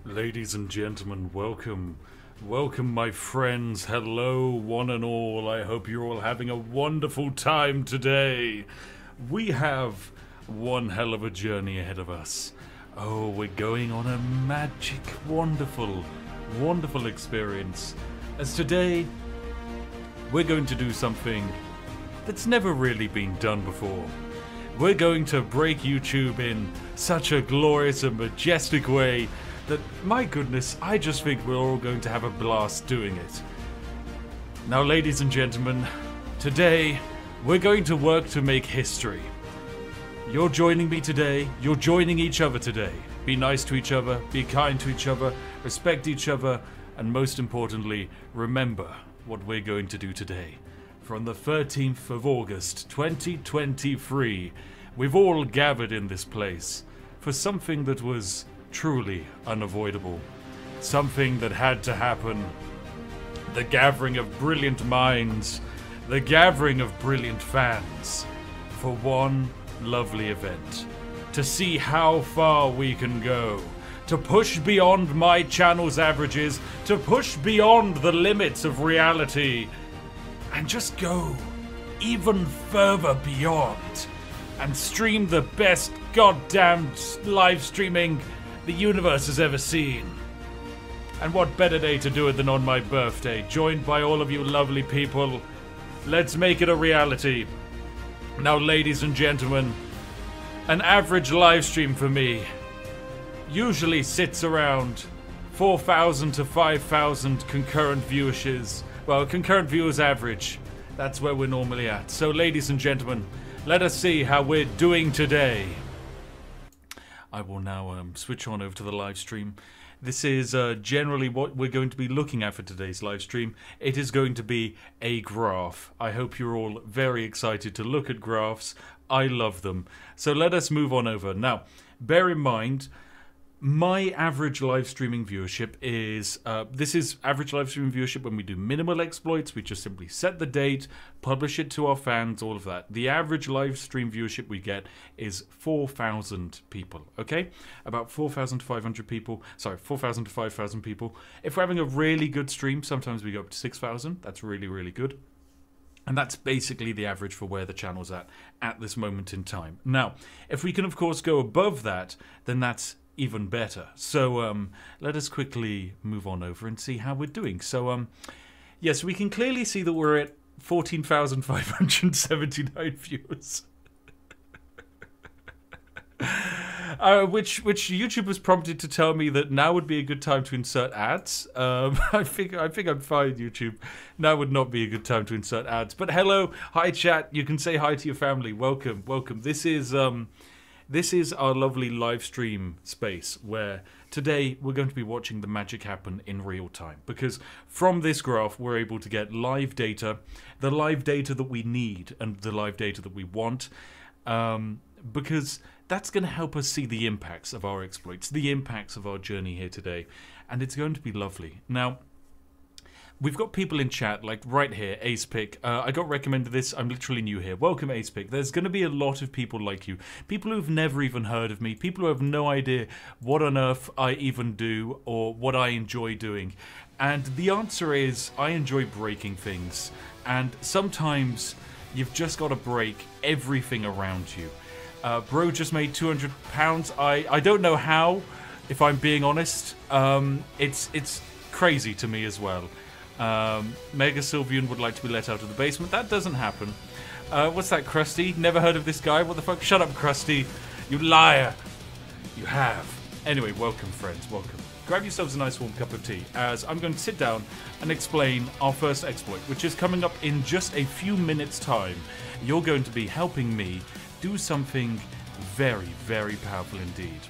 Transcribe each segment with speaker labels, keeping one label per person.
Speaker 1: Ladies and gentlemen, welcome. Welcome, my friends. Hello, one and all. I hope you're all having a wonderful time today. We have one hell of a journey ahead of us. Oh, we're going on a magic, wonderful, wonderful experience. As today, we're going to do something that's never really been done before. We're going to break YouTube in such a glorious and majestic way that, my goodness, I just think we're all going to have a blast doing it. Now, ladies and gentlemen, today we're going to work to make history. You're joining me today, you're joining each other today. Be nice to each other, be kind to each other, respect each other, and most importantly, remember what we're going to do today. From the 13th of August, 2023, we've all gathered in this place for something that was truly unavoidable. Something that had to happen. The gathering of brilliant minds. The gathering of brilliant fans. For one lovely event. To see how far we can go. To push beyond my channel's averages. To push beyond the limits of reality. And just go even further beyond. And stream the best goddamn live streaming the universe has ever seen. And what better day to do it than on my birthday, joined by all of you lovely people. Let's make it a reality. Now, ladies and gentlemen, an average live stream for me usually sits around 4,000 to 5,000 concurrent viewerships. Well, concurrent viewers average. That's where we're normally at. So, ladies and gentlemen, let us see how we're doing today. I will now switch on over to the live stream. This is generally what we're going to be looking at for today's live stream. It is going to be a graph. I hope you're all very excited to look at graphs. I love them. So let us move on over. Now, bear in mind, my average live streaming viewership is, this is average live streaming viewership when we do minimal exploits. We just simply set the date, publish it to our fans, all of that. The average live stream viewership we get is 4,000 people, okay? About 4,500 people, sorry, 4,000 to 5,000 people. If we're having a really good stream, sometimes we go up to 6,000. That's really, really good. And that's basically the average for where the channel's at this moment in time. Now, if we can, of course, go above that, then that's even better. So let us quickly move on over and see how we're doing. So yes, we can clearly see that we're at 14,579 viewers. Which YouTube was prompted to tell me that now would be a good time to insert ads. I think I'm fine, YouTube. Now would not be a good time to insert ads. But hello, hi chat. You can say hi to your family. Welcome, welcome. This is our lovely live stream space where today we're going to be watching the magic happen in real time. Because from this graph, we're able to get live data, the live data that we need and the live data that we want. Because that's going to help us see the impacts of our exploits, the impacts of our journey here today. And it's going to be lovely. Now, we've got people in chat, like right here, AcePick. I got recommended this. I'm literally new here. Welcome, AcePick. There's going to be a lot of people like you. People who've never even heard of me. People who have no idea what on earth I even do or what I enjoy doing. And the answer is, I enjoy breaking things. And sometimes you've just got to break everything around you. Bro just made £200. I don't know how, if I'm being honest. It's crazy to me as well. Mega Sylvian would like to be let out of the basement. That doesn't happen. What's that, Krusty? Never heard of this guy? What the fuck? Shut up, Krusty. You liar. You have. Anyway, welcome, friends. Welcome. Grab yourselves a nice warm cup of tea, as I'm going to sit down and explain our first exploit, which is coming up in just a few minutes' time. You're going to be helping me do something very, very powerful indeed.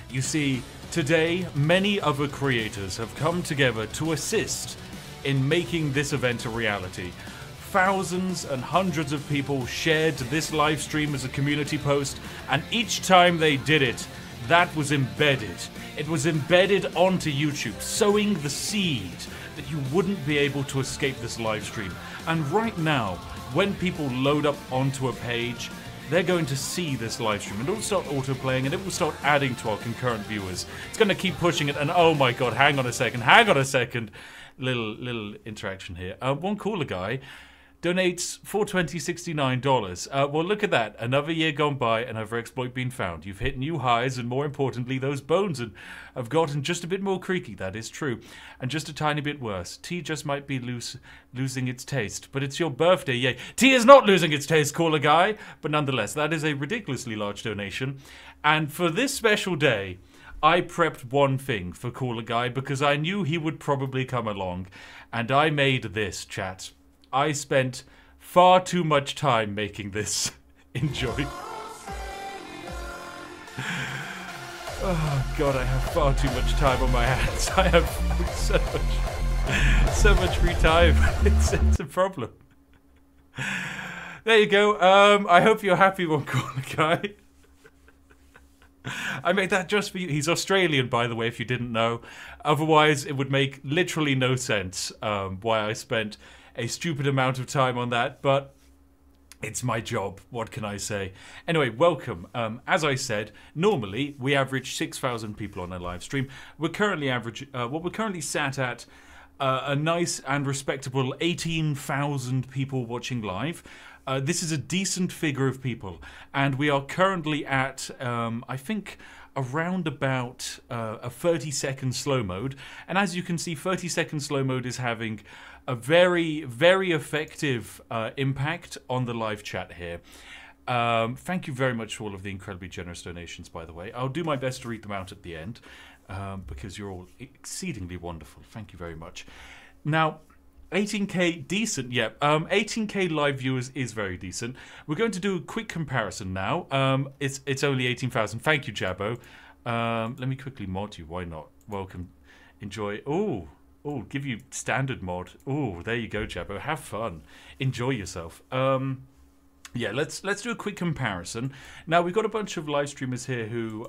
Speaker 1: You see, today, many other creators have come together to assist in making this event a reality. Thousands and hundreds of people shared this live stream as a community post, and each time they did it, that was embedded. It was embedded onto YouTube, sowing the seed that you wouldn't be able to escape this live stream. And right now, when people load up onto a page, they're going to see this live stream, and it will start auto-playing, and it will start adding to our concurrent viewers. It's going to keep pushing it, and oh my god, hang on a second. Little interaction here. One cooler guy donates $420.69. Well, look at that. Another year gone by, another exploit been found. You've hit new highs, and more importantly, those bones have gotten just a bit more creaky. That is true. And just a tiny bit worse. Tea just might be losing its taste. But it's your birthday, yay. Tea is not losing its taste, caller guy. But nonetheless, that is a ridiculously large donation. And for this special day, I prepped one thing for caller guy because I knew he would probably come along. And I made this, chat. I spent far too much time making this. Enjoy. Oh god, I have far too much time on my hands. I have so much free time. It's a problem. There you go. I hope you're happy, one corner guy. I made that just for you. He's Australian, by the way, if you didn't know. Otherwise, it would make literally no sense why I spent a stupid amount of time on that, but it's my job. What can I say? Anyway, welcome. As I said, normally we average 6,000 people on a live stream. We're currently we're currently sat at a nice and respectable 18,000 people watching live. This is a decent figure of people, and we are currently at I think around about a 30-second slow mode. And as you can see, 30-second slow mode is having a very, very effective impact on the live chat here. Thank you very much for all of the incredibly generous donations, by the way. I'll do my best to read them out at the end because you're all exceedingly wonderful. Thank you very much. Now, 18k decent, yeah. 18k live viewers is very decent. We're going to do a quick comparison now. It's only 18,000. Thank you, Jabbo. Let me quickly mod you. Why not? Welcome. Enjoy. Oh, give you standard mod. Oh, there you go, Jabbo. Have fun. Enjoy yourself. Yeah, let's do a quick comparison. Now, we've got a bunch of live streamers here who...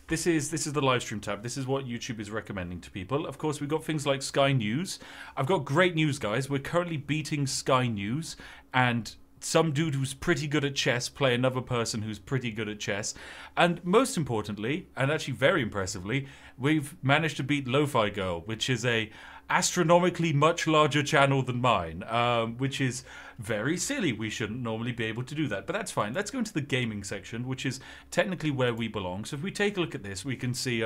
Speaker 1: This is the live stream tab. This is what YouTube is recommending to people. Of course, we've got things like Sky News. I've got great news, guys. We're currently beating Sky News, and some dude who's pretty good at chess play another person who's pretty good at chess. And most importantly, and actually very impressively, we've managed to beat Lo-Fi Girl, which is a astronomically much larger channel than mine, which is very silly. We shouldn't normally be able to do that, but that's fine. Let's go into the gaming section, which is technically where we belong. So if we take a look at this, we can see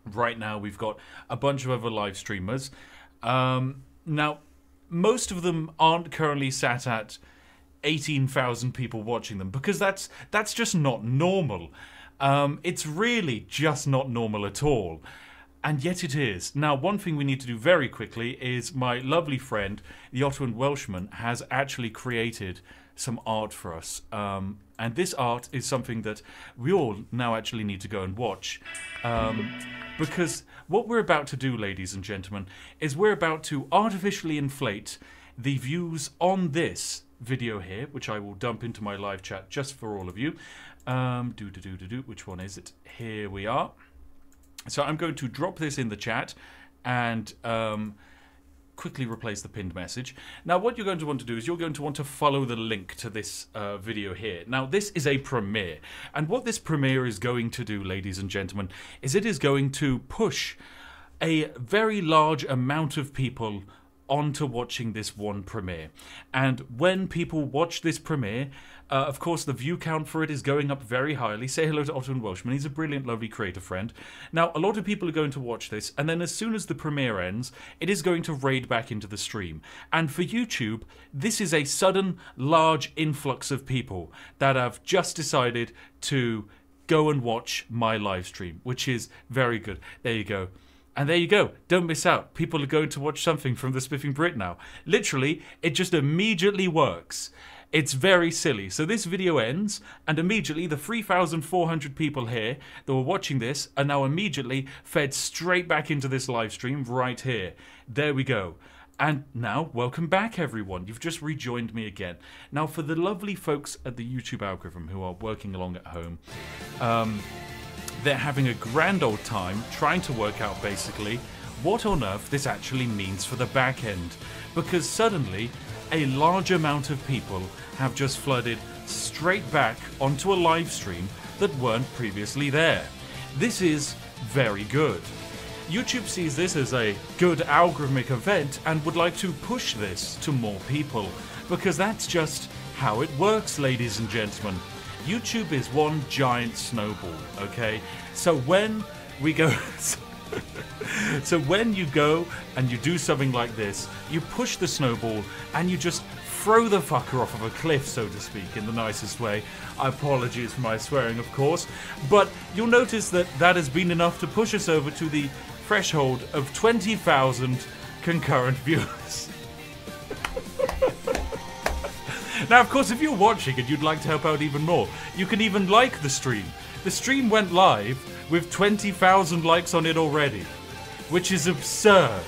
Speaker 1: right now we've got a bunch of other live streamers. Now, most of them aren't currently sat at 18,000 people watching them, because that's just not normal. It's really just not normal at all. And yet it is. Now, one thing we need to do very quickly is my lovely friend, the Otto and Welshman, has actually created some art for us. And this art is something that we all now actually need to go and watch. Because what we're about to do, ladies and gentlemen, is we're about to artificially inflate the views on this video here, which I will dump into my live chat just for all of you. Which one is it? Here we are. So I'm going to drop this in the chat and quickly replace the pinned message. Now, what you're going to want to do is you're going to want to follow the link to this video here. Now, this is a premiere. And what this premiere is going to do, ladies and gentlemen, is it is going to push a very large amount of people onto watching this one premiere. And when people watch this premiere, of course, the view count for it is going up very highly. Say hello to Otto and Welshman. He's a brilliant, lovely creator friend. Now, a lot of people are going to watch this, and then as soon as the premiere ends, it is going to raid back into the stream. And for YouTube, this is a sudden, large influx of people that have just decided to go and watch my live stream, which is very good. There you go. And there you go. Don't miss out. People are going to watch something from the Spiffing Brit now. Literally, it just immediately works. It's very silly. So this video ends, and immediately the 3,400 people here that were watching this are now immediately fed straight back into this live stream right here. There we go. And now, welcome back, everyone. You've just rejoined me again. Now, for the lovely folks at the YouTube algorithm who are working along at home, they're having a grand old time trying to work out, basically, what on earth this actually means for the back end. Because suddenly, a large amount of people have just flooded straight back onto a live stream that weren't previously there. This is very good. YouTube sees this as a good algorithmic event and would like to push this to more people, because that's just how it works, ladies and gentlemen. YouTube is one giant snowball, okay? So when we go... so when you go and you do something like this, you push the snowball and you just throw the fucker off of a cliff, so to speak, in the nicest way. Apologies for my swearing, of course, but you'll notice that that has been enough to push us over to the threshold of 20,000 concurrent viewers. Now, of course, if you're watching and you'd like to help out even more, you can even like the stream. The stream went live with 20,000 likes on it already, which is absurd.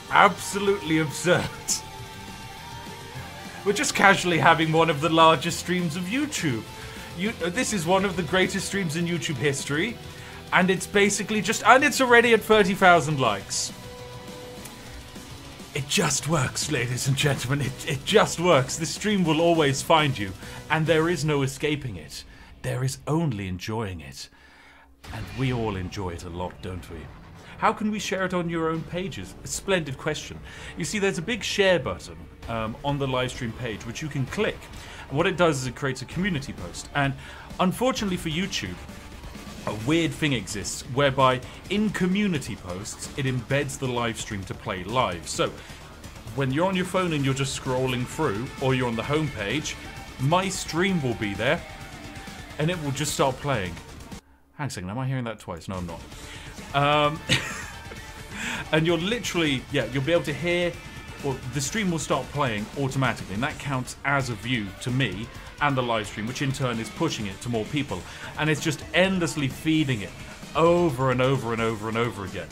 Speaker 1: Absolutely absurd. We're just casually having one of the largest streams of YouTube. This is one of the greatest streams in YouTube history, and it's basically and it's already at 30,000 likes. It just works, ladies and gentlemen. It just works. The stream will always find you, and there is no escaping it. There is only enjoying it. And we all enjoy it a lot, don't we? How can we share it on your own pages? A splendid question. You see, there's a big share button on the live stream page, which you can click. And what it does is it creates a community post. And unfortunately for YouTube, a weird thing exists whereby in community posts, it embeds the live stream to play live. So when you're on your phone and you're just scrolling through, or you're on the home page, my stream will be there and it will just start playing. Hang on a second, am I hearing that twice? No, I'm not. And you're literally, you'll be able to hear, or the stream will start playing automatically, and that counts as a view to me and the live stream, which in turn is pushing it to more people. And it's just endlessly feeding it over and over and over and over again.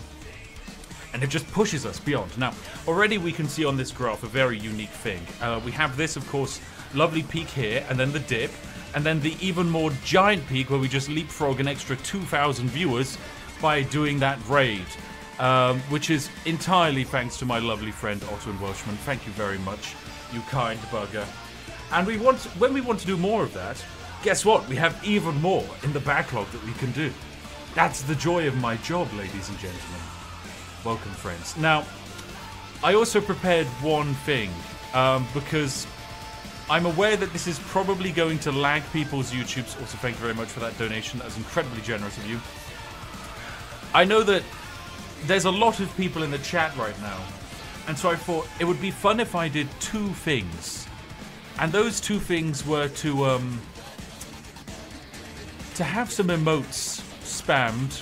Speaker 1: And it just pushes us beyond. Now, already we can see on this graph a very unique thing. We have this, of course, lovely peak here, and then the dip, and then the even more giant peak where we just leapfrog an extra 2,000 viewers by doing that raid, which is entirely thanks to my lovely friend Otto Welshman. Thank you very much, you kind bugger. And when we want to do more of that, guess what? We have even more in the backlog that we can do. That's the joy of my job, ladies and gentlemen. Welcome, friends. Now, I also prepared one thing, because I'm aware that this is probably going to lag people's YouTubes. Also, thank you very much for that donation. That was incredibly generous of you. I know that there's a lot of people in the chat right now, and so I thought it would be fun if I did two things. And those two things were to have some emotes spammed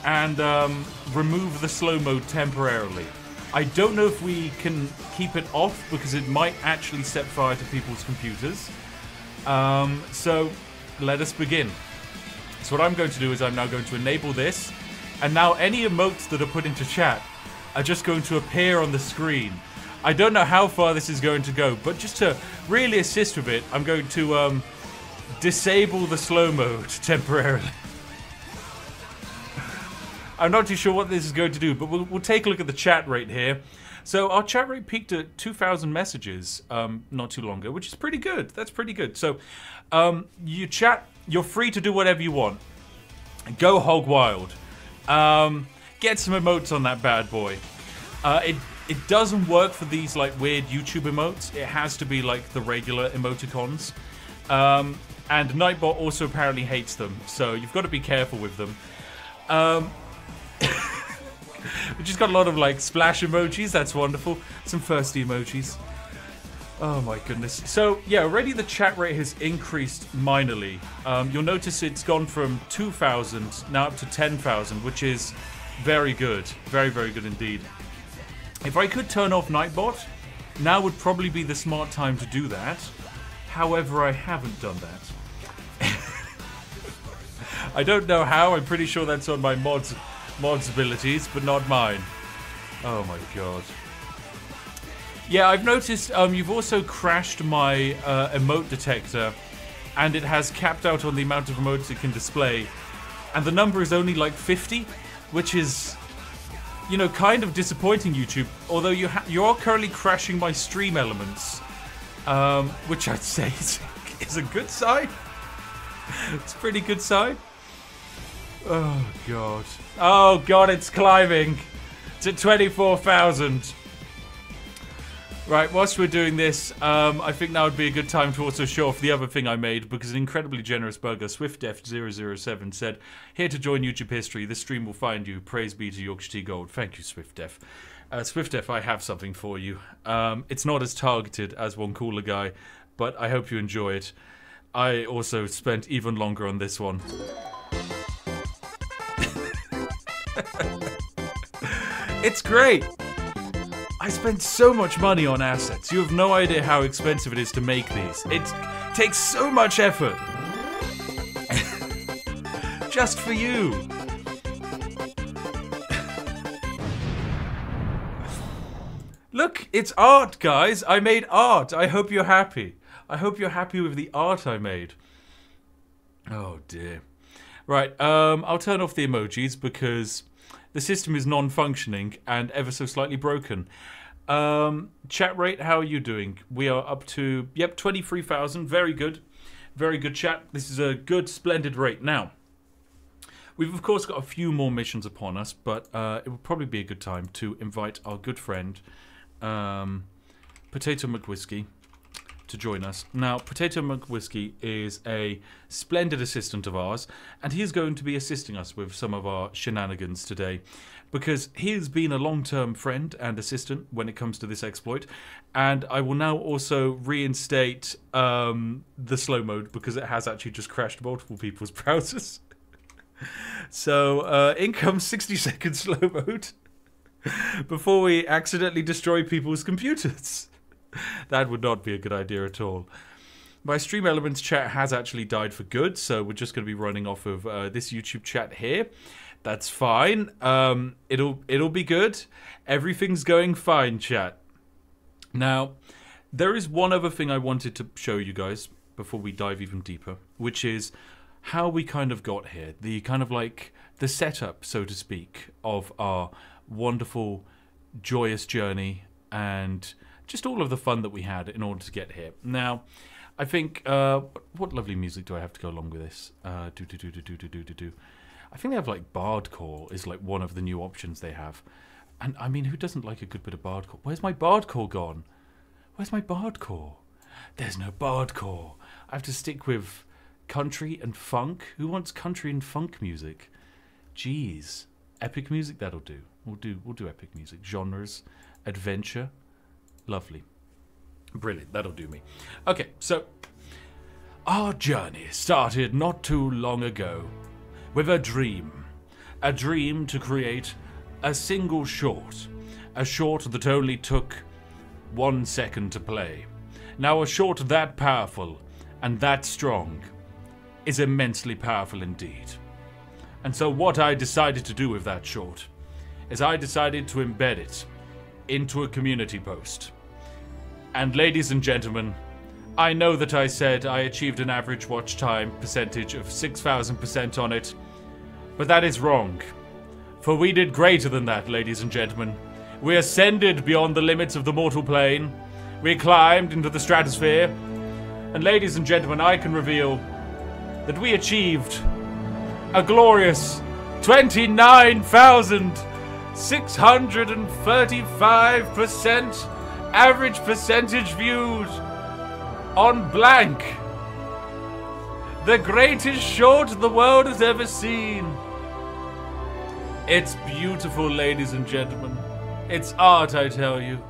Speaker 1: and remove the slow mode temporarily. I don't know if we can keep it off because it might actually set fire to people's computers. So let us begin. So what I'm going to do is I'm now going to enable this, and now any emotes that are put into chat are just going to appear on the screen. I don't know how far this is going to go, but just to really assist with it, I'm going to disable the slow mode temporarily. I'm not too sure what this is going to do, but we'll take a look at the chat rate here. So our chat rate peaked at 2,000 messages not too long ago, which is pretty good. That's pretty good. So you chat, you're free to do whatever you want. Go hog wild. Get some emotes on that bad boy. It doesn't work for these like weird YouTube emotes. It has to be like the regular emoticons. And Nightbot also apparently hates them, so you've got to be careful with them. We just got a lot of like splash emojis. That's wonderful. Some thirsty emojis. Oh my goodness. So yeah, already the chat rate has increased minorly. You'll notice it's gone from 2,000 now up to 10,000, which is very good. Very, very good indeed. If I could turn off Nightbot, now would probably be the smart time to do that. However, I haven't done that. I don't know how. I'm pretty sure that's on my mod's abilities, but not mine. Oh my god. Yeah, I've noticed you've also crashed my emote detector, and it has capped out on the amount of emotes it can display, and the number is only like 50, which is, you know, kind of disappointing, YouTube. Although you are currently crashing my stream elements, which I'd say is is a good sign. It's a pretty good sign. Oh, God. Oh, God, it's climbing to 24,000. Right, whilst we're doing this, I think now would be a good time to also show off the other thing I made, because an incredibly generous bugger, SwiftDef007, said, "Here to join YouTube history. This stream will find you. Praise be to Yorkshire Gold." Thank you, SwiftDef. SwiftDef, I have something for you. It's not as targeted as One Cooler Guy, but I hope you enjoy it. I also spent even longer on this one. It's great! I spent so much money on assets. You have no idea how expensive it is to make these. It takes so much effort. Just for you. Look, it's art, guys. I made art. I hope you're happy. I hope you're happy with the art I made. Oh, dear. Right, I'll turn off the emojis because the system is non-functioning and ever so slightly broken. Chat rate, how are you doing? We are up to, yep, 23,000. Very good. Very good chat. This is a good, splendid rate. Now, we've of course got a few more missions upon us, but it would probably be a good time to invite our good friend, Potato McWhiskey, to join us. Now, Potato McWhiskey is a splendid assistant of ours, and he is going to be assisting us with some of our shenanigans today, because he has been a long-term friend and assistant when it comes to this exploit, and I will now also reinstate the slow mode, because it has actually just crashed multiple people's browsers. So, in comes 60-second slow mode, before we accidentally destroy people's computers. That would not be a good idea at all. My Stream Elements chat has actually died for good, so we're just going to be running off of this YouTube chat here. That's fine. It'll be good. Everything's going fine, chat. Now, there is one other thing I wanted to show you guys before we dive even deeper, which is how we kind of got here. The kind of like the setup, so to speak, of our wonderful, joyous journey and just all of the fun that we had in order to get here. Now, I think, what lovely music do I have to go along with this? I think they have like bardcore is like one of the new options they have. And I mean, who doesn't like a good bit of bardcore? Where's my bardcore gone? Where's my bardcore? There's no bardcore. I have to stick with country and funk. Who wants country and funk music? Jeez. Epic music, that'll do. We'll do epic music. Genres, adventure. Lovely. Brilliant. That'll do me. Okay, so our journey started not too long ago with a dream. A dream to create a single short. A short that only took 1 second to play. Now, a short that powerful and that strong is immensely powerful indeed. And so what I decided to do with that short is I decided to embed it into a community post. And ladies and gentlemen, I know that I said I achieved an average watch time percentage of 6,000% on it, but that is wrong. For we did greater than that, ladies and gentlemen. We ascended beyond the limits of the mortal plane. We climbed into the stratosphere. And ladies and gentlemen, I can reveal that we achieved a glorious 29,635% average percentage viewed on blank. The greatest short the world has ever seen. It's beautiful, ladies and gentlemen. It's art, I tell you.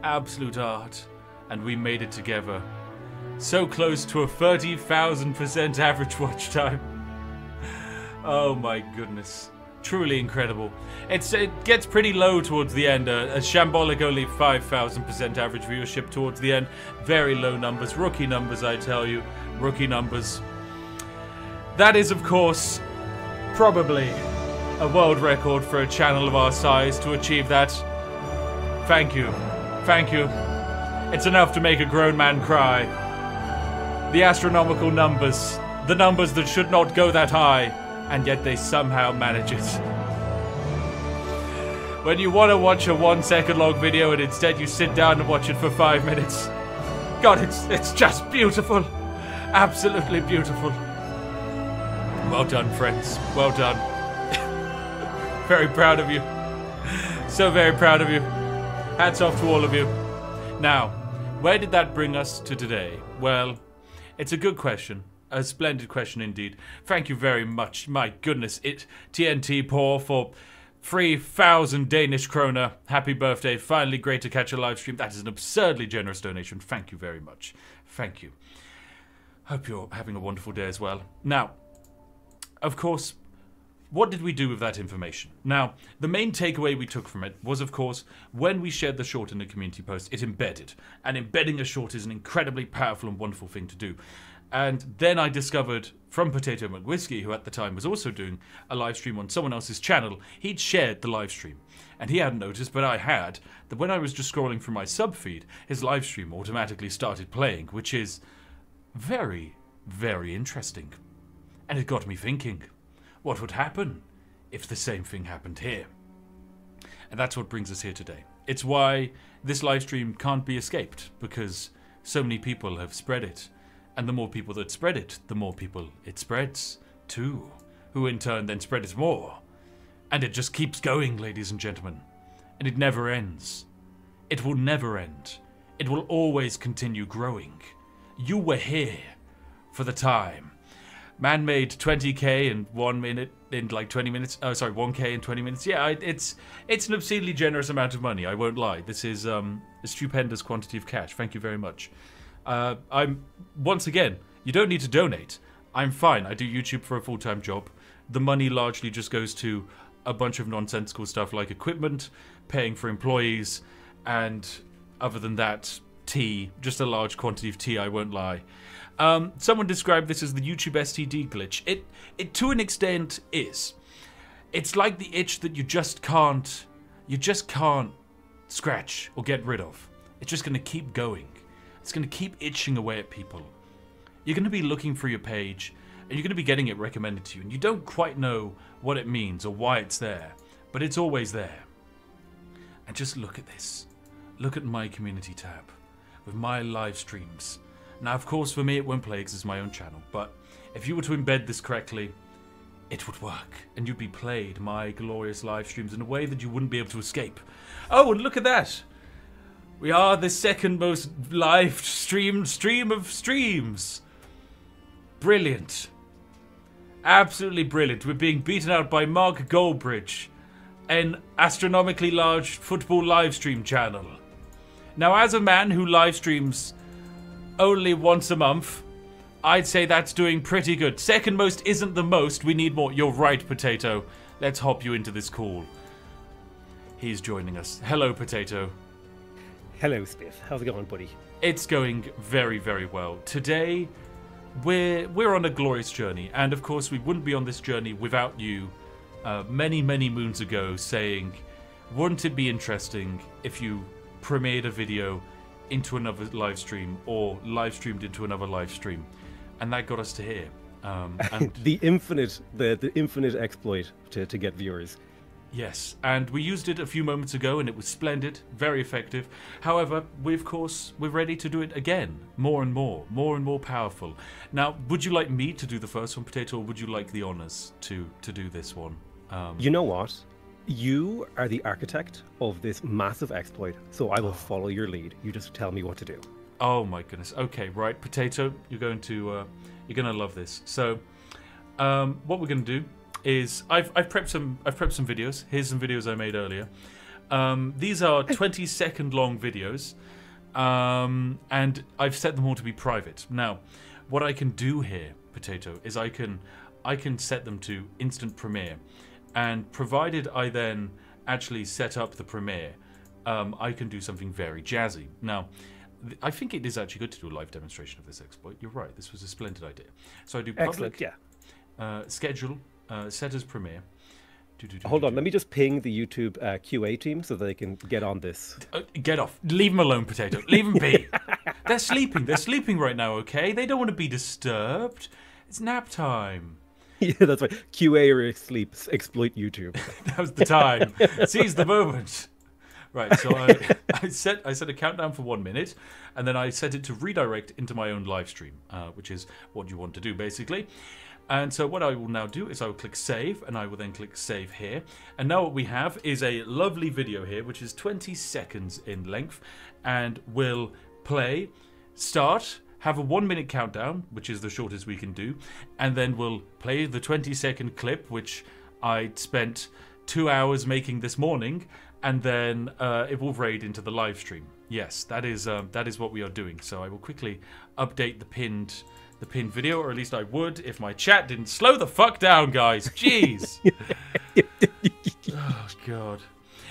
Speaker 1: Absolute art. And we made it together. So close to a 30,000% average watch time. Oh my goodness. Truly incredible. It gets pretty low towards the end. A shambolic only 5,000% average viewership towards the end. Very low numbers. Rookie numbers, I tell you. Rookie numbers. That is, of course, probably a world record for a channel of our size to achieve that. Thank you. Thank you. It's enough to make a grown man cry. The astronomical numbers. The numbers that should not go that high. And yet they somehow manage it. When you want to watch a 1 second long video and instead you sit down and watch it for 5 minutes. God, it's just beautiful. Absolutely beautiful. Well done, friends. Well done. Very proud of you. So very proud of you. Hats off to all of you. Now, where did that bring us to today? Well, it's a good question. A splendid question indeed. Thank you very much. My goodness, TNT Paul for 3,000 Danish kroner. Happy birthday. Finally great to catch a live stream. That is an absurdly generous donation. Thank you very much. Thank you. Hope you're having a wonderful day as well. Now, of course, what did we do with that information? Now, the main takeaway we took from it was, of course, when we shared the short in the community post, it embedded. And embedding a short is an incredibly powerful and wonderful thing to do. And then I discovered from Potato McWhiskey, who at the time was also doing a live stream on someone else's channel, he'd shared the live stream. And he hadn't noticed, but I had, that when I was just scrolling through my sub feed, his live stream automatically started playing, which is very, very interesting. And it got me thinking, what would happen if the same thing happened here? And that's what brings us here today. It's why this live stream can't be escaped, because so many people have spread it. And the more people that spread it, the more people it spreads too, who in turn then spread it more. And it just keeps going, ladies and gentlemen. And it never ends. It will never end. It will always continue growing. You were here for the time. Man made 20k in 1 minute, in like 20 minutes. Oh, sorry, 1k in 20 minutes. Yeah, it's an obscenely generous amount of money, I won't lie. This is a stupendous quantity of cash. Thank you very much. Once again, you don't need to donate. I'm fine. I do YouTube for a full-time job. The money largely just goes to a bunch of nonsensical stuff like equipment, paying for employees, and other than that, tea. Just a large quantity of tea, I won't lie. Someone described this as the YouTube STD glitch. It to an extent is. It's like the itch that you just can't scratch or get rid of. It's just going to keep going. It's going to keep itching away at people. You're going to be looking for your page, and you're going to be getting it recommended to you, and you don't quite know what it means or why it's there, but it's always there. And just look at this. Look at my community tab with my live streams. Now, of course, for me, it won't play because it's my own channel, but if you were to embed this correctly, it would work, and you'd be played my glorious live streams in a way that you wouldn't be able to escape. Oh, and look at that! We are the second most live stream of streams. Brilliant. Absolutely brilliant. We're being beaten out by Mark Goldbridge, an astronomically large football live stream channel. Now, as a man who live streams only once a month, I'd say that's doing pretty good. Second most isn't the most. We need more. You're right, Potato. Let's hop you into this call. He's joining us. Hello, Potato.
Speaker 2: Hello, Steph. How's it going, buddy?
Speaker 1: It's going very, very well. Today, we're on a glorious journey, and of course, we wouldn't be on this journey without you. Many, many moons ago, saying, "Wouldn't it be interesting if you premiered a video into another live stream, or live streamed into another live stream?" And that got us to here. And
Speaker 2: the infinite exploit to get viewers.
Speaker 1: Yes, and we used it a few moments ago, and it was splendid, very effective. However, we're ready to do it again, more and more powerful. Now, would you like me to do the first one, Potato, or would you like the honors to do this one?
Speaker 2: You know what? You are the architect of this massive exploit, so I will follow your lead. You just tell me what to do.
Speaker 1: Oh my goodness. Okay, right, Potato, you're going to love this. So, what we're going to do is I've prepped some videos. Here's some videos I made earlier. These are 20-second long videos, and I've set them all to be private. Now, what I can do here, Potato, is I can set them to instant premiere, and provided I then actually set up the premiere, I can do something very jazzy. Now, I think it is actually good to do a live demonstration of this exploit. You're right. This was a splendid idea. So I do public, schedule. Set as premiere.
Speaker 2: Hold on, let me just ping the YouTube QA team so they can get on this.
Speaker 1: Get off. Leave them alone, Potato. Leave them be. They're sleeping. They're sleeping right now, okay? They don't want to be disturbed. It's nap time.
Speaker 2: Yeah, that's right. QA or sleep. Exploit YouTube.
Speaker 1: Now's the time. Seize the moment. Right, so I set a countdown for 1 minute, and then I set it to redirect into my own live stream, which is what you want to do basically. And so what I will now do is I will click save, and I will then click save here. And now what we have is a lovely video here, which is 20 seconds in length, and will play, start, have a 1 minute countdown, which is the shortest we can do, and then we'll play the 20-second clip, which I spent 2 hours making this morning, and then it will raid into the live stream. Yes, that is what we are doing. So I will quickly update the pinned video, or at least I would if my chat didn't slow the fuck down, guys. Jeez. Oh god.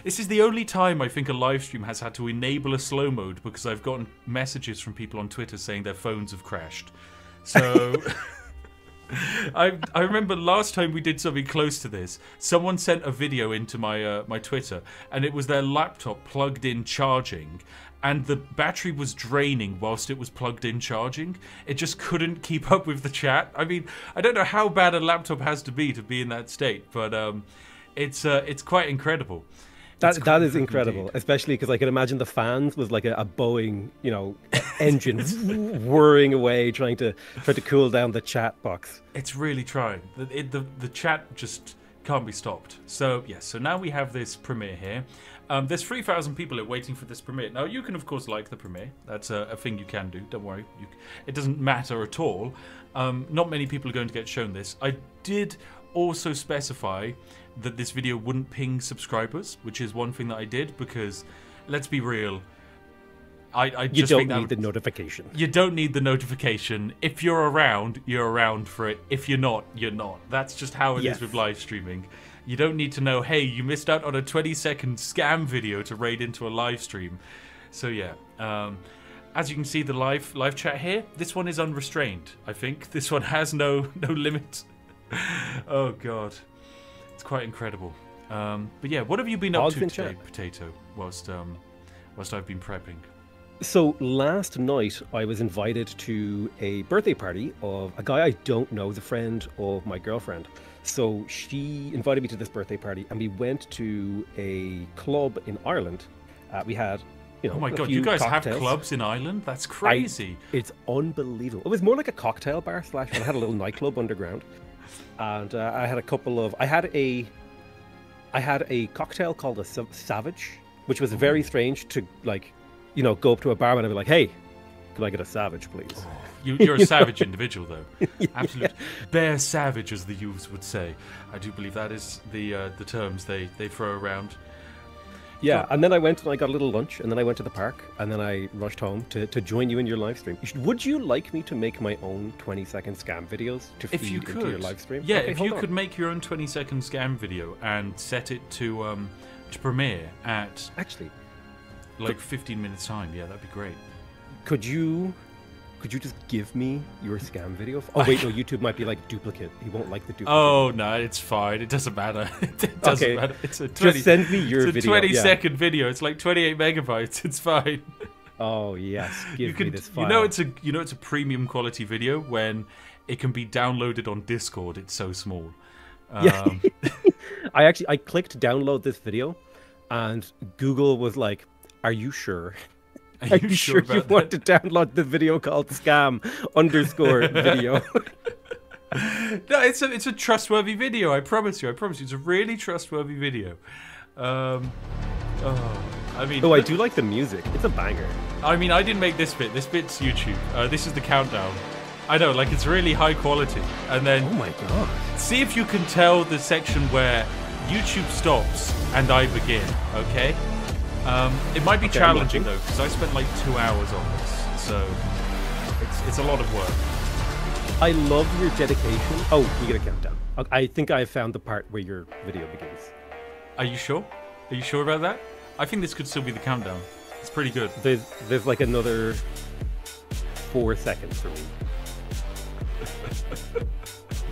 Speaker 1: This is the only time I think a live stream has had to enable a slow mode, because I've gotten messages from people on Twitter saying their phones have crashed. So I remember last time we did something close to this, someone sent a video into my my Twitter, and it was their laptop plugged in charging, and the battery was draining whilst it was plugged in charging. It just couldn't keep up with the chat. I mean, I don't know how bad a laptop has to be in that state, but it's quite incredible.
Speaker 2: That is incredible, especially because I can imagine the fans was like a Boeing, you know, engine whirring away, trying to cool down the chat box.
Speaker 1: It's really trying. The chat just can't be stopped. So yes, so now we have this premiere here. There's 3,000 people waiting for this premiere. Now you can of course like the premiere. That's a thing you can do. Don't worry. It doesn't matter at all. Not many people are going to get shown this. I did also specify that this video wouldn't ping subscribers, which is one thing that I did, because let's be real, I just
Speaker 2: don't need the notification.
Speaker 1: You don't need the notification. If you're around, you're around for it. If you're not, you're not. That's just how it is with live streaming. You don't need to know, hey, you missed out on a 20-second scam video to raid into a live stream. So yeah, as you can see, the live chat here, this one is unrestrained. I think this one has no limit. Oh god, it's quite incredible. But yeah, what have you been up to today, Potato, whilst I've been prepping?
Speaker 2: So last night I was invited to a birthday party of a guy I don't know, the friend of my girlfriend. So she invited me to this birthday party, and we went to a club in Ireland. We had, you know,
Speaker 1: oh my god, you guys have clubs in Ireland? That's crazy.
Speaker 2: It's unbelievable. It was more like a cocktail bar / I had a little nightclub underground. And I had a couple of... I had a cocktail called a Savage, which was very strange to, like, you know, go up to a barman and be like, hey, can I get a Savage, please? Oh,
Speaker 1: you're a savage individual, though. Absolutely. Bear savage, as the youths would say. I do believe that is the terms they throw around.
Speaker 2: Yeah, and then I went and I got a little lunch, and then I went to the park, and then I rushed home to join you in your live stream. Would you like me to make my own 20-second scam videos to feed into your live stream?
Speaker 1: Yeah, okay, if you could make your own 20-second scam video and set it to premiere at like 15 minutes time, yeah, that'd be great. Could you just give me your scam video? Oh wait, no, YouTube might be like duplicate. He won't like the duplicate. Oh no, it's fine. It doesn't matter. It doesn't matter. It's a 20, just send me your video. It's a 20-second video. It's like 28 megabytes. It's fine. Oh yes, give me this file. You know it's a premium quality video when it can be downloaded on Discord. It's so small. Yeah. I clicked download this video, and Google was like, "Are you sure? Are you sure you want to download the video called scam_video?" No, it's a trustworthy video. I promise you. It's a really trustworthy video. I do like the music. It's a banger. I mean, I didn't make this bit. This bit's YouTube. This is the countdown. I know, like, it's really high quality. And then, oh my god, see if you can tell the section where YouTube stops and I begin. Okay. It might be challenging though, because I spent like 2 hours on this, so it's a lot of work. I love your dedication. Oh, you get a countdown. I think I found the part where your video begins. Are you sure? Are you sure about that? I think this could still be the countdown. It's pretty good. There's like another 4 seconds for me.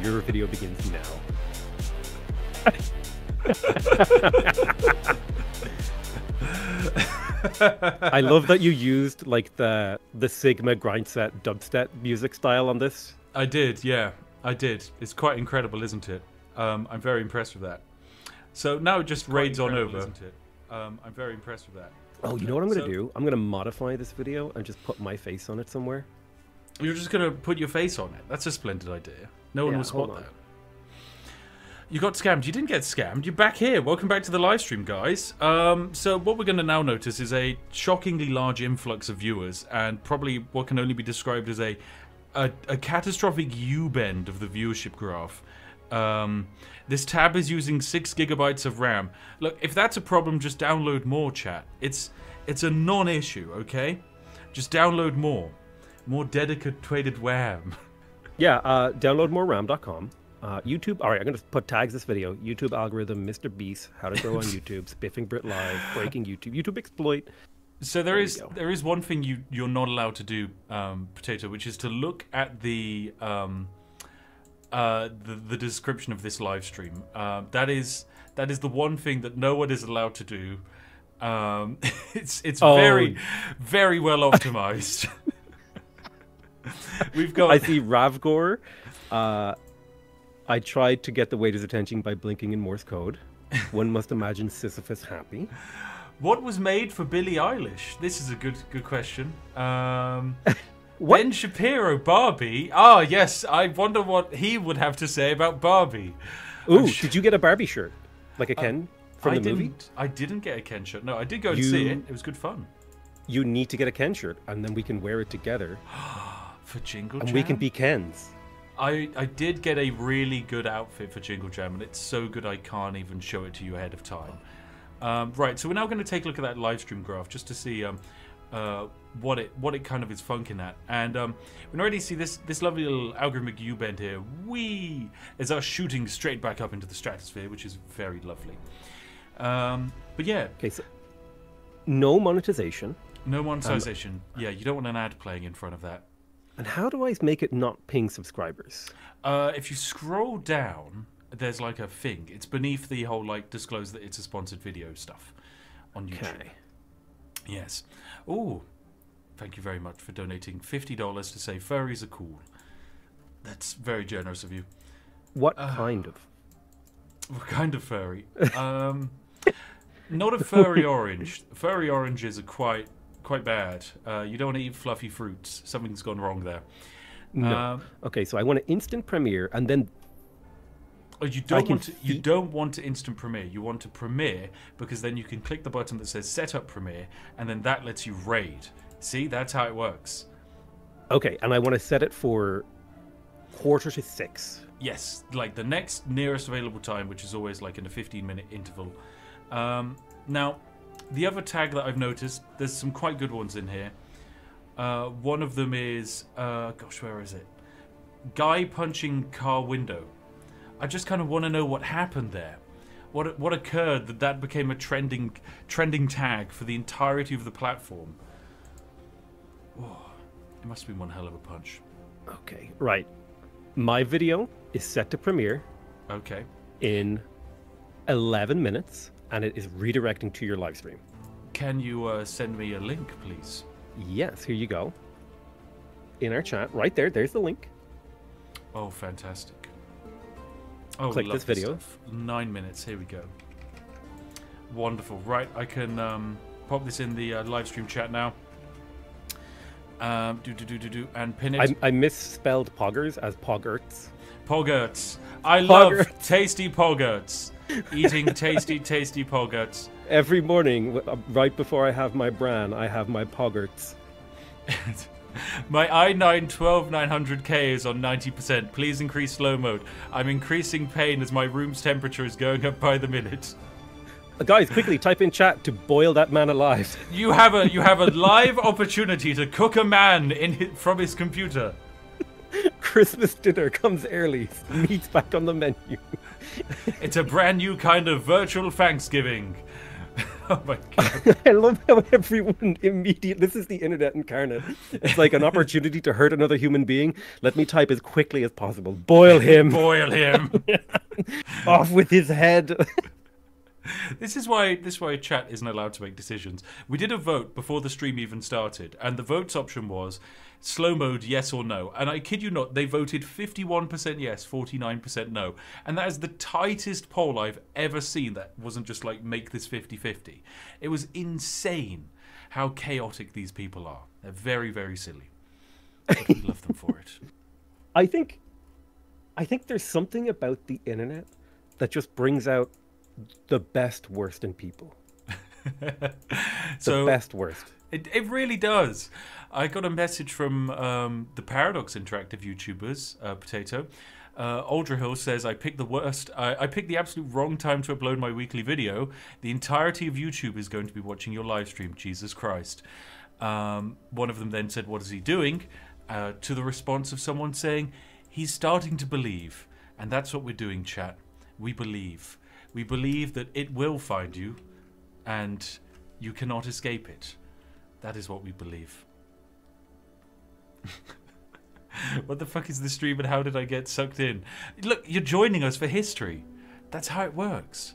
Speaker 1: Your video begins now. I love that you used like the Sigma grindset dubstep music style on this. I did, yeah, I did. It's quite incredible, isn't it? I'm very impressed with that. So now it just raids on over. Isn't it? I'm very impressed with that.
Speaker 2: Oh, you know what I'm going to do? I'm going to modify this video and just put my face on it somewhere.
Speaker 1: You're just going to put your face on it. That's a splendid idea. No one will spot that. You got scammed. You didn't get scammed. You're back here. Welcome back to the live stream, guys. So what we're going to now notice is a shockingly large influx of viewers, and probably what can only be described as a catastrophic U-bend of the viewership graph. This tab is using 6 GB of RAM. Look, if that's a problem, just download more, chat. It's a non-issue, okay? Just download more dedicated RAM.
Speaker 2: Yeah, download more ram.com. YouTube. All right, I'm going to put tags this video. YouTube algorithm, Mr. Beast, how to grow on YouTube, Spiffing Brit Live, breaking YouTube, YouTube exploit.
Speaker 1: So there is one thing you're not allowed to do, Potato, which is to look at the description of this live stream. That is the one thing that no one is allowed to do. It's very, very well optimized. We've got.
Speaker 2: I see Ravgor. I tried to get the waiter's attention by blinking in Morse code. One must imagine Sisyphus happy.
Speaker 1: What was made for Billie Eilish? This is a good question. Ben Shapiro, Barbie. Ah, yes. I wonder what he would have to say about Barbie.
Speaker 2: Ooh, did you get a Barbie shirt? Like a Ken from the movie?
Speaker 1: I didn't get a Ken shirt. No, I did go and see it. It was good fun.
Speaker 2: You need to get a Ken shirt, and then we can wear it together.
Speaker 1: For Jingle Jam?
Speaker 2: And we can be Kens.
Speaker 1: I did get a really good outfit for Jingle Jam, and it's so good I can't even show it to you ahead of time. Right, so we're now going to take a look at that live stream graph just to see what it kind of is funking at. And we can already see this lovely little algorithmic U-bend here. Whee! Is us shooting straight back up into the stratosphere, which is very lovely. But yeah. Okay, so
Speaker 2: no monetization.
Speaker 1: No monetization. Yeah, you don't want an ad playing in front of that.
Speaker 2: And how do I make it not ping subscribers?
Speaker 1: If you scroll down, there's like a thing. It's beneath the whole like disclose that it's a sponsored video stuff on YouTube. Okay. Yes. Oh, thank you very much for donating $50 to say furries are cool. That's very generous of you.
Speaker 2: What kind of?
Speaker 1: What kind of furry? Not a furry orange. Furry oranges are quite bad. You don't want to eat fluffy fruits. Something's gone wrong there.
Speaker 2: No. Okay, so I want to instant premiere, and then.
Speaker 1: Oh, you don't want to instant premiere. You want to premiere because then you can click the button that says set up premiere, and then that lets you raid. See, that's how it works.
Speaker 2: Okay, and I want to set it for 5:45.
Speaker 1: Yes, like the next nearest available time, which is always like in a 15-minute interval. Now. The other tag that I've noticed, there's some quite good ones in here. One of them is, gosh, where is it? Guy punching car window. I just kind of want to know what happened there. What occurred that became a trending tag for the entirety of the platform. Oh, it must have been one hell of a punch.
Speaker 2: Okay, right. My video is set to premiere.
Speaker 1: Okay.
Speaker 2: In 11 minutes. And it is redirecting to your live stream.
Speaker 1: Can you send me a link, please?
Speaker 2: Yes, here you go. In our chat, right there. There's the link.
Speaker 1: Oh, fantastic. Oh,
Speaker 2: click this video.
Speaker 1: Stuff. 9 minutes. Here we go. Wonderful. Right, I can pop this in the live stream chat now. And pin it.
Speaker 2: I misspelled poggers as poggerts.
Speaker 1: Poggerts. I love tasty poggerts. Eating tasty poggerts.
Speaker 2: Every morning, right before I have my bran, I have my poggerts.
Speaker 1: My i9 12900K is on 90%. Please increase slow mode. I'm increasing pain as my room's temperature is going up by the minute.
Speaker 2: Guys, quickly type in chat to boil that man alive.
Speaker 1: You have a live opportunity to cook a man from his computer.
Speaker 2: Christmas dinner comes early. Meat's back on the menu.
Speaker 1: It's a brand new kind of virtual Thanksgiving. Oh my god.
Speaker 2: I love how everyone immediately... This is the internet incarnate. It's like an opportunity to hurt another human being. Let me type as quickly as possible. Boil him.
Speaker 1: Boil him.
Speaker 2: Off with his head.
Speaker 1: This is why chat isn't allowed to make decisions. We did a vote before the stream even started, and the votes option was slow mode, yes or no. And I kid you not, they voted 51% yes, 49% no. And that is the tightest poll I've ever seen that wasn't just like make this 50-50. It was insane how chaotic these people are. They're very, very silly. But we love them for it.
Speaker 2: I think there's something about the internet that just brings out the best worst in people. The best worst.
Speaker 1: It really does. I got a message from the Paradox Interactive YouTubers, Potato. Aldean says, I picked the worst. I picked the absolute wrong time to upload my weekly video. The entirety of YouTube is going to be watching your live stream. Jesus Christ. One of them then said, what is he doing? To the response of someone saying, he's starting to believe. And that's what we're doing, chat. We believe. We believe that it will find you, and you cannot escape it. That is what we believe. What the fuck is the stream and how did I get sucked in? Look, you're joining us for history. That's how it works.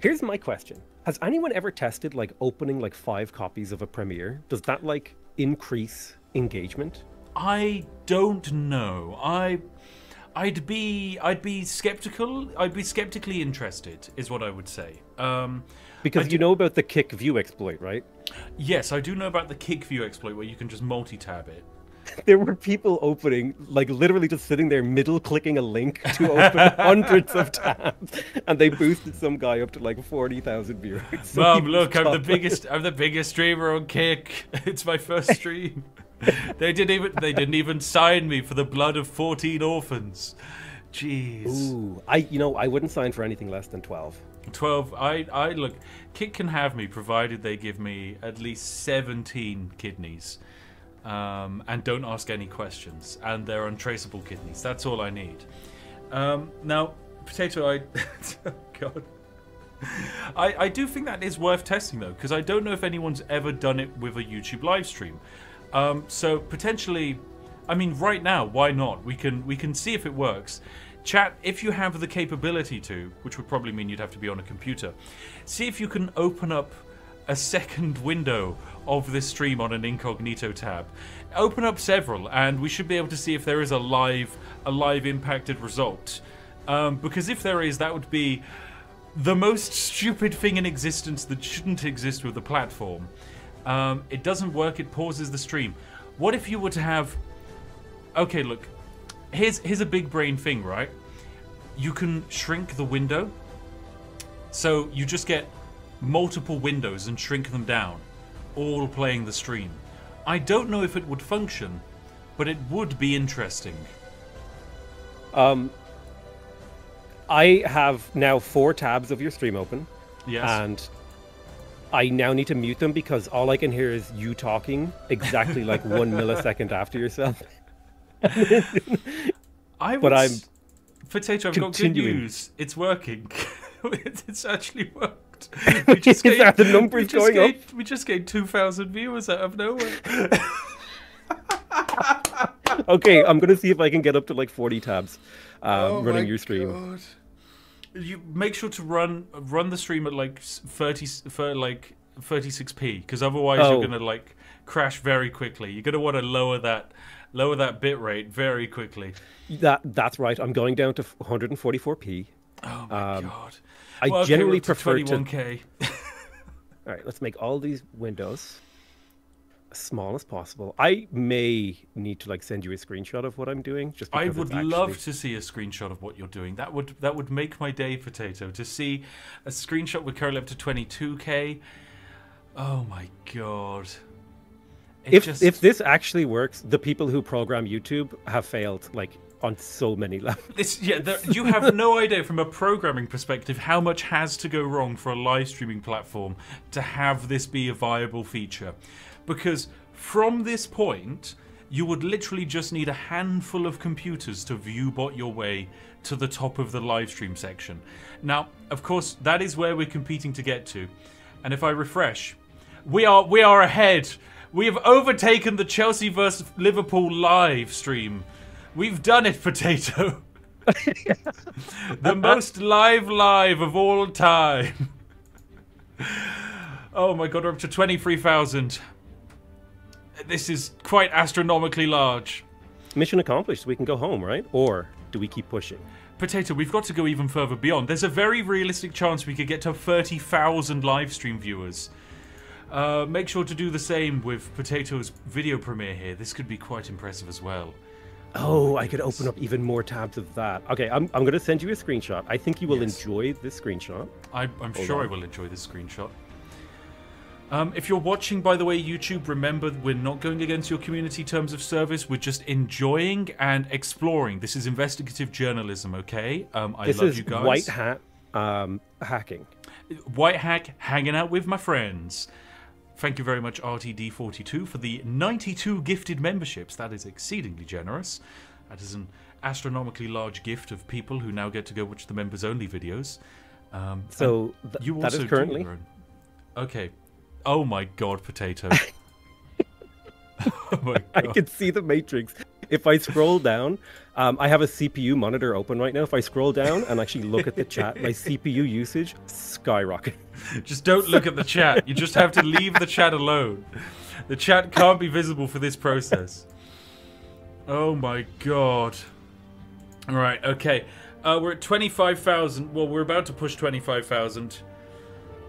Speaker 2: Here's my question. Has anyone ever tested like opening like 5 copies of a premiere? Does that like increase engagement?
Speaker 1: I don't know. I'd be skeptical. I'd be skeptically interested, is what I would say.
Speaker 2: Because you know about the kick view exploit, right?
Speaker 1: Yes, I do know about the kick view exploit where you can just multi-tab it.
Speaker 2: There were people opening, like literally just sitting there middle clicking a link to open hundreds of tabs, and they boosted some guy up to like 40,000 viewers. So
Speaker 1: Mom, look, I'm the biggest streamer on Kick. It's my first stream. They didn't even sign me for the blood of 14 orphans. Jeez.
Speaker 2: Ooh, I wouldn't sign for anything less than 12.
Speaker 1: 12. I look, Kick can have me provided they give me at least 17 kidneys. And don't ask any questions. And they're untraceable kidneys. That's all I need. Now, Potato, oh God. I do think that is worth testing, though, because I don't know if anyone's ever done it with a YouTube live stream. So potentially, I mean, right now, why not? We can see if it works. Chat, if you have the capability to, which would probably mean you'd have to be on a computer, see if you can open up a second window of this stream on an incognito tab. Open up several, and we should be able to see if there is a live impacted result. Because if there is, that would be the most stupid thing in existence that shouldn't exist with the platform. It doesn't work, it pauses the stream. What if you were to have... Okay, look. Here's a big brain thing, right? You can shrink the window. So you just get multiple windows and shrink them down, all playing the stream. I don't know if it would function, but it would be interesting.
Speaker 2: I have now 4 tabs of your stream open.
Speaker 1: Yes.
Speaker 2: And I now need to mute them because all I can hear is you talking exactly like 1 millisecond after yourself.
Speaker 1: Potato, I've got good news. It's working. It's actually worked.
Speaker 2: Is that the numbers going up?
Speaker 1: We just gained 2,000 viewers out of nowhere.
Speaker 2: Okay, I'm gonna see if I can get up to like 40 tabs running your stream.
Speaker 1: God. You make sure to run the stream at like 36p, because otherwise you're gonna like crash very quickly. You're gonna want to lower that bit rate very quickly. That's
Speaker 2: right. I'm going down to 144p.
Speaker 1: Oh my God.
Speaker 2: I generally prefer
Speaker 1: 21K.
Speaker 2: All right, let's make all these windows as small as possible. I may need to like send you a screenshot of what I'm doing. Just
Speaker 1: I would love to see a screenshot of what you're doing. That would make my day, Potato. To see a screenshot with currently up to 22K. Oh my God.
Speaker 2: If this actually works, the people who program YouTube have failed like on so many levels.
Speaker 1: You have no idea from a programming perspective how much has to go wrong for a live streaming platform to have this be a viable feature. Because from this point, you would literally just need a handful of computers to viewbot your way to the top of the live stream section. Now, of course, that is where we're competing to get to. And if I refresh, we are ahead. We have overtaken the Chelsea vs Liverpool live stream. We've done it, Potato. The most live of all time. Oh my god, we're up to 23,000. This is quite astronomically large.
Speaker 2: Mission accomplished. We can go home, right? Or do we keep pushing?
Speaker 1: Potato, we've got to go even further beyond. There's a very realistic chance we could get to 30,000 live stream viewers. Make sure to do the same with Potato's video premiere here. This could be quite impressive as well.
Speaker 2: Oh, I could open up even more tabs of that. Okay, I'm going to send you a screenshot. I think you will enjoy this screenshot.
Speaker 1: I'm sure I will enjoy this screenshot. If you're watching, by the way, YouTube, remember we're not going against your community terms of service. We're just enjoying and exploring. This is investigative journalism, okay? I love you guys.
Speaker 2: White hat hacking.
Speaker 1: White hack, hanging out with my friends. Thank you very much, RTD42, for the 92 gifted memberships. That is exceedingly generous. That is an astronomically large gift of people who now get to go watch the members-only videos.
Speaker 2: So
Speaker 1: you
Speaker 2: that
Speaker 1: also
Speaker 2: is currently...
Speaker 1: Okay. Oh my god, Potato. Oh my god.
Speaker 2: I can see the matrix. If I scroll down, I have a CPU monitor open right now. If I scroll down and actually look at the chat, my CPU usage skyrocket.
Speaker 1: Just don't look at the chat. You just have to leave the chat alone. The chat can't be visible for this process. Oh my god. Alright, okay. We're at 25,000. Well, we're about to push 25,000.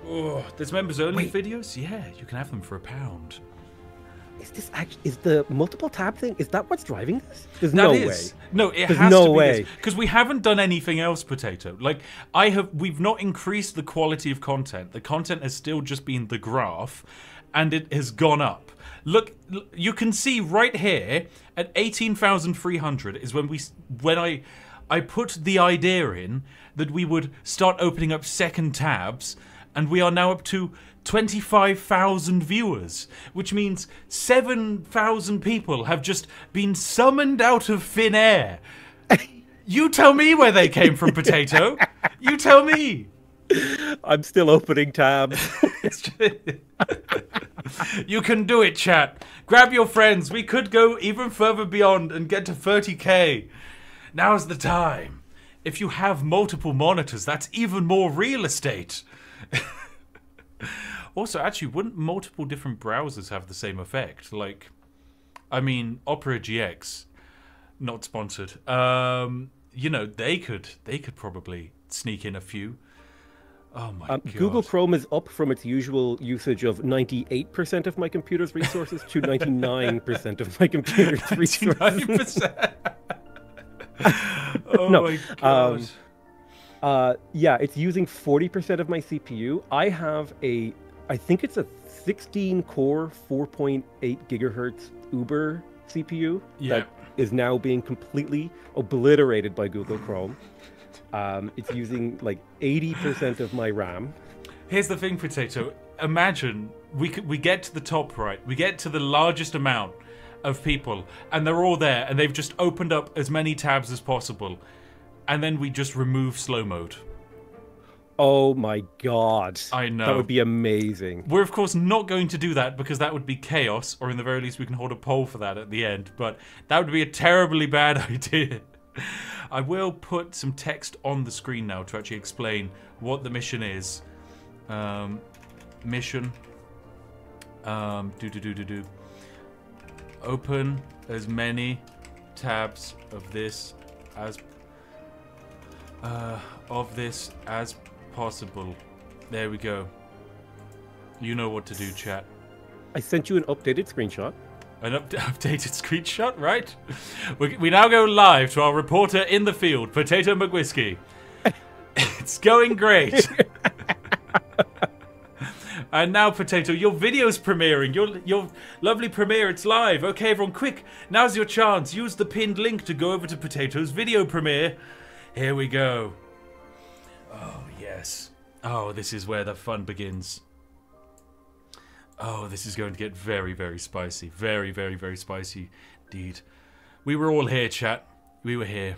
Speaker 1: Oh, there's members only videos? Yeah, you can have them for £1.
Speaker 2: Is this actually, is the multiple tab thing, is that what's driving this? There's no way.
Speaker 1: No, it has to be because we haven't done anything else, Potato. Like, we've not increased the quality of content. The content has still just been the graph, and it has gone up. Look, you can see right here at 18,300 is when I put the idea in that we would start opening up second tabs, and we are now up to 25,000 viewers, which means 7,000 people have just been summoned out of thin air. You tell me where they came from, Potato. You tell me.
Speaker 2: I'm still opening tabs.
Speaker 1: You can do it, chat. Grab your friends. We could go even further beyond and get to 30k. Now's the time. If you have multiple monitors, that's even more real estate. Also, actually, wouldn't multiple different browsers have the same effect? Like, I mean, Opera GX, not sponsored. You know, they could probably sneak in a few. Oh my god.
Speaker 2: Google Chrome is up from its usual usage of 98% of my computer's resources to 99% of my computer's resources.
Speaker 1: 99%. Oh
Speaker 2: no,
Speaker 1: my god.
Speaker 2: Yeah, it's using 40% of my CPU. I have I think it's a 16-core, 4.8 gigahertz Uber CPU that is now being completely obliterated by Google Chrome. It's using like 80% of my RAM.
Speaker 1: Here's the thing, Potato. Imagine we get to the top right. We get to the largest amount of people, and they're all there, and they've just opened up as many tabs as possible, and then we just remove slow mode.
Speaker 2: Oh my god.
Speaker 1: I know.
Speaker 2: That would be amazing.
Speaker 1: We're of course not going to do that because that would be chaos, or in the very least we can hold a poll for that at the end, but that would be a terribly bad idea. I will put some text on the screen now to actually explain what the mission is. Mission. Open as many tabs of this as possible. There we go. You know what to do, chat.
Speaker 2: I sent you an updated screenshot.
Speaker 1: An updated screenshot, right? We now go live to our reporter in the field, Potato McWhiskey. It's going great. And now, Potato, your video's premiering. Your lovely premiere, it's live. Okay, everyone, quick. Now's your chance. Use the pinned link to go over to Potato's video premiere. Here we go. Oh, yes. Oh, this is where the fun begins. Oh, this is going to get very, very spicy. Very, very, very spicy indeed. We were all here, chat. We were here.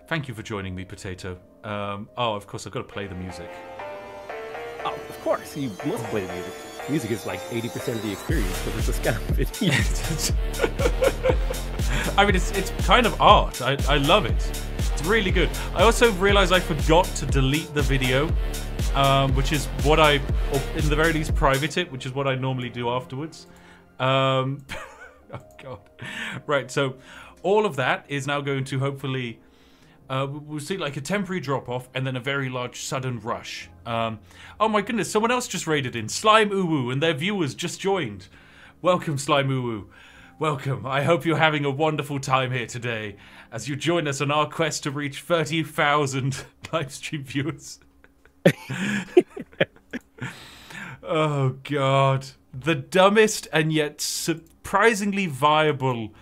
Speaker 1: Thank you for joining me, Potato. Oh, of course, I've got to play the music.
Speaker 2: Oh, of course, you must play the music. Music is like 80% of the experience, but it's a scam video.
Speaker 1: I mean, it's kind of art. I love it. It's really good. I also realized I forgot to delete the video, which is what or in the very least private it, which is what I normally do afterwards. Oh god. Right, so all of that is now going to hopefully we'll see like a temporary drop off and then a very large sudden rush. Oh my goodness, someone else just raided in. Slime Uwu and their viewers just joined. Welcome, Slime Uwu. Welcome. I hope you're having a wonderful time here today as you join us on our quest to reach 30,000 live stream viewers. Oh god. The dumbest and yet surprisingly viable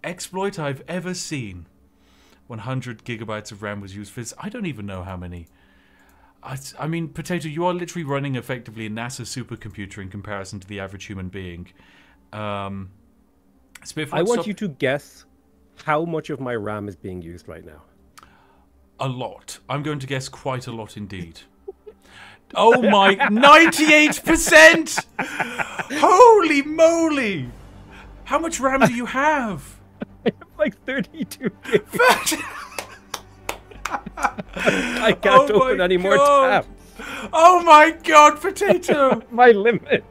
Speaker 1: exploit I've ever seen. 100 gigabytes of RAM was used for this. I don't even know how many. I mean, Potato, you are literally running effectively a NASA supercomputer in comparison to the average human being.
Speaker 2: I want you to guess how much of my RAM is being used right now.
Speaker 1: A lot. I'm going to guess quite a lot indeed. Oh my, 98%! Holy moly! How much RAM do you have?
Speaker 2: I have like 32 gigs. I can't open any more tabs.
Speaker 1: Oh my god, Potato!
Speaker 2: My limit.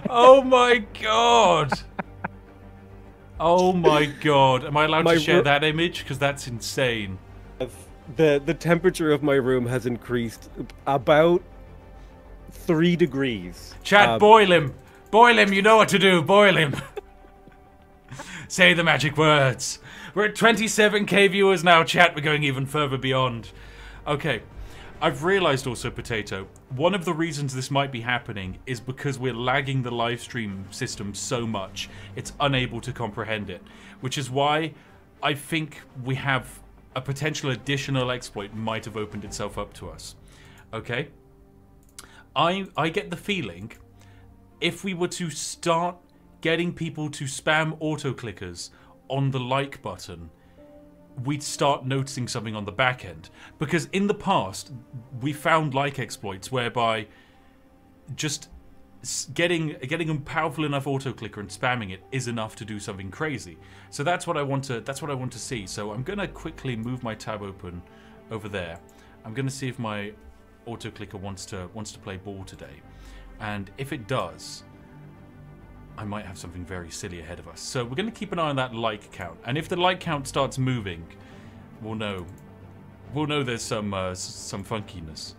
Speaker 1: Oh my god. Oh my god. Am I allowed to share that image? Because that's insane.
Speaker 2: The temperature of my room has increased about 3 degrees.
Speaker 1: Chat, boil him. Boil him, you know what to do. Boil him. Say the magic words. We're at 27k viewers now, chat. We're going even further beyond. Okay. I've realized also, Potato, one of the reasons this might be happening is because we're lagging the live stream system so much, it's unable to comprehend it. Which is why I think we have a potential additional exploit might have opened itself up to us. Okay? I get the feeling if we were to start getting people to spam auto-clickers on the like button, we'd start noticing something on the back end. Because in the past, we found like exploits whereby just getting a powerful enough auto-clicker and spamming it is enough to do something crazy. So that's what I want to see. So I'm gonna quickly move my tab open over there. I'm gonna see if my auto-clicker wants to play ball today. And if it does, I might have something very silly ahead of us. So we're going to keep an eye on that like count. And if the like count starts moving, we'll know. We'll know there's some funkiness.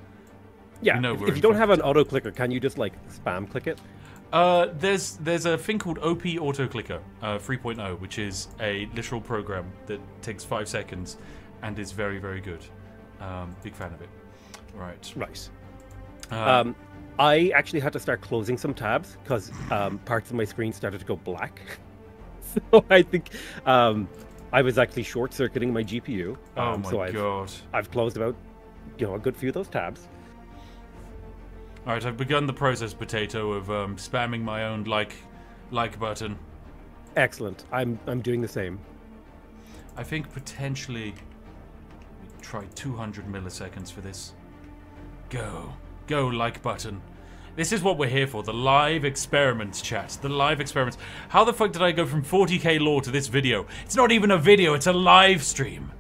Speaker 2: Yeah, if you don't have an auto-clicker, can you just, like, spam click it?
Speaker 1: There's a thing called OP Auto-Clicker 3.0, which is a literal program that takes 5 seconds and is very, very good. Big fan of it. Right.
Speaker 2: Right. I actually had to start closing some tabs because parts of my screen started to go black. So I think I was actually short-circuiting my GPU.
Speaker 1: Oh my god!
Speaker 2: I've closed about, a good few of those tabs.
Speaker 1: All right, I've begun the process, Potato, of spamming my own like button.
Speaker 2: Excellent. I'm doing the same.
Speaker 1: I think potentially try 200 milliseconds for this. Go like button. This is what we're here for, the live experiments, chat. The live experiments. How the fuck did I go from 40k lore to this video? It's not even a video, it's a live stream.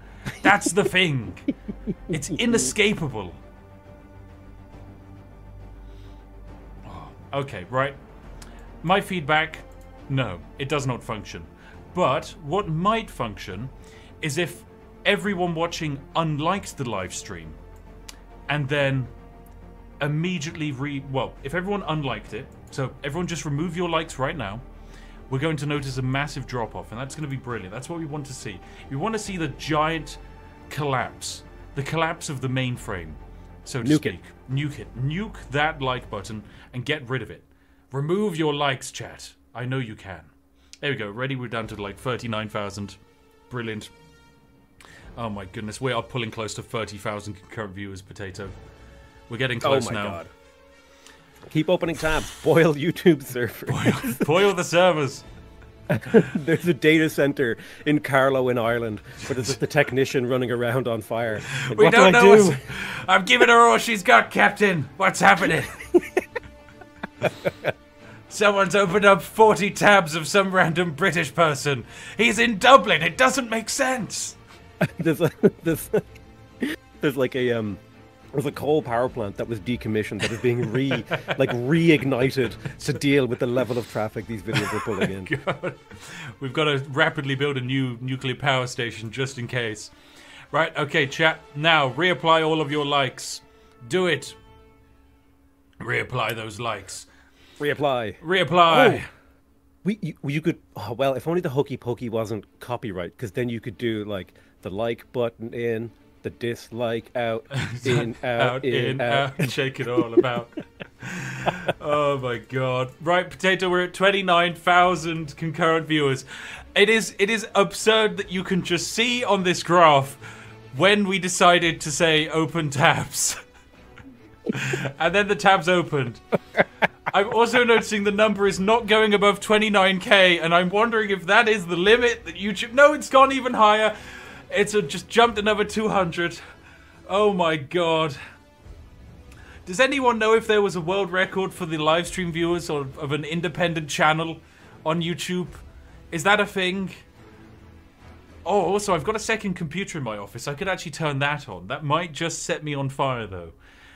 Speaker 1: That's the thing. It's inescapable. Oh, okay, right. My feedback, no, it does not function. But what might function is if everyone watching unliked the live stream and then immediately if everyone unliked it, so everyone just remove your likes right now, we're going to notice a massive drop-off, and that's going to be brilliant. That's what we want to see. We want to see the giant collapse, the collapse of the mainframe, so to speak. Nuke it. Nuke that like button and get rid of it. Remove your likes, chat. I know you can. There we go. Ready? We're down to like 39,000. Brilliant. Oh my goodness. We are pulling close to 30,000 concurrent viewers, Potato. We're getting close now. Oh my god.
Speaker 2: Keep opening tabs. Boil YouTube servers.
Speaker 1: Boil the servers.
Speaker 2: There's a data center in Carlow in Ireland where there's just a technician running around on fire. Like,
Speaker 1: we don't know. I'm giving her all she's got, Captain. What's happening? Someone's opened up 40 tabs of some random British person. He's in Dublin. It doesn't make sense.
Speaker 2: there's a, there's there's like a there's a coal power plant that was decommissioned that is being reignited to deal with the level of traffic these videos are pulling in.
Speaker 1: God. We've got to rapidly build a new nuclear power station just in case. Right, okay, chat. Now, reapply all of your likes. Do it. Reapply those likes.
Speaker 2: Reapply.
Speaker 1: Reapply.
Speaker 2: Oh, you could... Oh, well, if only the hokey pokey wasn't copyright, because then you could do, like, the like button in, the dislike out, in, out, in, out.
Speaker 1: Shake it all about. Oh, my God. Right, Potato, we're at 29,000 concurrent viewers. It is absurd that you can just see on this graph when we decided to say open tabs. And then the tabs opened. I'm also noticing the number is not going above 29k, and I'm wondering if that is the limit that YouTube... No, it's gone even higher. It's just jumped another 200. Oh my God. Does anyone know if there was a world record for the live stream viewers of an independent channel on YouTube? Is that a thing? Oh, also, I've got a second computer in my office. I could actually turn that on. That might just set me on fire, though.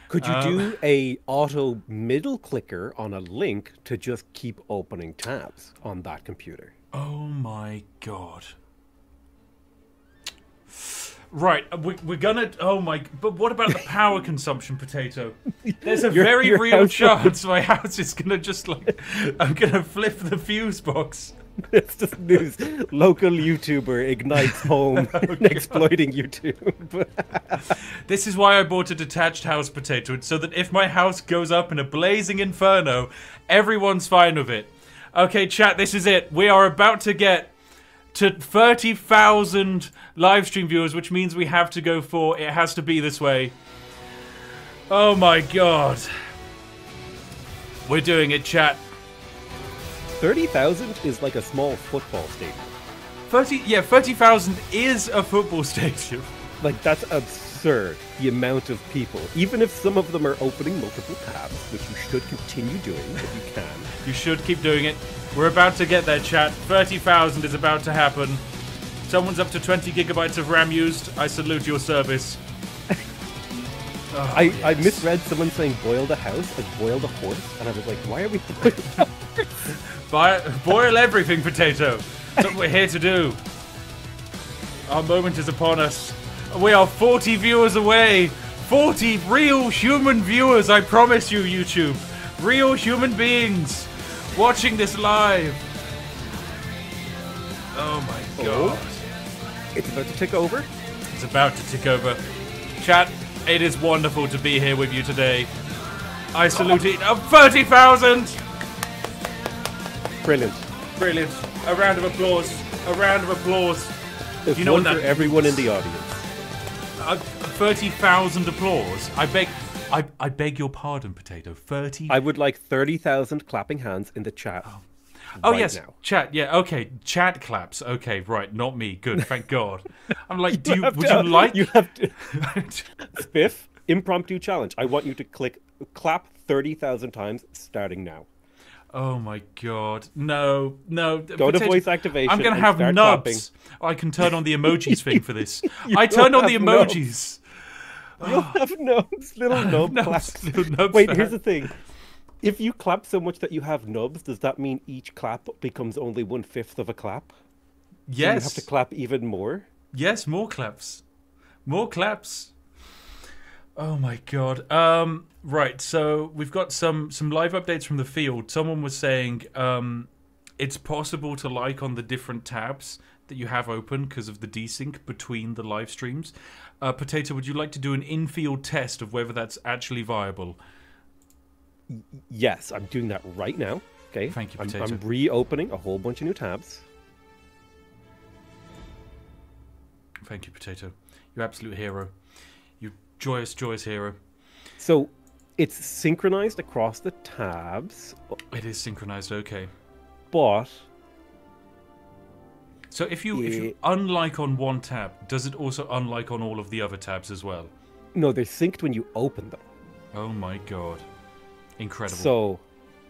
Speaker 2: Could you do a auto middle clicker on a link to just keep opening tabs on that computer?
Speaker 1: Oh my God. Right, we're gonna... Oh my... But what about the power consumption, Potato? There's a very real chance my house is gonna just like... I'm gonna flip the fuse box.
Speaker 2: It's just news. Local YouTuber ignites home exploiting YouTube.
Speaker 1: This is why I bought a detached house, Potato. It's so that if my house goes up in a blazing inferno, everyone's fine with it. Okay, chat, this is it. We are about to get to 30,000 live stream viewers, which means we have to go for... It has to be this way. Oh my God. We're doing it, chat.
Speaker 2: 30,000 is like a small football stadium.
Speaker 1: 30,000 is a football stadium.
Speaker 2: Like, that's absurd, the amount of people. Even if some of them are opening multiple tabs, which you should continue doing if you can.
Speaker 1: You should keep doing it. We're about to get there, chat. 30,000 is about to happen. Someone's up to 20 gigabytes of RAM used. I salute your service. Oh,
Speaker 2: I misread someone saying boiled a house as boiled a horse, and I was like, why are we boiled a horse?
Speaker 1: Boil everything, Potato. That's what we're here to do. Our moment is upon us. We are 40 viewers away. 40 real human viewers, I promise you, YouTube. Real human beings watching this live. Oh my God.
Speaker 2: It's about to tick over.
Speaker 1: It's about to tick over. Chat, it is wonderful to be here with you today. I salute it. 30,000!
Speaker 2: Brilliant.
Speaker 1: Brilliant. A round of applause. A round of applause.
Speaker 2: There's
Speaker 1: you know
Speaker 2: one
Speaker 1: what
Speaker 2: for
Speaker 1: that
Speaker 2: everyone in the audience.
Speaker 1: 30,000 applause. I beg your pardon, Potato. 30.
Speaker 2: I would like 30,000 clapping hands in the chat.
Speaker 1: Oh
Speaker 2: right
Speaker 1: yes,
Speaker 2: now.
Speaker 1: Chat. Yeah, okay. Chat claps. Okay, right. Not me. Good. Thank God. I'm like, would you like?
Speaker 2: You have to. Spiff, impromptu challenge. I want you to clap 30,000 times starting now.
Speaker 1: Oh my God. No.
Speaker 2: Go to voice activation.
Speaker 1: I'm gonna have nubs. I can turn on the emojis thing for this. I turned on the emojis.
Speaker 2: You'll have nubs, little nub claps.
Speaker 1: Little nubs.
Speaker 2: Wait, here's the thing. If you clap so much that you have nubs, does that mean each clap becomes only 1/5 of a clap?
Speaker 1: Yes.
Speaker 2: So you have to clap even more?
Speaker 1: Yes, more claps. More claps. Oh my God. Right, so we've got some live updates from the field. Someone was saying it's possible to like on the different tabs that you have open because of the desync between the live streams. Potato, would you like to do an in-field test of whether that's actually viable?
Speaker 2: Yes, I'm doing that right now. Okay.
Speaker 1: Thank you, Potato.
Speaker 2: I'm reopening a whole bunch of new tabs.
Speaker 1: Thank you, Potato. You absolute hero. You joyous, joyous hero.
Speaker 2: So it's synchronized across the tabs.
Speaker 1: It is synchronized, okay.
Speaker 2: But
Speaker 1: so if you unlike on one tab, does it also unlike on all of the other tabs as well?
Speaker 2: No, they're synced when you open them.
Speaker 1: Oh my God. Incredible.
Speaker 2: So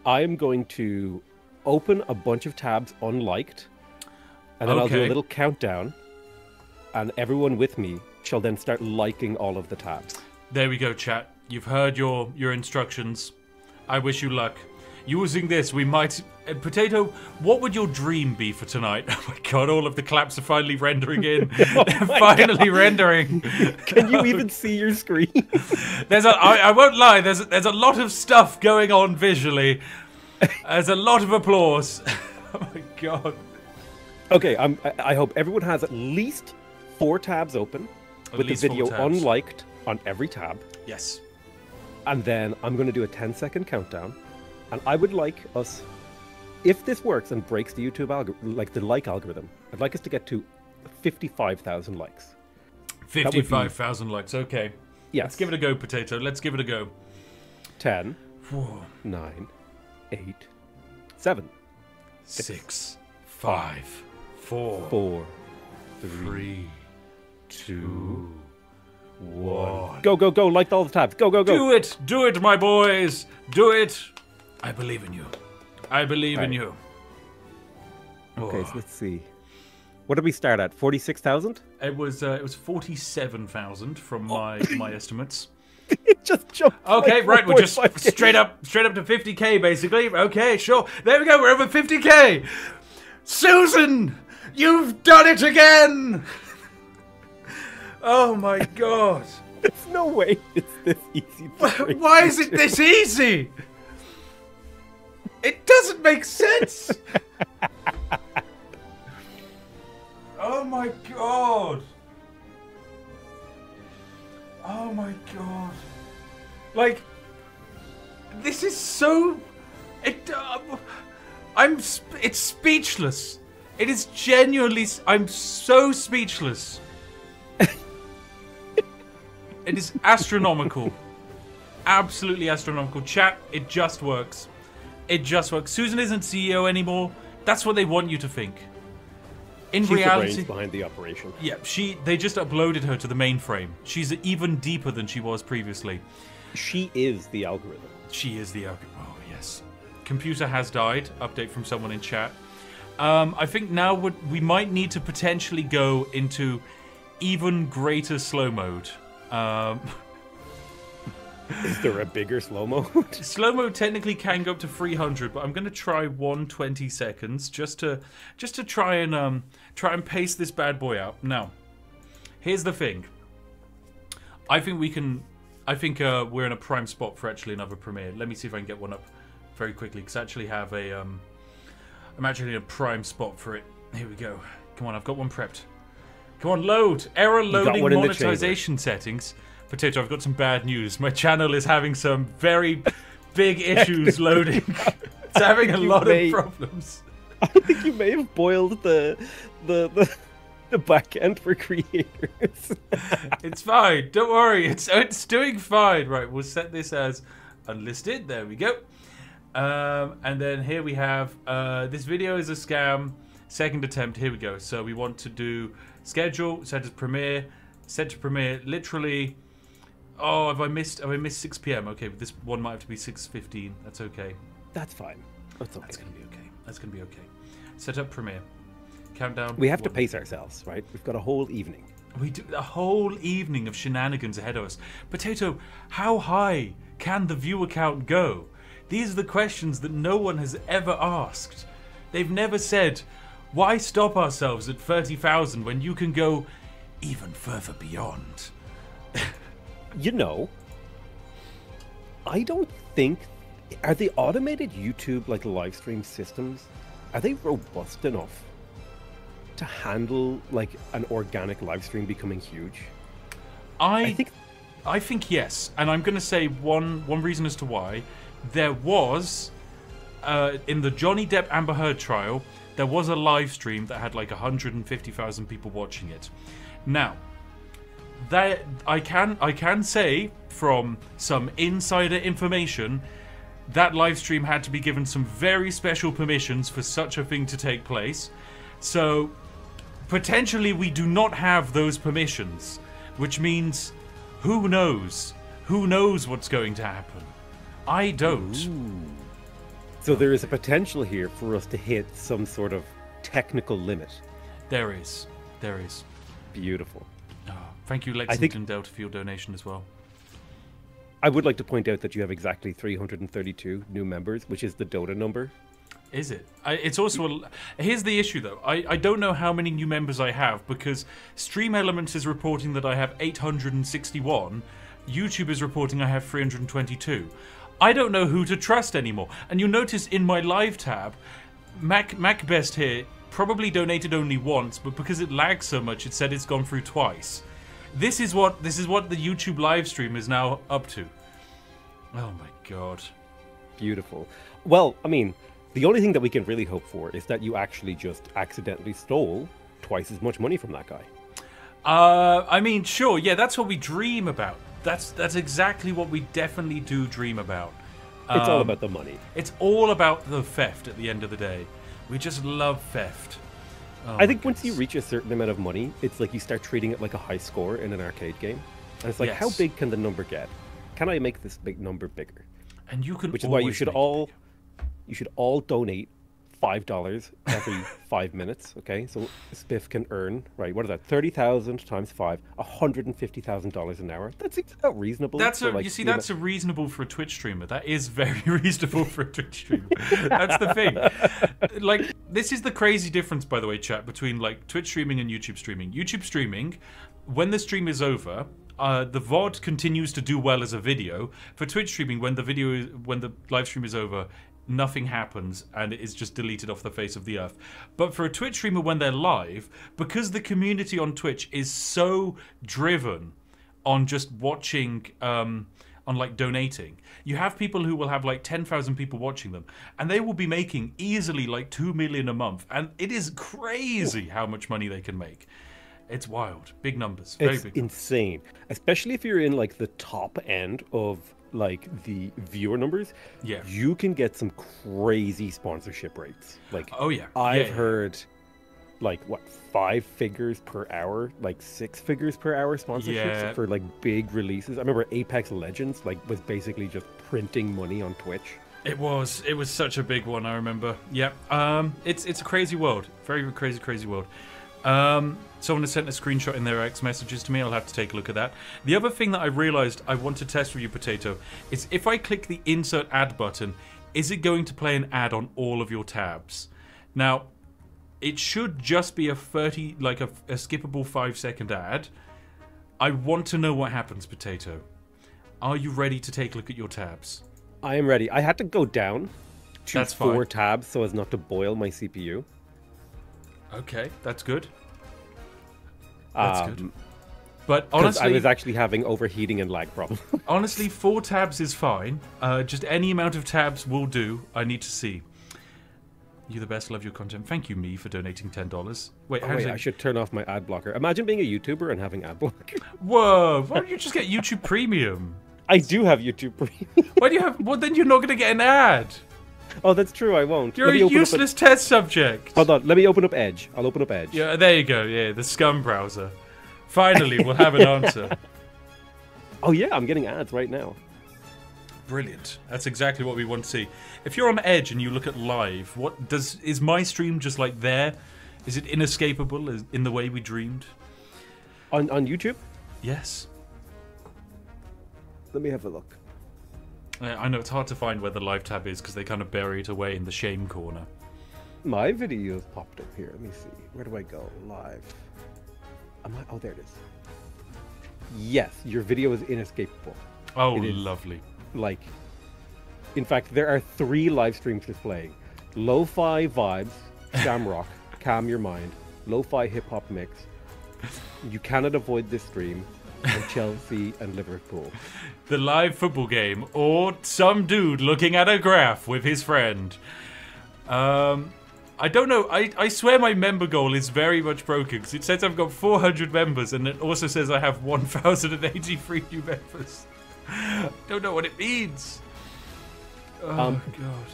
Speaker 2: I'm going to open a bunch of tabs unliked, and then I'll do a little countdown. and everyone with me shall then start liking all of the tabs.
Speaker 1: There we go, chat. You've heard your instructions. I wish you luck. Using this, we might... Potato, what would your dream be for tonight? Oh my god, all of the claps are finally rendering in. Finally rendering.
Speaker 2: Can you even see your screen?
Speaker 1: I won't lie, there's a lot of stuff going on visually. There's a lot of applause. Oh my god.
Speaker 2: Okay, I hope everyone has at least 4 tabs open with the video unliked on every tab.
Speaker 1: Yes.
Speaker 2: And then I'm going to do a 10-second countdown. And I would like us, if this works and breaks the YouTube algorithm, like the like algorithm, I'd like us to get to 55,000 likes.
Speaker 1: 55,000 likes, okay.
Speaker 2: Yes.
Speaker 1: Let's give it a go, Potato. Let's give it a go.
Speaker 2: 10, 9, 8, 7,
Speaker 1: 6, 5, 4, 3, 2, 1.
Speaker 2: Go, go, go. Like all the tabs. Go, go, go.
Speaker 1: Do it, my boys. Do it. I believe in you. I believe in you.
Speaker 2: Okay, so let's see. What did we start at? 46,000?
Speaker 1: It was 47,000 from my estimates.
Speaker 2: It just jumped.
Speaker 1: Okay,
Speaker 2: like
Speaker 1: right, we're just straight up to 50k basically. Okay, sure. There we go. We're over 50k. Susan, you've done it again. Oh my god.
Speaker 2: There's no way it's this easy.
Speaker 1: Why is it this easy? It doesn't make sense. Oh my god. Oh my god. Like, this is so... it's speechless. It is genuinely... I'm so speechless. It is astronomical. Absolutely astronomical. Chat, it just works. It just works. Susan isn't CEO anymore. That's what they want you to think. She's reality,
Speaker 2: the brains behind the operation.
Speaker 1: Yeah, they just uploaded her to the mainframe. She's even deeper than she was previously.
Speaker 2: She is the algorithm.
Speaker 1: She is the algorithm. Oh, yes. Computer has died. Update from someone in chat. I think now we might need to potentially go into even greater slow mode.
Speaker 2: Is there a bigger slow mode?
Speaker 1: Slow mode technically can go up to 300, but I'm going to try 120 seconds just to try and pace this bad boy out. Now, here's the thing. I think we're in a prime spot for actually another premiere. Let me see if I can get one up very quickly, because I actually have I'm actually in a prime spot for it. Here we go. Come on, I've got one prepped. Come on, load. Error loading monetization settings. Potato, I've got some bad news. My channel is having some very big issues loading. It's having a lot of problems.
Speaker 2: I think you may have boiled the back end for creators.
Speaker 1: It's fine. Don't worry. It's doing fine. Right, we'll set this as unlisted. There we go. And then here we have this video is a scam. Second attempt. Here we go. So we want to do schedule, set to premiere, literally. Oh, have I missed 6 p.m.? Okay, but this one might have to be 6:15. That's okay.
Speaker 2: That's fine. That's okay.
Speaker 1: That's gonna be okay. That's gonna be okay. Set up premiere. Countdown.
Speaker 2: We have to pace ourselves, right? We've got a whole evening.
Speaker 1: We do a whole evening of shenanigans ahead of us. Potato, how high can the viewer count go? These are the questions that no one has ever asked. They've never said, why stop ourselves at 30,000 when you can go even further beyond?
Speaker 2: You know, I don't think... Are the automated YouTube like live stream systems, are they robust enough to handle like an organic live stream becoming huge?
Speaker 1: I think yes, and I'm going to say one reason as to why. There was in the Johnny Depp Amber Heard trial, there was a live stream that had like 150,000 people watching it. Now, that I can say from some insider information, that live stream had to be given some very special permissions for such a thing to take place. So potentially we do not have those permissions, which means who knows? Who knows what's going to happen? I don't.
Speaker 2: Ooh. So there is a potential here for us to hit some sort of technical limit.
Speaker 1: There is. There is.
Speaker 2: Beautiful.
Speaker 1: Oh, thank you, Lexington Delta, for your donation as well.
Speaker 2: I would like to point out that you have exactly 332 new members, which is the Dota number.
Speaker 1: Is it? It's also... Here's the issue, though. I don't know how many new members I have, because Stream Elements is reporting that I have 861. YouTube is reporting I have 322. I don't know who to trust anymore. And you'll notice in my live tab, MacBest here probably donated only once, but because it lags so much, it said it's gone through twice. This is what the YouTube live stream is now up to. Oh my god.
Speaker 2: Beautiful. Well, I mean, the only thing that we can really hope for is that you actually just accidentally stole twice as much money from that guy.
Speaker 1: I mean, sure, yeah, that's what we dream about. That's exactly what we definitely do dream about.
Speaker 2: It's all about the money.
Speaker 1: It's all about the theft at the end of the day. We just love theft. Oh
Speaker 2: I think once you reach a certain amount of money, it's like you start treating it like a high score in an arcade game. And it's like, how big can the number get? Can I make this big number bigger?
Speaker 1: And you can,
Speaker 2: which is why you should all donate $5 every 5 minutes. Okay, so Spiff can earn, right? What is that? 30,000 times 5, $150,000 an hour. That's about reasonable.
Speaker 1: That's that's reasonable for a Twitch streamer. That is very reasonable for a Twitch streamer. That's the thing. Like, this is the crazy difference, by the way, chat, between like Twitch streaming and YouTube streaming. YouTube streaming, when the stream is over, the VOD continues to do well as a video. For Twitch streaming, when the live stream is over, nothing happens and it is just deleted off the face of the earth. But for a Twitch streamer, when they're live, because the community on Twitch is so driven on just watching, on like donating, you have people who will have like 10,000 people watching them, and they will be making easily like 2 million a month, and it is crazy how much money they can make. It's wild. Big numbers. Very big. It's
Speaker 2: insane. Especially if you're in like the top end of like the viewer numbers. Yeah. You can get some crazy sponsorship rates. Like,
Speaker 1: oh yeah.
Speaker 2: I've heard like what, 5 figures per hour, like 6 figures per hour sponsorships for like big releases. I remember Apex Legends like was basically just printing money on Twitch.
Speaker 1: It was such a big one, I remember. Yep. It's a crazy world. Very crazy world. Someone has sent a screenshot in their X messages to me. I'll have to take a look at that. The other thing that I realized I want to test with you, Potato, is if I click the insert ad button, is it going to play an ad on all of your tabs? Now, it should just be a skippable 5-second ad. I want to know what happens, Potato. Are you ready to take a look at your tabs?
Speaker 2: I am ready. I had to go down to 4 tabs so as not to boil my CPU.
Speaker 1: Okay, that's good. That's good. But
Speaker 2: honestly, I was actually having overheating and lag problems.
Speaker 1: Honestly, 4 tabs is fine. Just any amount of tabs will do. I need to see. You're the best. Love your content. Thank you, me, for donating $10. Wait,
Speaker 2: I should turn off my ad blocker. Imagine being a YouTuber and having ad blocker.
Speaker 1: Whoa! Why don't you just get YouTube Premium?
Speaker 2: I do have YouTube Premium.
Speaker 1: Why do you have? Well, then you're not going to get an ad.
Speaker 2: Oh, that's true. I won't.
Speaker 1: You're a useless test subject.
Speaker 2: Hold on. Let me open up Edge. I'll open up Edge.
Speaker 1: Yeah, there you go. Yeah, the scum browser. Finally, we'll have an answer.
Speaker 2: Oh yeah, I'm getting ads right now.
Speaker 1: Brilliant. That's exactly what we want to see. If you're on Edge and you look at live, is my stream just like there? Is it inescapable in the way we dreamed?
Speaker 2: On YouTube?
Speaker 1: Yes.
Speaker 2: Let me have a look.
Speaker 1: I know it's hard to find where the live tab is because they kind of bury it away in the shame corner.
Speaker 2: My video's popped up here. Let me see. Where do I go? Live. Oh, there it is. Yes, your video is inescapable.
Speaker 1: Oh, lovely.
Speaker 2: Like, in fact, there are 3 live streams displaying. Lo-fi vibes, Shamrock, calm your mind, lo-fi hip-hop mix, you cannot avoid this stream, and Chelsea and Liverpool.
Speaker 1: The live football game, or some dude looking at a graph with his friend. I don't know. I swear my member goal is very much broken because it says I've got 400 members and it also says I have 1,083 new members. Don't know what it means. Oh, God.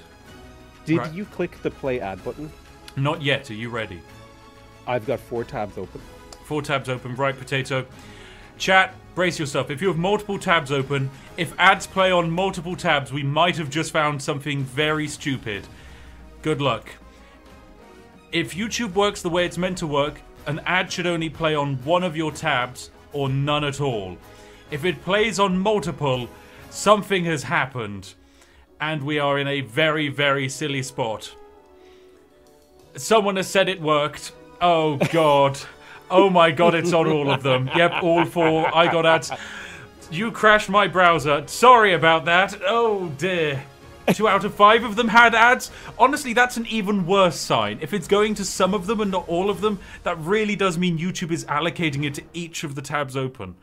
Speaker 2: Did you click the play ad button?
Speaker 1: Not yet. Are you ready?
Speaker 2: I've got 4 tabs open.
Speaker 1: 4 tabs open. Right, Potato. Chat, brace yourself. If you have multiple tabs open, if ads play on multiple tabs, we might have just found something very stupid. Good luck. If YouTube works the way it's meant to work, an ad should only play on one of your tabs or none at all. If it plays on multiple, something has happened, and we are in a very, very silly spot. Someone has said it worked. Oh, God. Oh, my God, it's on all of them. Yep, all 4. I got ads. You crashed my browser. Sorry about that. Oh, dear. 2 out of 5 of them had ads. Honestly, that's an even worse sign. If it's going to some of them and not all of them, that really does mean YouTube is allocating it to each of the tabs open.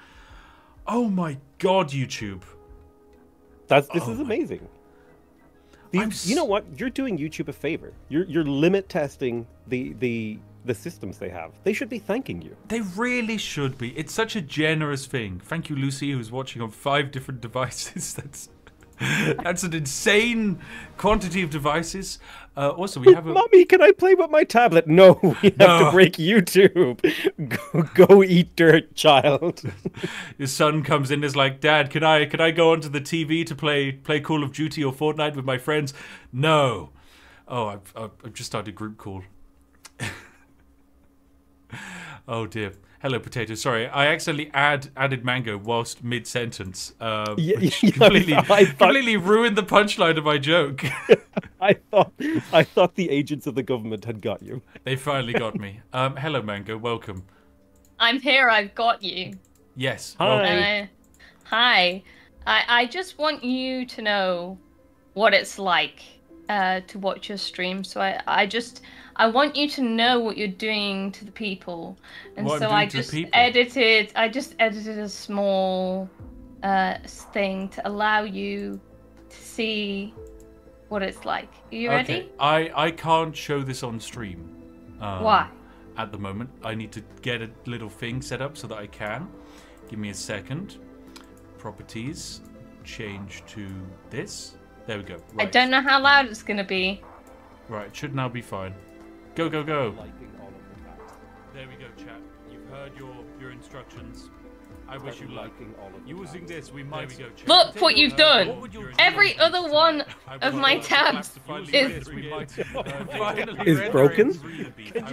Speaker 1: Oh my God, YouTube.
Speaker 2: This is amazing. You know what? You're doing YouTube a favor. You're limit testing the systems they have. They should be thanking you.
Speaker 1: They really should be. It's such a generous thing. Thank you, Lucy, who's watching on 5 different devices. That's an insane quantity of devices. Also, we have a...
Speaker 2: Mommy, can I play with my tablet? No, we have to break YouTube. Go eat dirt, child.
Speaker 1: His son comes in and is like, Dad, can I go onto the TV to play Call of Duty or Fortnite with my friends? No. Oh, I've just started a group call. Oh, dear. Hello, Potato. Sorry, I accidentally added Mango whilst mid-sentence. Which completely ruined the punchline of my joke.
Speaker 2: I thought the agents of the government had got you.
Speaker 1: They finally got me. Hello, Mango. Welcome.
Speaker 3: I'm here. I've got you.
Speaker 1: Yes.
Speaker 2: Hi.
Speaker 3: Hi. I just want you to know what it's like to watch your stream. So I want you to know what you're doing to the people, and so I just edited a small thing to allow you to see what it's like. Are you ready?
Speaker 1: I can't show this on stream.
Speaker 3: Why?
Speaker 1: At the moment, I need to get a little thing set up so that I can. Give me a second. Properties, change to this. There we go. Right.
Speaker 3: I don't know how loud it's gonna be.
Speaker 1: Right, it should now be fine. Go, go, go. There we go, chat. You've heard your instructions. I wish you luck. Using this, we might go, chat.
Speaker 3: Look what you've done! Every other one of my tabs is
Speaker 2: broken?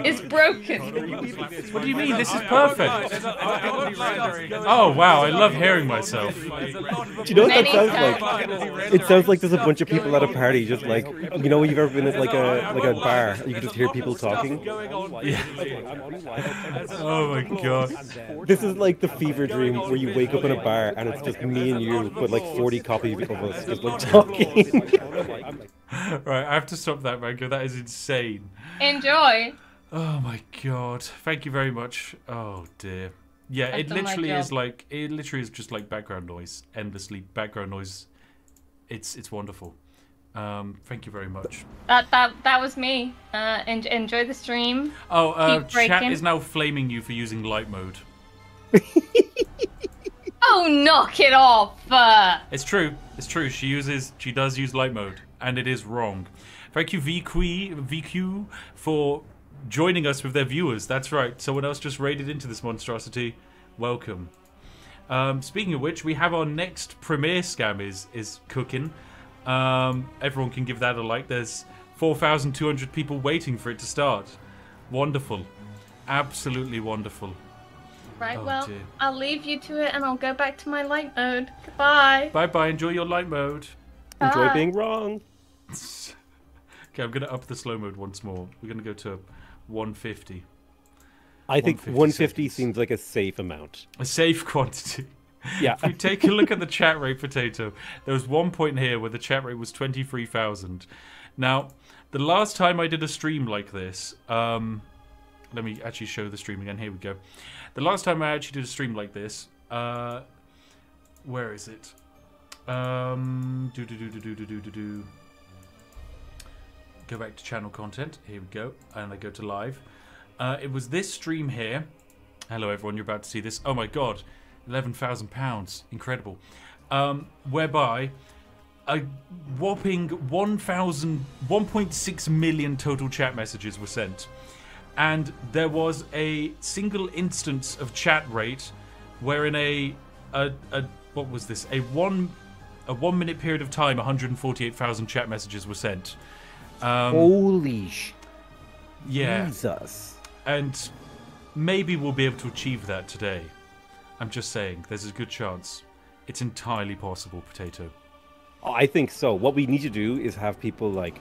Speaker 3: Is broken.
Speaker 1: What do you mean? This is perfect. Oh, wow. I love hearing myself.
Speaker 2: Do you know what that sounds like? It sounds like there's a bunch of people at a party, just like, you know, when you've ever been at like a bar, you can just hear people talking.
Speaker 1: Yeah. Oh my God.
Speaker 2: This is like the fever dream where you wake up in a bar and it's just me and you, but like 40 copies of us just like talking.
Speaker 1: Right, I have to stop that, Mango. That is insane.
Speaker 3: Enjoy.
Speaker 1: Oh my God. Thank you very much. Oh dear. Yeah, it literally is just like background noise, endlessly background noise. It's wonderful. Thank you very much.
Speaker 3: That was me. Enjoy the stream.
Speaker 1: Oh, chat is now flaming you for using light mode.
Speaker 3: Oh, knock it off!
Speaker 1: It's true. It's true. She does use light mode, and it is wrong. Thank you, VQ, for joining us with their viewers. That's right. Someone else just raided into this monstrosity. Welcome. Speaking of which, we have our next premiere scam is cooking. Everyone can give that a like. There's 4,200 people waiting for it to start. Wonderful. Absolutely wonderful.
Speaker 3: Right,
Speaker 1: oh,
Speaker 3: well,
Speaker 1: dear.
Speaker 3: I'll leave you to it and I'll go back to my light mode. Goodbye.
Speaker 1: Bye-bye. Enjoy your light mode.
Speaker 2: Enjoy being wrong.
Speaker 1: Okay, I'm going to up the slow mode once more. We're going to go to 150.
Speaker 2: I think 150 seems like a safe amount.
Speaker 1: A safe quantity.
Speaker 2: Yeah.
Speaker 1: If we take a look at the chat rate, Potato, there was one point here where the chat rate was 23,000. Now, the last time I did a stream like this, let me actually show the stream again. Here we go. The last time I actually did a stream like this, where is it? Go back to channel content. Here we go. And I go to live. It was this stream here. Hello, everyone. You're about to see this. Oh, my God. £11,000. Incredible. Whereby a whopping 1.6 million total chat messages were sent. And there was a single instance of chat rate wherein what was this? A 1 minute period of time, 148,000 chat messages were sent.
Speaker 2: Holy
Speaker 1: yeah.
Speaker 2: Jesus.
Speaker 1: And maybe we'll be able to achieve that today. I'm just saying, there's a good chance. It's entirely possible, Potato.
Speaker 2: Oh, I think so. What we need to do is have people like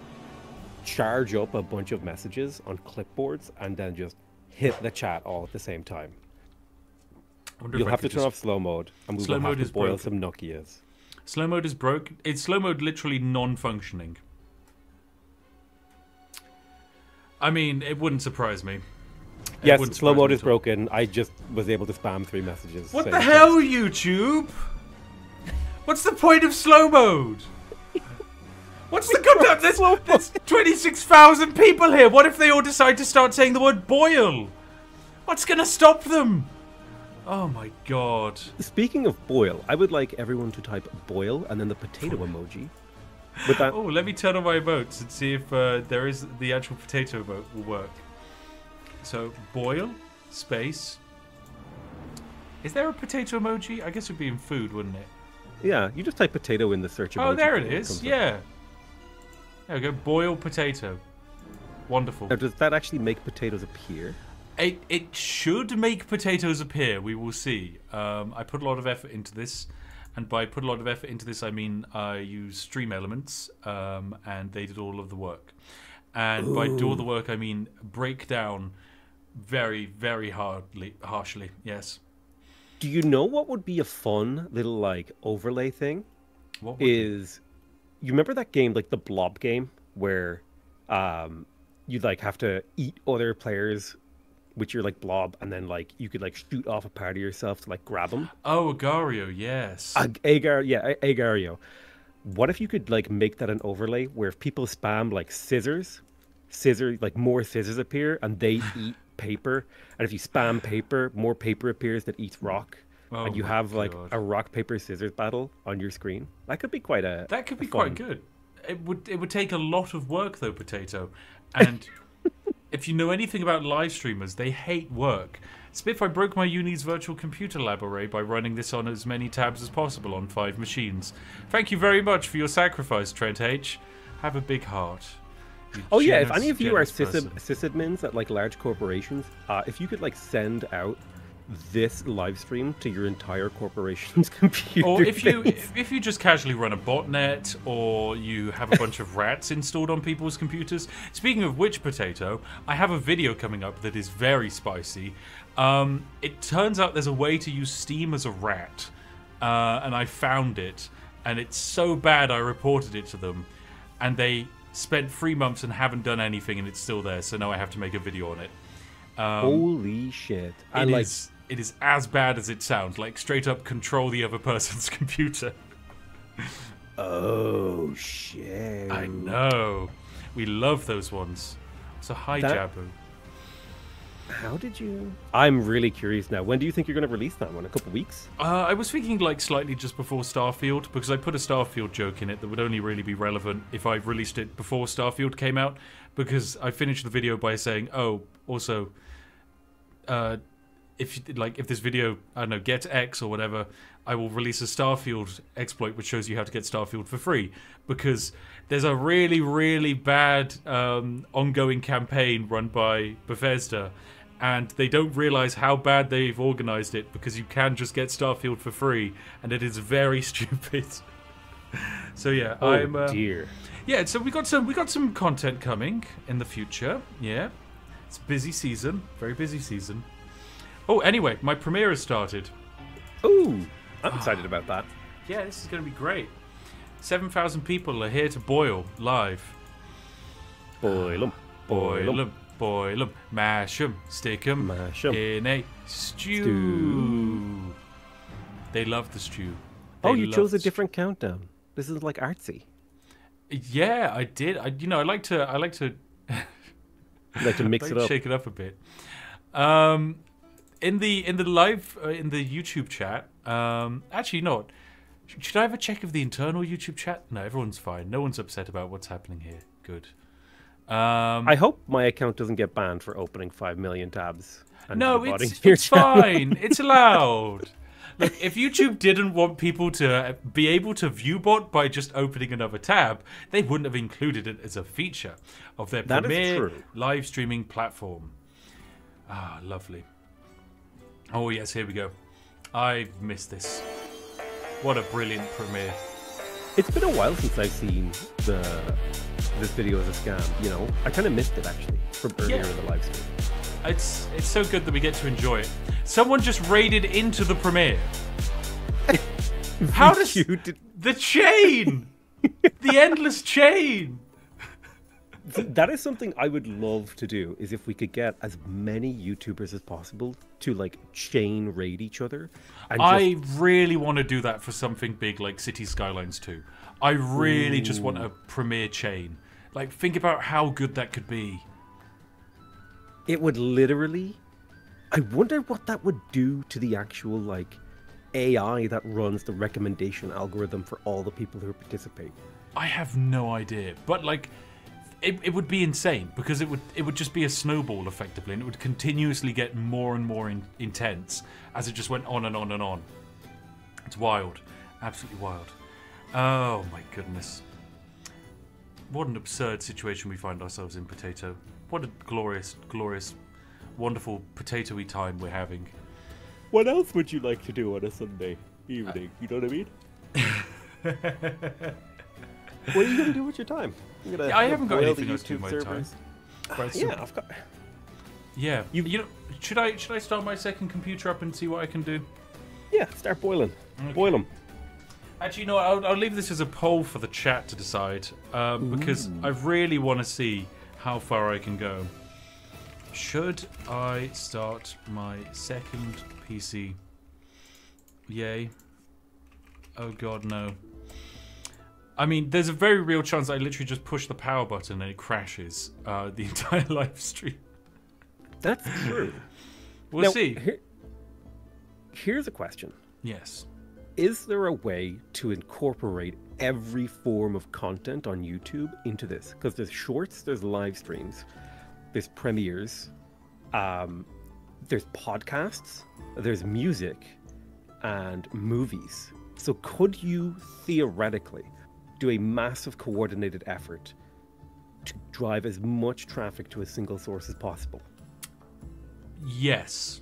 Speaker 2: charge up a bunch of messages on clipboards and then just hit the chat all at the same time. You'll have to turn off slow mode, and we will have to boil some Nokias.
Speaker 1: Slow mode is broke. It's slow mode literally non-functioning. I mean, it wouldn't surprise me.
Speaker 2: Yes, slow mode is broken. I just was able to spam 3 messages.
Speaker 1: What the hell, YouTube? What's the point of slow mode? What's the good? There's 26,000 people here. What if they all decide to start saying the word boil? What's gonna stop them? Oh my god.
Speaker 2: Speaking of boil, I would like everyone to type boil and then the potato emoji. With that...
Speaker 1: Oh, let me turn on my emotes and see if there is the actual potato emote will work. So, boil, space. Is there a potato emoji? I guess it would be in food, wouldn't it?
Speaker 2: Yeah, you just type potato in the search emoji.
Speaker 1: Oh, there it is. Yeah. There we go. Boil potato. Wonderful.
Speaker 2: Now, does that actually make potatoes appear?
Speaker 1: It should make potatoes appear. We will see. I put a lot of effort into this. And by put a lot of effort into this, I mean I use Stream Elements, and they did all of the work. And by do all the work, I mean break down very, very harshly. Yes.
Speaker 2: Do you know what would be a fun little like overlay thing?
Speaker 1: What is?
Speaker 2: You remember that game, like the Blob game, where you'd like have to eat other players with your like blob, and then like you could like shoot off a part of yourself to like grab them.
Speaker 1: Oh, Agario, yes.
Speaker 2: Agario. What if you could like make that an overlay where if people spam like scissors, like more scissors appear and they eat paper, and if you spam paper, more paper appears that eats rock, and you have like a rock paper scissors battle on your screen. That could be quite a.
Speaker 1: That could be quite good. It would take a lot of work though, Potato, and. If you know anything about live streamers, they hate work. Spiff, I broke my uni's virtual computer lab array by running this on as many tabs as possible on 5 machines. Thank you very much for your sacrifice, Trent H. Have a big heart.
Speaker 2: Oh yeah, if any of you are sysadmins at like large corporations, if you could like send out this live stream to your entire corporation's computer.
Speaker 1: Or if you just casually run a botnet, or you have a bunch of rats installed on people's computers. Speaking of which, Potato, I have a video coming up that is very spicy. It turns out there's a way to use Steam as a rat, and I found it, and it's so bad I reported it to them, and they spent 3 months and haven't done anything, and it's still there. So now I have to make a video on it.
Speaker 2: Holy shit!
Speaker 1: It is as bad as it sounds. Like, straight up control the other person's computer.
Speaker 2: Oh, shit.
Speaker 1: I know. We love those ones. So, hi, Jabu.
Speaker 2: How did you... I'm really curious now. When do you think you're going to release that one? A couple weeks?
Speaker 1: I was thinking, like, slightly just before Starfield, because I put a Starfield joke in it that would only really be relevant if I released it before Starfield came out, because I finished the video by saying, oh, also... if this video, I don't know, gets X or whatever, I will release a Starfield exploit which shows you how to get Starfield for free, because there's a really, really bad ongoing campaign run by Bethesda, and they don't realize how bad they've organized it, because you can just get Starfield for free, and it is very stupid. So yeah,
Speaker 2: dear.
Speaker 1: Yeah, so we got some content coming in the future. Yeah, it's a busy season, very busy season. Oh, anyway, my premiere has started.
Speaker 2: Ooh, I'm excited about that.
Speaker 1: Yeah, this is going to be great. 7,000 people are here to boil live.
Speaker 2: Boil them,
Speaker 1: boil them, boil them, mash them, stick them in a stew. They love the stew.
Speaker 2: Oh, you chose a different countdown. This is like artsy.
Speaker 1: Yeah, I did. I like to.
Speaker 2: You like to mix it up,
Speaker 1: shake it up a bit. In the YouTube chat, actually not. Should I have a check of the internal YouTube chat? No, everyone's fine. No one's upset about what's happening here. Good.
Speaker 2: I hope my account doesn't get banned for opening 5 million tabs.
Speaker 1: No, it's fine. It's allowed. Look, if YouTube didn't want people to be able to view bot by just opening another tab, they wouldn't have included it as a feature of their premier live streaming platform. Ah, lovely. Oh yes, here we go. I've missed this. What a brilliant premiere.
Speaker 2: It's been a while since I've seen this video as a scam, you know? I kind of missed it, actually, from earlier in the live stream.
Speaker 1: It's so good that we get to enjoy it. Someone just raided into the premiere. How does... The chain! The endless chain!
Speaker 2: That is something I would love to do, is if we could get as many YouTubers as possible to, like, chain raid each other. And
Speaker 1: I really want to do that for something big like City Skylines 2. I really just want a premiere chain. Like, think about how good that could be.
Speaker 2: It would literally... I wonder what that would do to the actual, like, AI that runs the recommendation algorithm for all the people who participate.
Speaker 1: I have no idea. But, like... It would be insane, because it would just be a snowball, effectively, and it would continuously get more and more intense as it just went on and on and on. It's wild. Absolutely wild. Oh, my goodness. What an absurd situation we find ourselves in, Potato. What a glorious, glorious, wonderful potato-y time we're having.
Speaker 2: What else would you like to do on a Sunday evening? You know what I mean? What are you going to do with your time?
Speaker 1: I haven't got anything else to do with my time. Right, so,
Speaker 2: yeah, I've got...
Speaker 1: Yeah. You know, should I start my second computer up and see what I can do?
Speaker 2: Yeah, start boiling.
Speaker 1: Okay.
Speaker 2: Boil them.
Speaker 1: Actually, no, I'll leave this as a poll for the chat to decide, because I really want to see how far I can go. Should I start my second PC? Yay. Oh god, no. I mean, there's a very real chance I literally just push the power button and it crashes the entire live stream.
Speaker 2: That's true.
Speaker 1: We'll see.
Speaker 2: Here's a question.
Speaker 1: Yes.
Speaker 2: Is there a way to incorporate every form of content on YouTube into this? Because there's shorts, there's live streams, there's premieres, there's podcasts, there's music, and movies. So could you theoretically do a massive coordinated effort to drive as much traffic to a single source as possible?
Speaker 1: Yes.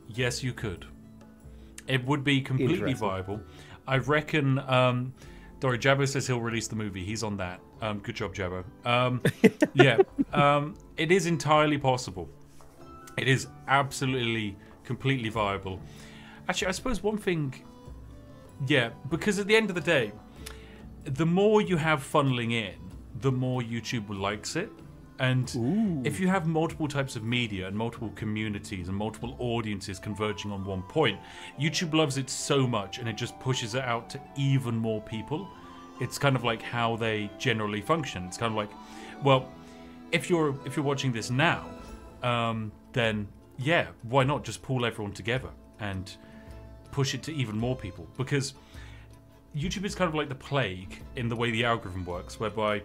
Speaker 1: Yes, you could. It would be completely viable. I reckon, Jabbo says he'll release the movie. He's on that. Good job, Jabbo. Yeah. It is entirely possible. It is absolutely, completely viable. Actually, I suppose one thing... Yeah, because at the end of the day, the more you have funneling in, the more YouTube likes it. And if you have multiple types of media and multiple communities and multiple audiences converging on one point, YouTube loves it so much and it just pushes it out to even more people. It's kind of like how they generally function. It's kind of like, well, if you're watching this now, then yeah, why not just pull everyone together and push it to even more people? Because YouTube is kind of like the plague in the way the algorithm works, whereby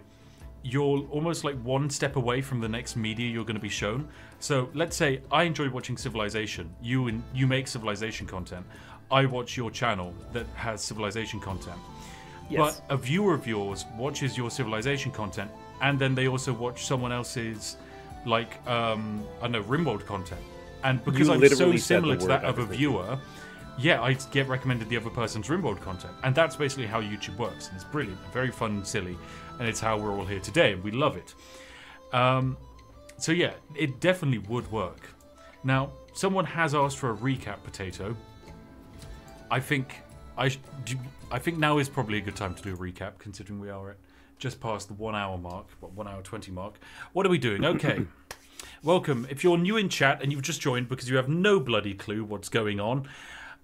Speaker 1: you're almost like one step away from the next media you're going to be shown. So let's say I enjoy watching Civilization. You make Civilization content. I watch your channel that has Civilization content. Yes. But a viewer of yours watches your Civilization content, and then they also watch someone else's, like, I don't know, RimWorld content. And because I'm so similar to that other viewer, yeah, I get recommended the other person's RimWorld content. And that's basically how YouTube works. And it's brilliant, very fun and silly. And it's how we're all here today, and we love it. So yeah, it definitely would work. Now, someone has asked for a recap, Potato. I think now is probably a good time to do a recap, considering we are at just past the 1 hour mark, 1 hour 20 mark. What are we doing? Okay. Welcome. If you're new in chat and you've just joined because you have no bloody clue what's going on,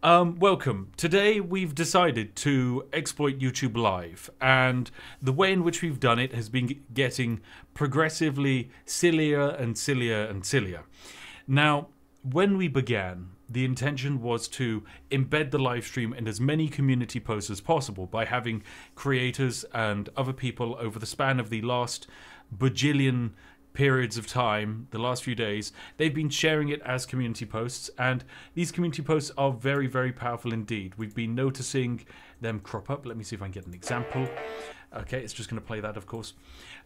Speaker 1: welcome. Today we've decided to exploit YouTube Live, and the way in which we've done it has been getting progressively sillier and sillier and sillier. Now, when we began, the intention was to embed the live stream in as many community posts as possible by having creators and other people over the span of the last bajillion periods of time, the last few days, they've been sharing it as community posts, and these community posts are very, very powerful indeed. We've been noticing them crop up. Let me see if I can get an example. Okay, it's just going to play that, of course.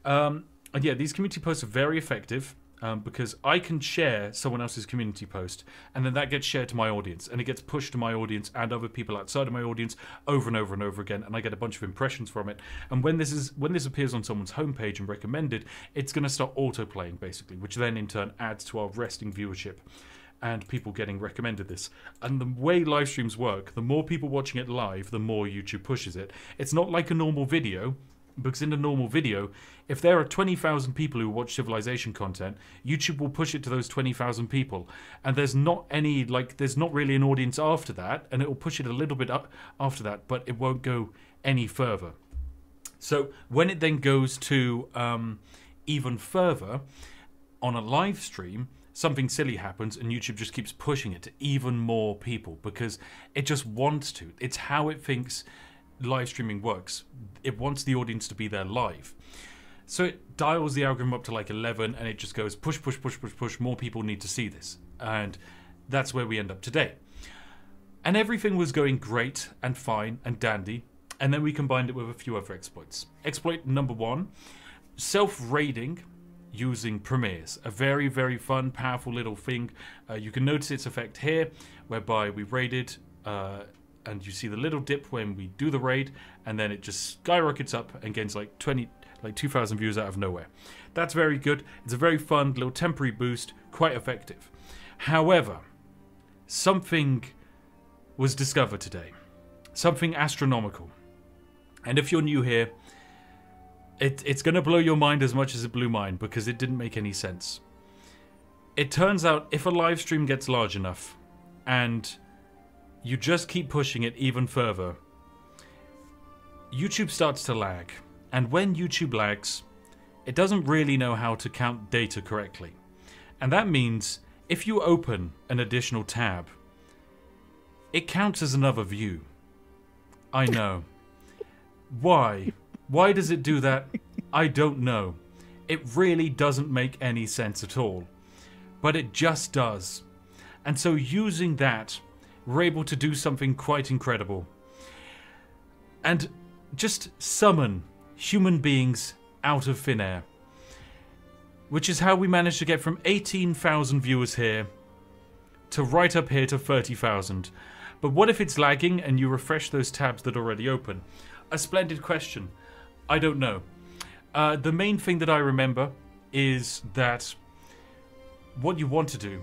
Speaker 1: And yeah, these community posts are very effective, because I can share someone else's community post, and then that gets shared to my audience, and it gets pushed to my audience and other people outside of my audience over and over and over again, and I get a bunch of impressions from it. And when this appears on someone's homepage and recommended, it's going to start autoplaying basically, which then in turn adds to our resting viewership and people getting recommended this. And the way live streams work, the more people watching it live, the more YouTube pushes it. It's not like a normal video, because in a normal video, if there are 20,000 people who watch Civilization content, YouTube will push it to those 20,000 people. And there's not really an audience after that, and it will push it a little bit up after that, but it won't go any further. So when it then goes to even further, on a live stream, something silly happens and YouTube just keeps pushing it to even more people because it just wants to. It's how it thinks live streaming works. It wants the audience to be there live. So it dials the algorithm up to like 11 and it just goes push, push, push, push, push. More people need to see this. And that's where we end up today. And everything was going great and fine and dandy. And then we combined it with a few other exploits. Exploit number 1, self-raiding using premieres. A very, very fun, powerful little thing. You can notice its effect here, whereby we raided, and you see the little dip when we do the raid, and then it just skyrockets up and gains like 2,000 views out of nowhere. That's very good. It's a very fun little temporary boost, quite effective. However, something was discovered today. Something astronomical. And if you're new here, it's going to blow your mind as much as it blew mine, because it didn't make any sense. It turns out if a live stream gets large enough and you just keep pushing it even further, YouTube starts to lag. And when YouTube lags, it doesn't really know how to count data correctly. And that means if you open an additional tab, it counts as another view. I know. Why? Why does it do that? I don't know. It really doesn't make any sense at all. But it just does. And so using that, we're able to do something quite incredible. And just summon human beings out of thin air. Which is how we managed to get from 18,000 viewers here to right up here to 30,000. But what if it's lagging and you refresh those tabs that are already open? A splendid question. I don't know. The main thing that I remember is that what you want to do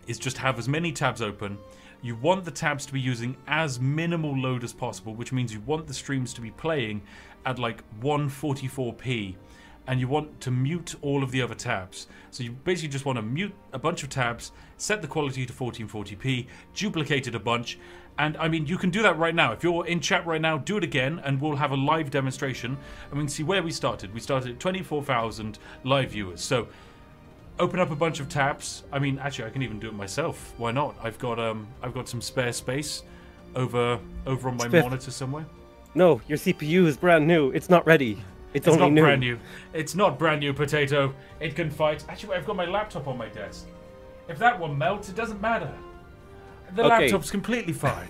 Speaker 1: is just have as many tabs open. You want the tabs to be using as minimal load as possible, which means you want the streams to be playing at like 144p, and you want to mute all of the other tabs. So you basically just want to mute a bunch of tabs, set the quality to 1440p, duplicate it a bunch, and I mean, you can do that right now. If you're in chat right now, do it again, and we'll have a live demonstration, and we can see where we started. We started at 24,000 live viewers. So open up a bunch of tabs. I mean, actually, I can even do it myself. Why not? I've got some spare space over on my monitor somewhere.
Speaker 2: No, your CPU is brand new. It's not ready. It's only
Speaker 1: not
Speaker 2: new.
Speaker 1: brand new. It's not brand new, Potato. It can fight. Actually, I've got my laptop on my desk. If that one melts, it doesn't matter. The laptop's completely fine.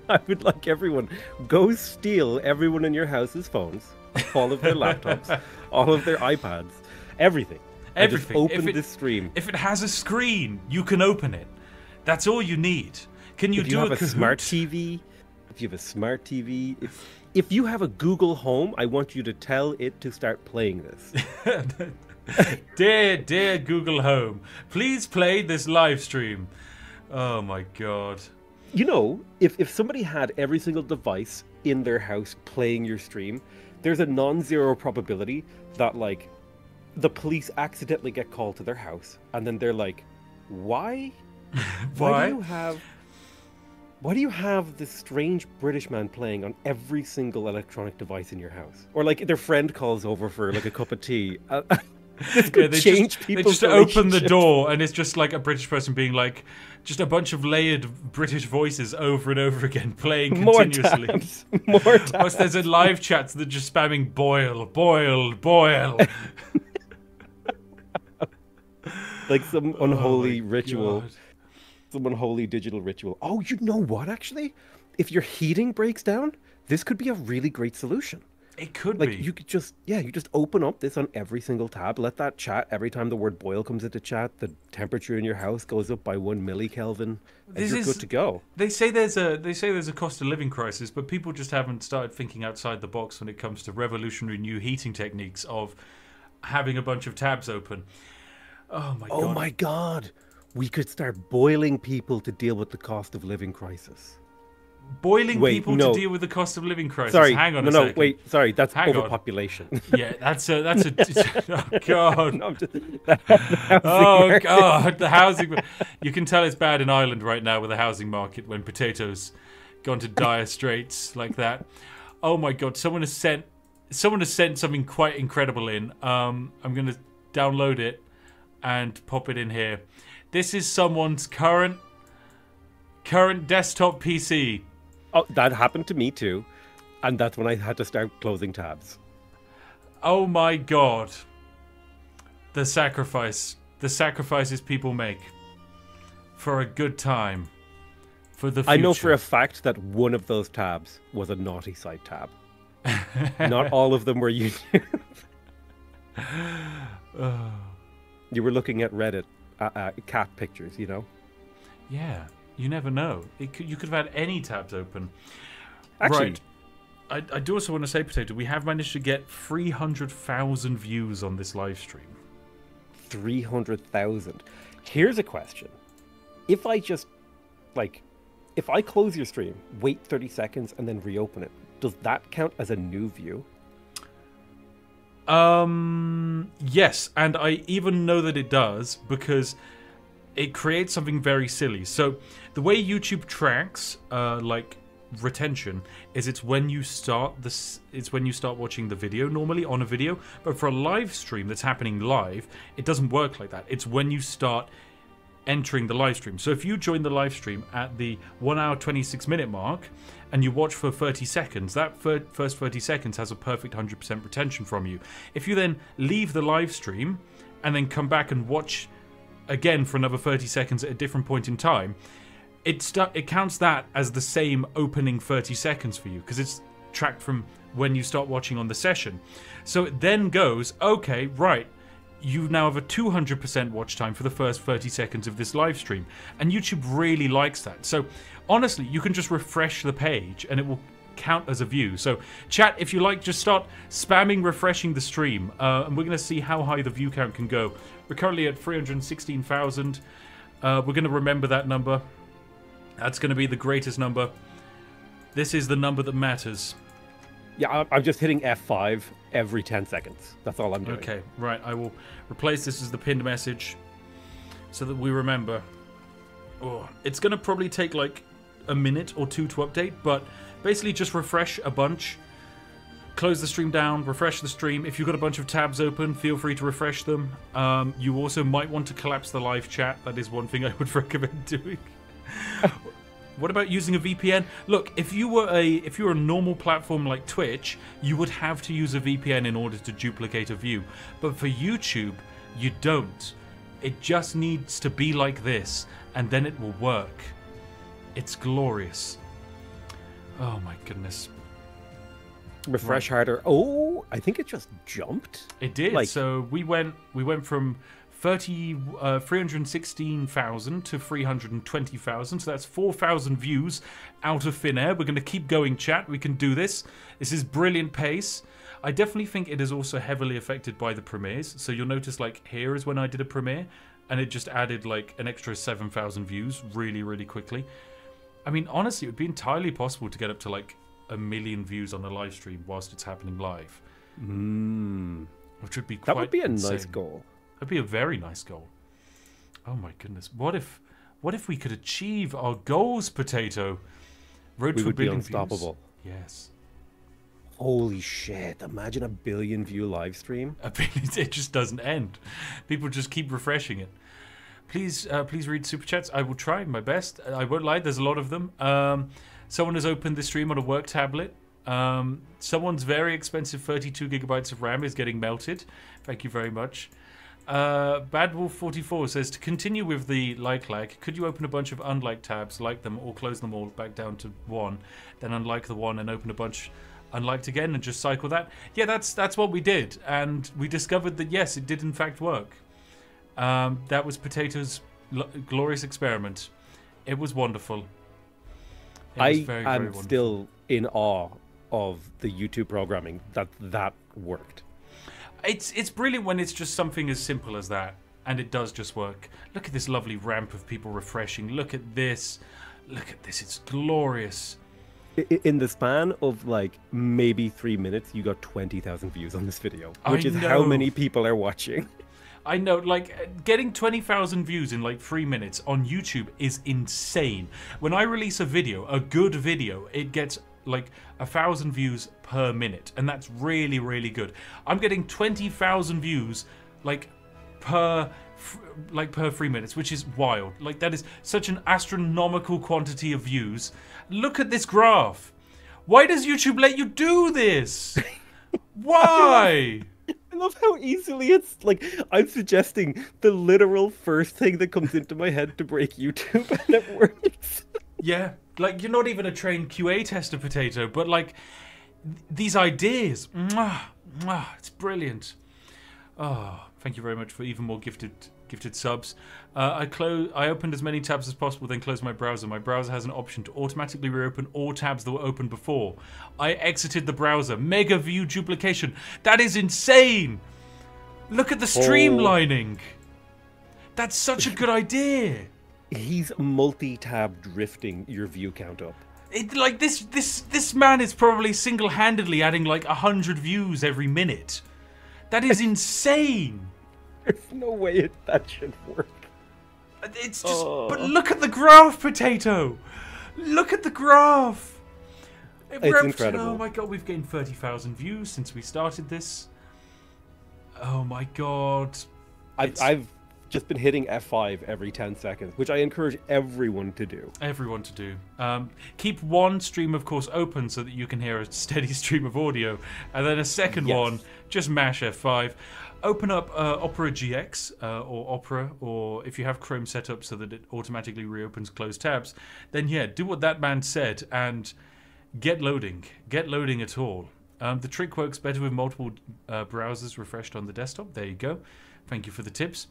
Speaker 2: I would like everyone, go steal everyone in your house's phones, all of their laptops, all of their iPads, everything.
Speaker 1: Everything.
Speaker 2: Just open this stream.
Speaker 1: If it has a screen, you can open it. That's all you need. Can you do
Speaker 2: have a smart TV? If you have a smart TV, if you have a Google Home, I want you to tell it to start playing this.
Speaker 1: Dear Google Home, please play this live stream. Oh my god.
Speaker 2: You know, if somebody had every single device in their house playing your stream, there's a non-zero probability that, like, the police accidentally get called to their house, and then they're like, why? Why do you have this strange British man playing on every single electronic device in your house? Or like their friend calls over for like a cup of tea. This could change people's
Speaker 1: They just open the door and it's just like a British person being like, just a bunch of layered British voices over and over again playing continuously.
Speaker 2: More tabs.
Speaker 1: Plus there's a live chat that just spamming boil, boil, boil.
Speaker 2: Like some unholy ritual.
Speaker 1: God.
Speaker 2: Some unholy digital ritual. Oh, you know what, actually? If your heating breaks down, this could be a really great solution.
Speaker 1: It could
Speaker 2: Like
Speaker 1: be.
Speaker 2: you could just, yeah, you just open up this on every single tab. Let that chat every time the word boil comes into chat. The temperature in your house goes up by 1 millikelvin, and
Speaker 1: This
Speaker 2: you're
Speaker 1: is
Speaker 2: good to go.
Speaker 1: They say there's a cost of living crisis, but people just haven't started thinking outside the box when it comes to revolutionary new heating techniques of having a bunch of tabs open. Oh my god.
Speaker 2: Oh my God, we could start boiling people to deal with the cost of living crisis.
Speaker 1: Boiling
Speaker 2: Wait,
Speaker 1: people
Speaker 2: no.
Speaker 1: to deal with the cost of living crisis.
Speaker 2: Sorry,
Speaker 1: Hang on
Speaker 2: no,
Speaker 1: a
Speaker 2: no,
Speaker 1: second.
Speaker 2: wait, sorry, that's
Speaker 1: Hang on.
Speaker 2: overpopulation.
Speaker 1: Yeah, that's a oh god.
Speaker 2: No, I'm just,
Speaker 1: Oh god, the housing. You can tell it's bad in Ireland right now with the housing market when potatoes gone to dire straits like that. Oh my god, someone has sent something quite incredible in. I'm gonna download it and pop it in here. This is someone's current desktop PC.
Speaker 2: Oh, that happened to me too, and that's when I had to start closing tabs.
Speaker 1: Oh my god. The sacrifices people make for a good time, for the future.
Speaker 2: I know for a fact that one of those tabs was a naughty site tab. Not all of them were YouTube. You were looking at Reddit, cat pictures, you know?
Speaker 1: Yeah, you never know. You could have had any tabs open.
Speaker 2: Actually,
Speaker 1: right. I do also want to say, Potato, we have managed to get 300,000 views on this live stream.
Speaker 2: 300,000. Here's a question. If I just, if I close your stream, wait 30 seconds, and then reopen it, does that count as a new view?
Speaker 1: Yes, and I even know that it does because it creates something very silly. So the way YouTube tracks, retention is it's when you start watching the video normally on a video, but for a live stream that's happening live, it doesn't work like that. It's when you start entering the live stream. So if you join the live stream at the 1 hour 26 minute mark and you watch for 30 seconds, that first 30 seconds has a perfect 100% retention from you. If you then leave the live stream and then come back and watch again for another 30 seconds at a different point in time, it counts that as the same opening 30 seconds for you because it's tracked from when you start watching on the session. So it then goes, okay, right, you now have a 200% watch time for the first 30 seconds of this live stream. And YouTube really likes that. So honestly, you can just refresh the page and it will count as a view. So chat, if you like, just start spamming refreshing the stream. And we're going to see how high the view count can go. We're currently at 316,000. We're going to remember that number. That's going to be the greatest number. This is the number that matters.
Speaker 2: Yeah, I'm just hitting F5 every 10 seconds. That's all I'm doing.
Speaker 1: Okay, right. I will replace this as the pinned message so that we remember. Oh, it's going to probably take like a minute or two to update, but basically just refresh a bunch. Close the stream down, refresh the stream. If you've got a bunch of tabs open, feel free to refresh them. You also might want to collapse the live chat. That is one thing I would recommend doing. What about using a VPN? Look, if you were a normal platform like Twitch, you would have to use a VPN in order to duplicate a view. But for YouTube, you don't. It just needs to be like this, and then it will work. It's glorious. Oh my goodness.
Speaker 2: Refresh harder. Oh, I think it just jumped.
Speaker 1: It did. So we went from 316,000 to 320,000. So that's 4,000 views out of thin air. We're going to keep going, chat. We can do this. This is brilliant pace. I definitely think it is also heavily affected by the premieres. So you'll notice like here is when I did a premiere and it just added like an extra 7,000 views really, really quickly. I mean, honestly, it would be entirely possible to get up to like 1 million views on a live stream whilst it's happening live. Which would be quite
Speaker 2: That would be a
Speaker 1: insane.
Speaker 2: nice goal.
Speaker 1: That'd be a very nice goal. Oh my goodness. What if we could achieve our goals, Potato? Road
Speaker 2: We
Speaker 1: to
Speaker 2: would be
Speaker 1: 1 billion
Speaker 2: unstoppable.
Speaker 1: Views. Yes.
Speaker 2: Holy shit. Imagine a 1 billion view live stream.
Speaker 1: It just doesn't end. People just keep refreshing it. Please read super chats. I will try my best. I won't lie, there's a lot of them. Someone has opened the stream on a work tablet. Someone's very expensive 32 gigabytes of RAM is getting melted. Thank you very much. BadWolf44 says, to continue with the like lag, could you open a bunch of unlike tabs, like them, or close them all back down to one, then unlike the one and open a bunch unliked again, and just cycle that. Yeah, that's what we did, and we discovered that yes, it did in fact work. That was Potato's glorious experiment. It was wonderful. It was very, very wonderful.
Speaker 2: Still in awe of the YouTube programming that worked.
Speaker 1: It's brilliant when it's just something as simple as that, and it does just work. Look at this lovely ramp of people refreshing. Look at this. Look at this. It's glorious.
Speaker 2: In the span of like maybe 3 minutes, you got 20,000 views on this video, which is how many people are watching.
Speaker 1: I know, like, getting 20,000 views in like 3 minutes on YouTube is insane. When I release a video, a good video, it gets like 1,000 views per minute, and that's really, really good. I'm getting 20,000 views like per 3 minutes, which is wild. Like, that is such an astronomical quantity of views. Look at this graph. Why does YouTube let you do this? Why?
Speaker 2: I love how easily it's like I'm suggesting the literal first thing that comes into my head to break YouTube, and it works.
Speaker 1: Yeah, like, you're not even a trained QA tester, Potato, but like these ideas, it's brilliant. Oh, thank you very much for even more gifted subs. I opened as many tabs as possible, then closed my browser. My browser has an option to automatically reopen all tabs that were open before. I exited the browser. Mega view duplication. That is insane. Look at the streamlining. That's such a good idea.
Speaker 2: He's multi-tab drifting your view count up.
Speaker 1: Like this man is probably single-handedly adding like 100 views every minute. That is insane.
Speaker 2: There's no way that should work.
Speaker 1: It's just, but look at the graph, Potato. Look at the graph.
Speaker 2: It's incredible.
Speaker 1: Oh my god, we've gained 30,000 views since we started this. Oh my god.
Speaker 2: I've just been hitting F5 every 10 seconds, which I encourage everyone to do.
Speaker 1: Everyone to do. Keep one stream, of course, open so that you can hear a steady stream of audio, and then a second one, just mash F5. Open up Opera GX or Opera, or if you have Chrome set up so that it automatically reopens closed tabs, then yeah, do what that man said and get loading. Get loading at all. The trick works better with multiple browsers refreshed on the desktop. There you go. Thank you for the tips.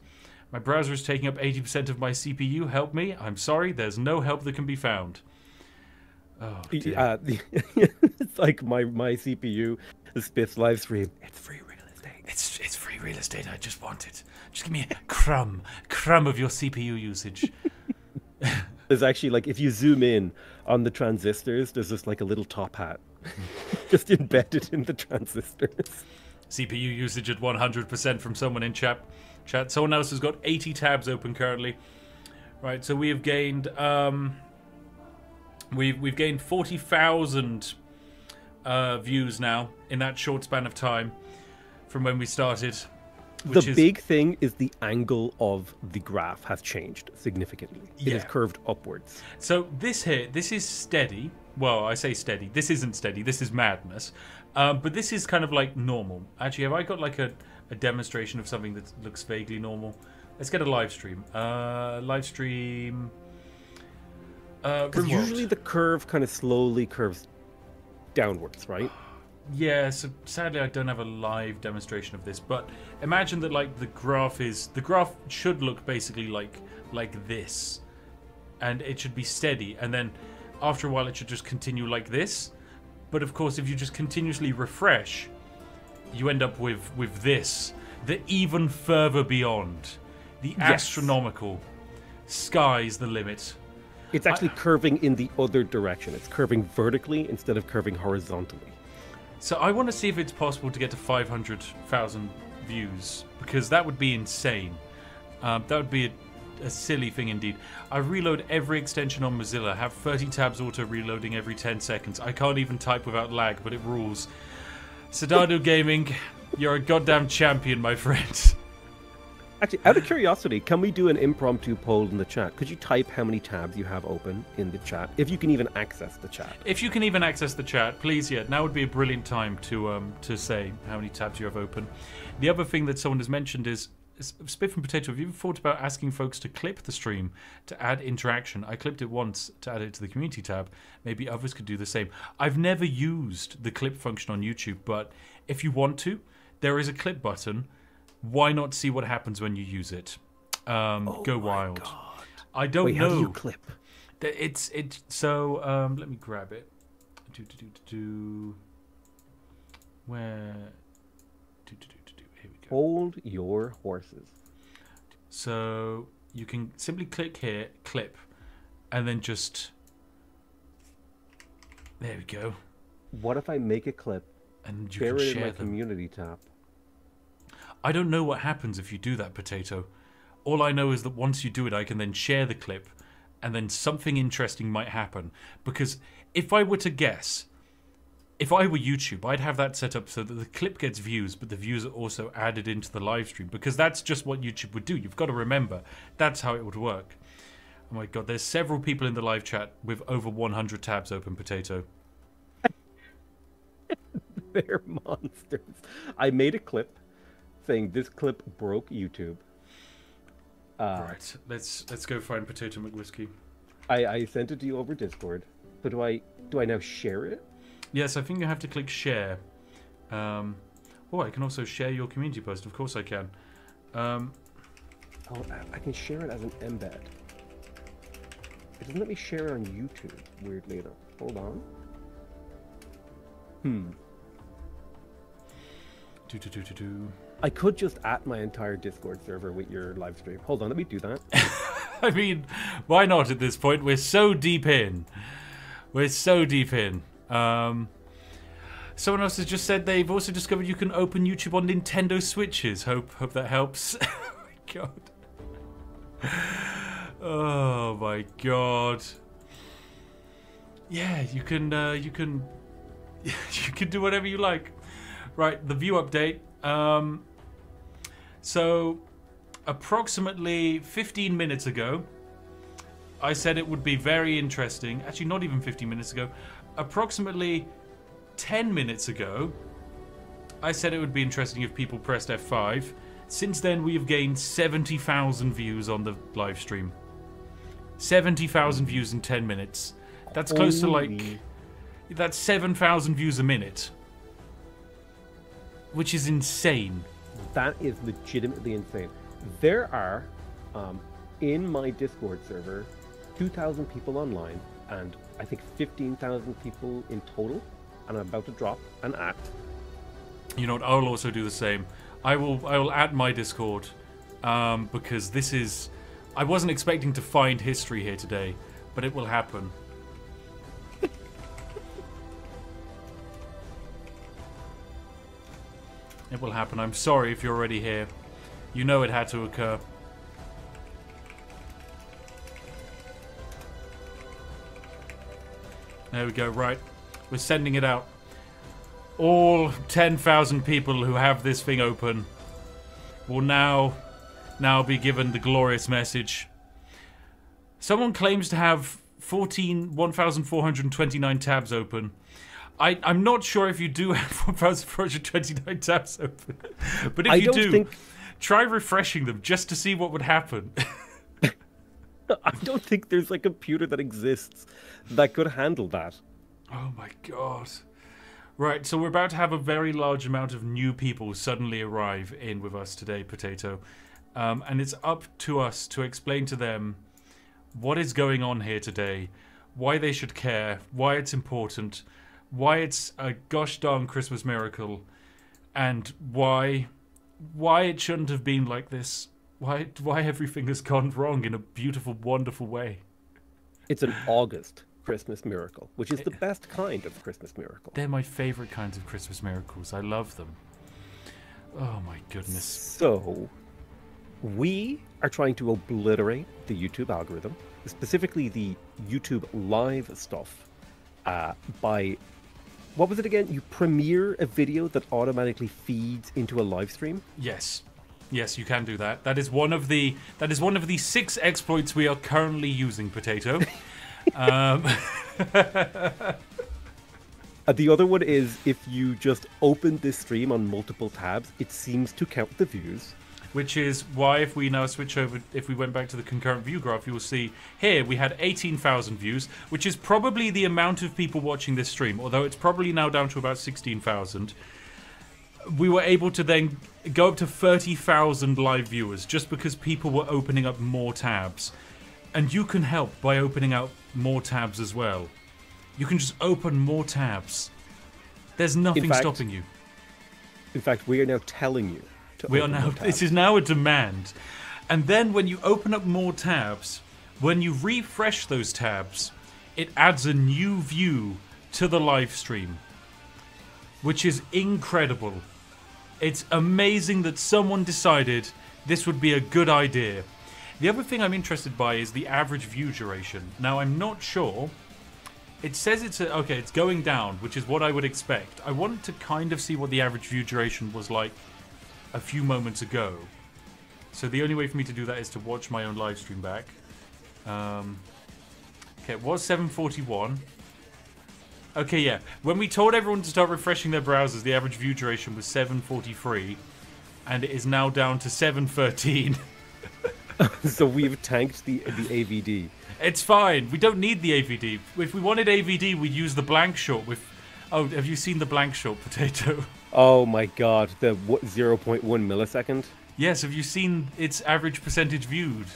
Speaker 1: My browser is taking up 80% of my CPU. Help me. I'm sorry. There's no help that can be found. Oh, dear.
Speaker 2: It's like my CPU, the Spiff's live stream. It's free real estate.
Speaker 1: It's free real estate. I just want it. Just give me a crumb of your CPU usage.
Speaker 2: There's actually, like, if you zoom in on the transistors, there's just like a little top hat just embedded in the transistors.
Speaker 1: CPU usage at 100% from someone in chat. Someone else has got 80 tabs open currently. Right, so we have gained we've gained 40,000 views now in that short span of time from when we started.
Speaker 2: The big thing is the angle of the graph has changed significantly. It is curved upwards.
Speaker 1: So this is steady. Well, I say steady. This isn't steady. This is madness. But this is kind of like normal. Actually, have I got like a demonstration of something that looks vaguely normal? Let's get a live stream.
Speaker 2: Because usually the curve kind of slowly curves downwards, right?
Speaker 1: Yeah, so sadly I don't have a live demonstration of this, but imagine that like the graph should look basically like this, and it should be steady, and then after a while it should just continue like this. But of course, if you just continuously refresh, you end up with this, the even further beyond, the astronomical. Sky's the limit.
Speaker 2: It's actually curving in the other direction. It's curving vertically instead of curving horizontally.
Speaker 1: So I want to see if it's possible to get to 500,000 views, because that would be insane. That would be a silly thing indeed. I reload every extension on Mozilla, have 30 tabs auto-reloading every 10 seconds. I can't even type without lag, but it rules. Sedado Gaming, you're a goddamn champion, my friend.
Speaker 2: Actually, out of curiosity, can we do an impromptu poll in the chat? Could you type how many tabs you have open in the chat, if you can even access the chat?
Speaker 1: If you can even access the chat, please, yeah. Now would be a brilliant time to say how many tabs you have open. The other thing that someone has mentioned is Spiff and Potato, have you ever thought about asking folks to clip the stream to add interaction? I clipped it once to add it to the community tab. Maybe others could do the same. I've never used the clip function on YouTube, but if you want to, there is a clip button. Why not see what happens when you use it? Go wild.
Speaker 2: God.
Speaker 1: I don't
Speaker 2: Wait,
Speaker 1: know.
Speaker 2: How do you clip?
Speaker 1: So let me grab it. Where? Here we go.
Speaker 2: Hold your horses.
Speaker 1: So you can simply click here, clip, and then just. There we go.
Speaker 2: What if I make a clip
Speaker 1: And you
Speaker 2: share
Speaker 1: can
Speaker 2: it in
Speaker 1: share
Speaker 2: my
Speaker 1: them.
Speaker 2: community tab?
Speaker 1: I don't know what happens if you do that, Potato. All I know is that once you do it, I can then share the clip, and then something interesting might happen. Because if I were to guess, if I were YouTube, I'd have that set up so that the clip gets views, but the views are also added into the live stream. Because that's just what YouTube would do. You've got to remember, that's how it would work. Oh my god, there's several people in the live chat with over 100 tabs open, Potato.
Speaker 2: They're monsters. I made a clip saying this clip broke YouTube.
Speaker 1: Right, let's go find Potato McWhiskey.
Speaker 2: I sent it to you over Discord. So do I now share it?
Speaker 1: Yes, I think you have to click share. Oh, I can also share your community post. Of course I can.
Speaker 2: Oh, I can share it as an embed. It doesn't let me share it on YouTube, weirdly enough. Hold on. I could just at my entire Discord server with your live stream. Hold on, let me do that.
Speaker 1: I mean, why not at this point? We're so deep in. We're so deep in. Someone else has just said they've also discovered you can open YouTube on Nintendo Switches. Hope that helps. Oh my god. Oh my god. Yeah, you can you can do whatever you like. Right, the view update. So approximately 15 minutes ago, I said it would be very interesting. Actually, not even 15 minutes ago. Approximately 10 minutes ago, I said it would be interesting if people pressed F5. Since then, we have gained 70,000 views on the live stream. 70,000 views in 10 minutes. That's close to like... That's 7,000 views a minute. Which is insane.
Speaker 2: That is legitimately insane. There are, in my Discord server, 2,000 people online, and I think 15,000 people in total. And I'm about to drop an at.
Speaker 1: You know what? I'll also do the same. I will add my Discord because this is. I wasn't expecting to find history here today, but it will happen. It will happen. I'm sorry if you're already here. You know it had to occur. There we go. Right. We're sending it out. All 10,000 people who have this thing open will now be given the glorious message. Someone claims to have 1,429 tabs open. I'm not sure if you do have 1,429 tabs open, but if you do, try refreshing them just to see what would happen.
Speaker 2: I don't think there's a computer that exists that could handle that.
Speaker 1: Oh my god. Right, so we're about to have a very large amount of new people suddenly arrive in with us today, Potato. And it's up to us to explain to them what is going on here today, why they should care, why it's important, why it's a gosh darn Christmas miracle, and why it shouldn't have been like this. Why everything has gone wrong in a beautiful, wonderful way.
Speaker 2: It's an August Christmas miracle, which is the best kind of Christmas miracle.
Speaker 1: They're my favorite kinds of Christmas miracles. I love them. Oh my goodness.
Speaker 2: So, we are trying to obliterate the YouTube algorithm, specifically the YouTube live stuff, by... What was it again? You premiere a video that automatically feeds into a live stream?
Speaker 1: Yes. Yes, you can do that. That is one of the 6 exploits we are currently using, Potato.
Speaker 2: The other one is if you just open this stream on multiple tabs, it seems to count the views.
Speaker 1: which is why if we now switch over, if we went back to the concurrent view graph, you will see here we had 18,000 views, which is probably the amount of people watching this stream, although it's probably now down to about 16,000. We were able to then go up to 30,000 live viewers just because people were opening up more tabs. And you can help by opening up more tabs as well. You can just open more tabs. There's nothing stopping you.
Speaker 2: In fact, we are now telling you to open more tabs.
Speaker 1: This is now a demand. And then when you open up more tabs, when you refresh those tabs, it adds a new view to the live stream, which is incredible. It's amazing that someone decided this would be a good idea. The other thing I'm interested by is the average view duration. Now, I'm not sure. It says it's going down, which is what I would expect. I wanted to kind of see what the average view duration was like a few moments ago. So the only way for me to do that is to watch my own live stream back. Okay, it was 741. Okay, yeah. When we told everyone to start refreshing their browsers, the average view duration was 743. And it is now down to 713.
Speaker 2: So we've tanked the AVD.
Speaker 1: It's fine. We don't need the AVD. If we wanted AVD, we'd use the blank shot with... Oh, have you seen the blank shot, Potato?
Speaker 2: Oh my god, the 0.1 millisecond?
Speaker 1: Yes, have you seen its average percentage viewed?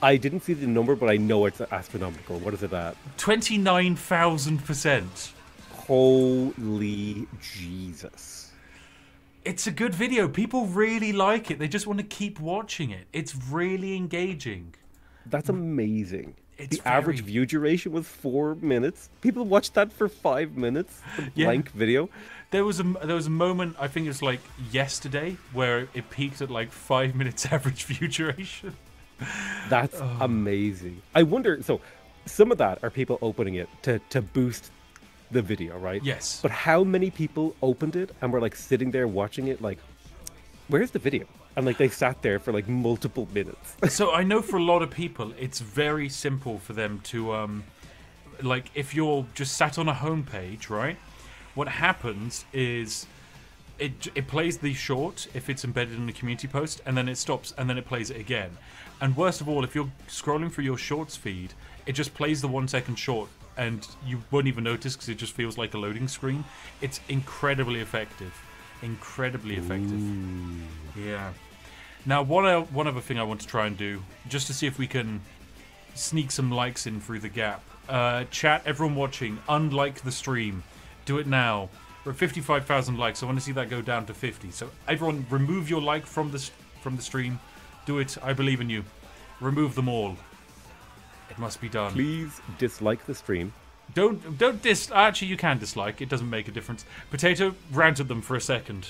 Speaker 2: I didn't see the number, but I know it's astronomical. What is it at?
Speaker 1: 29,000%.
Speaker 2: Holy Jesus.
Speaker 1: It's a good video. People really like it. They just want to keep watching it. It's really engaging.
Speaker 2: That's amazing. The average view duration was 4 minutes. People watched that for 5 minutes. The blank video.
Speaker 1: There was a moment, I think it's like yesterday, where it peaked at like 5 minutes average view duration.
Speaker 2: That's amazing. I wonder, so some of that are people opening it to boost the video, right?
Speaker 1: Yes.
Speaker 2: But how many people opened it and were like sitting there watching it like, where's the video? And like they sat there for like multiple minutes.
Speaker 1: So I know for a lot of people, it's very simple for them to, like if you're just sat on a homepage, right? What happens is it plays the short if it's embedded in a community post, and then it stops, and then it plays it again. And worst of all, if you're scrolling through your shorts feed, it just plays the 1 second short, and you won't even notice because it just feels like a loading screen. It's incredibly effective. Incredibly effective. Ooh. Yeah. Now, one other thing I want to try and do, just to see if we can sneak some likes in through the gap. Chat, everyone watching, unlike the stream. Do it now. We're at 55,000 likes. I want to see that go down to 50. So everyone, remove your like from the stream. Do it. I believe in you. Remove them all. It must be done.
Speaker 2: Please dislike the stream.
Speaker 1: Don't actually, you can dislike. It doesn't make a difference. Potato, rant at them for a second.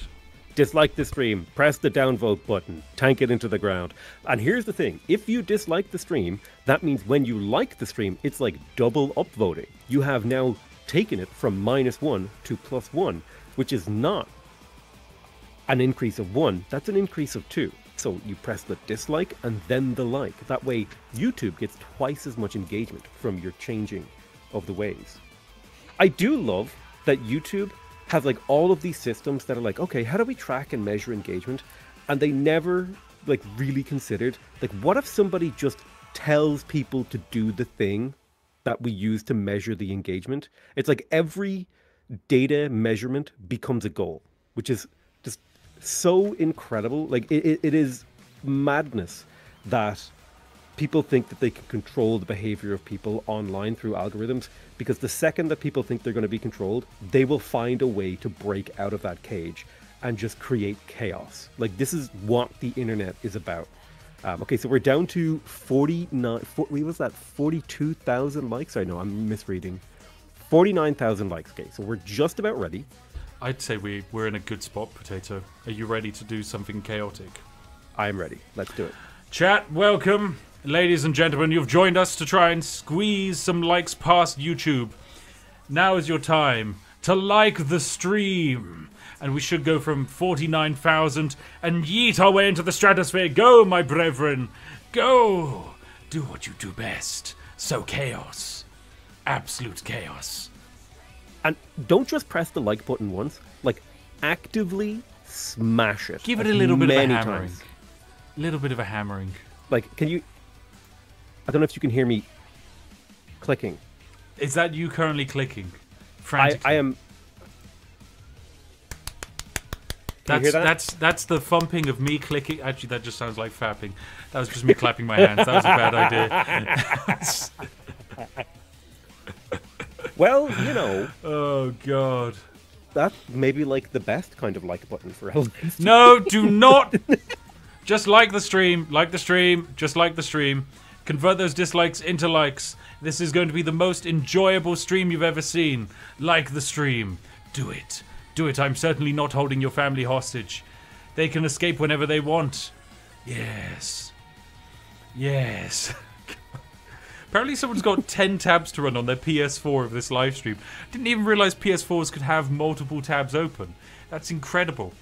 Speaker 2: Dislike the stream. Press the downvote button. Tank it into the ground. And here's the thing. If you dislike the stream, that means when you like the stream, it's like double upvoting. You have now taken it from -1 to +1, which is not an increase of 1. That's an increase of 2. So you press the dislike and then the like. That way, YouTube gets twice as much engagement from your changing of the ways. I do love that YouTube has like all of these systems that are like, okay, how do we track and measure engagement? And they never like really considered, like, what if somebody just tells people to do the thing that we use to measure the engagement? It's like every data measurement becomes a goal, which is just so incredible. Like it is madness that people think that they can control the behavior of people online through algorithms, because the second that people think they're going to be controlled, they will find a way to break out of that cage and just create chaos. Like, this is what the internet is about. Okay, so we're down to 42,000 likes. Sorry, no, I'm misreading. 49,000 likes. Okay, so we're just about ready.
Speaker 1: I'd say we're in a good spot, Potato. Are you ready to do something chaotic?
Speaker 2: I'm ready. Let's do it.
Speaker 1: Chat, welcome. Ladies and gentlemen, you've joined us to try and squeeze some likes past YouTube. Now is your time to like the stream. And we should go from 49,000 and yeet our way into the stratosphere. Go, my brethren. Go. Do what you do best. Sow chaos. Absolute chaos.
Speaker 2: And don't just press the like button once. Like, actively smash it.
Speaker 1: Give it a little bit of a hammering. Little bit of a hammering.
Speaker 2: Like, can you... I don't know if you can hear me clicking.
Speaker 1: Is that you currently clicking? Frantically?
Speaker 2: I am... Can you hear that?
Speaker 1: That's the thumping of me clicking. Actually, that just sounds like fapping. That was just me clapping my hands. That was a bad idea.
Speaker 2: Well, you know...
Speaker 1: Oh, God.
Speaker 2: That may be, like, the best kind of like button for Elvish.
Speaker 1: No, do not! Just like the stream. Like the stream. Just like the stream. Convert those dislikes into likes. This is going to be the most enjoyable stream you've ever seen. Like the stream. Do it. Do it. I'm certainly not holding your family hostage. They can escape whenever they want. Yes. Yes. Apparently someone's got 10 tabs to run on their PS4 of this live stream. Didn't even realize PS4s could have multiple tabs open. That's incredible.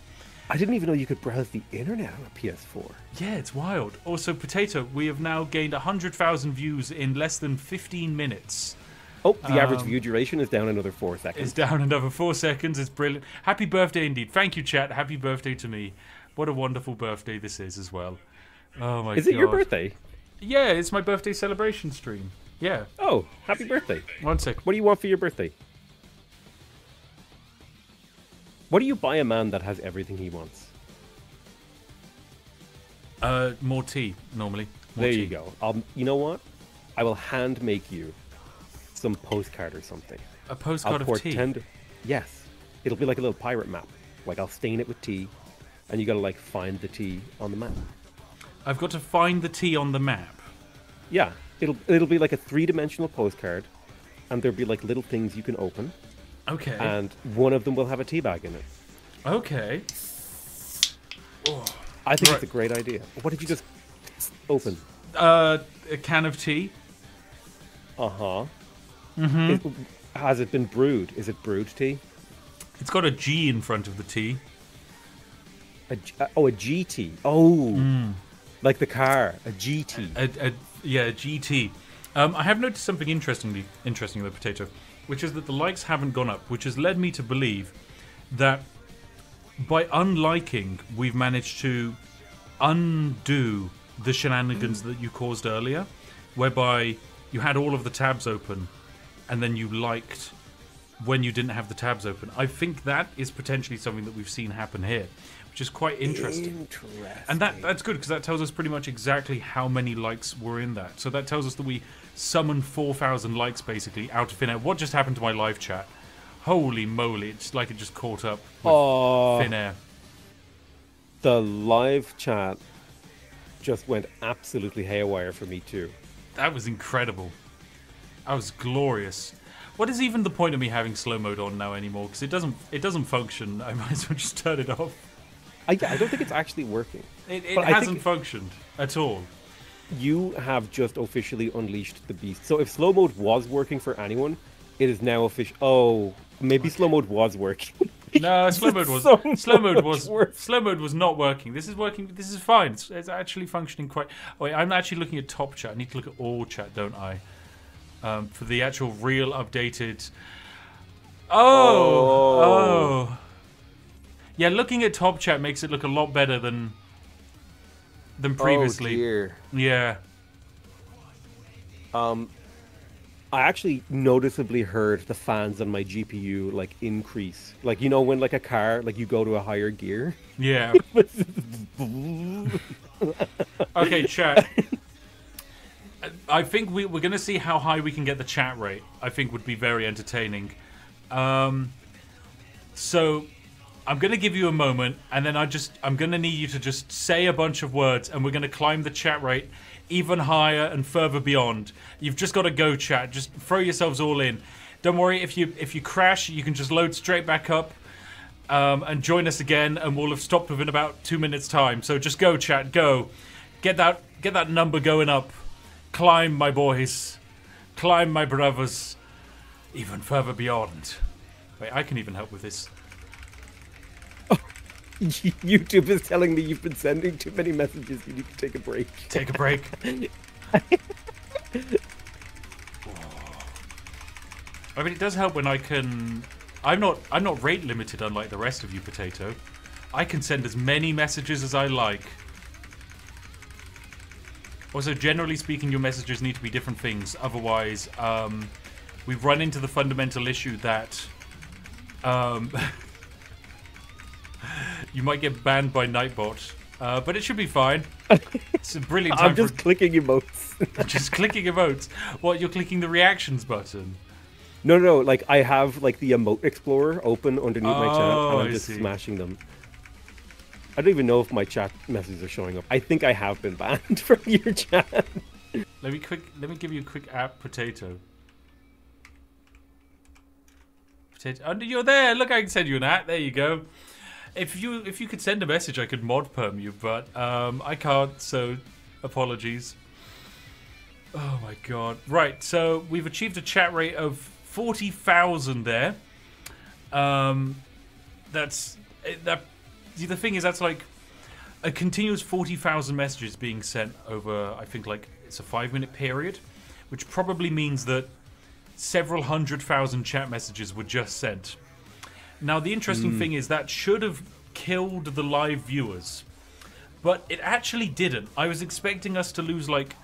Speaker 2: I didn't even know you could browse the internet on a PS4.
Speaker 1: Yeah, it's wild. Also, Potato, we have now gained 100,000 views in less than 15 minutes.
Speaker 2: Oh, the average view duration is down another 4 seconds.
Speaker 1: It's down another 4 seconds. It's brilliant. Happy birthday indeed. Thank you, chat. Happy birthday to me. What a wonderful birthday this is as well. Oh my god.
Speaker 2: Is it your birthday?
Speaker 1: Yeah, it's my birthday celebration stream. Yeah.
Speaker 2: Oh, happy birthday.
Speaker 1: 1 sec.
Speaker 2: What do you want for your birthday? What do you buy a man that has everything he wants?
Speaker 1: More tea, normally. More
Speaker 2: there
Speaker 1: tea.
Speaker 2: you go. You know what? I will hand make you some postcard or something.
Speaker 1: A postcard of tea?
Speaker 2: Yes. It'll be like a little pirate map. Like, I'll stain it with tea, and you gotta, like, find the tea on the map.
Speaker 1: I've got to find the tea on the map?
Speaker 2: Yeah. It'll be like a 3-dimensional postcard, and there'll be, like, little things you can open.
Speaker 1: Okay.
Speaker 2: And one of them will have a tea bag in it.
Speaker 1: Okay. Oh.
Speaker 2: I think it's a great idea. What did you just open?
Speaker 1: A can of tea.
Speaker 2: Uh-huh. Mm-hmm. Has it been brewed? Is it brewed tea?
Speaker 1: It's got a G in front of the T.
Speaker 2: A GT. Oh, like the car. A GT.
Speaker 1: Yeah, a GT. I have noticed something interesting though, Potato, which is that the likes haven't gone up, which has led me to believe that by unliking, we've managed to undo the shenanigans that you caused earlier, whereby you had all of the tabs open and then you liked when you didn't have the tabs open. I think that is potentially something that we've seen happen here, which is quite interesting. And that's good, because that tells us pretty much exactly how many likes were in that. So that tells us that we summoned 4,000 likes, basically, out of thin air. What just happened to my live chat? Holy moly, it's like it just caught up with thin air.
Speaker 2: The live chat just went absolutely haywire for me, too.
Speaker 1: That was incredible. That was glorious. What is even the point of me having slow mode on now anymore? Because it doesn't function. I might as well just turn it off.
Speaker 2: I don't think it's actually working.
Speaker 1: It hasn't functioned at all.
Speaker 2: You have just officially unleashed the beast. So if slow mode was working for anyone, it is now official. Oh, maybe slow mode was working.
Speaker 1: No, slow mode was not working. This is working. This is fine. It's actually functioning quite. Wait, I'm actually looking at top chat. I need to look at all chat, don't I? For the actual real updated. Oh. Yeah, looking at top chat makes it look a lot better than previously.
Speaker 2: Oh dear.
Speaker 1: Yeah.
Speaker 2: I actually noticeably heard the fans on my GPU like increase. Like, you know, when like a car, like you go to a higher gear.
Speaker 1: Yeah. Okay, chat. I think we're going to see how high we can get the chat rate. I think would be very entertaining. So I'm going to give you a moment, and then I'm going to need you to just say a bunch of words, and we're going to climb the chat rate even higher and further beyond. You've just got to go, chat. Just throw yourselves all in. Don't worry, if you crash, you can just load straight back up and join us again, and we'll have stopped within about 2 minutes' time. So just go, chat. Go. Get that number going up. Climb, my boys. Climb, my brothers. Even further beyond. Wait, I can even help with this.
Speaker 2: Oh, YouTube is telling me you've been sending too many messages. You need to take a break.
Speaker 1: Take a break. I mean, it does help when I can. I'm not rate limited, unlike the rest of you, Potato. I can send as many messages as I like. Also, generally speaking, your messages need to be different things. Otherwise, we've run into the fundamental issue that you might get banned by Nightbot, but it should be fine. It's a brilliant time
Speaker 2: I'm just clicking emotes.
Speaker 1: just clicking emotes. What, you're clicking the reactions button?
Speaker 2: No, like I have like the emote explorer open underneath my chat, and I'm
Speaker 1: I
Speaker 2: just
Speaker 1: see.
Speaker 2: smashing them. I don't even know if my chat messages are showing up. I think I have been banned from your chat.
Speaker 1: Let me give you a quick app potato. Potato. Oh, you're there. Look, I can send you an app. There you go. If you could send a message, I could mod perm you, but I can't. So apologies. Oh my god. Right. So we've achieved a chat rate of 40,000 there. That's that. The thing is, that's like a continuous 40,000 messages being sent over, I think, like, it's a 5-minute period, which probably means that several 100,000 chat messages were just sent. Now, the interesting thing is that should have killed the live viewers, but it actually didn't. I was expecting us to lose, like,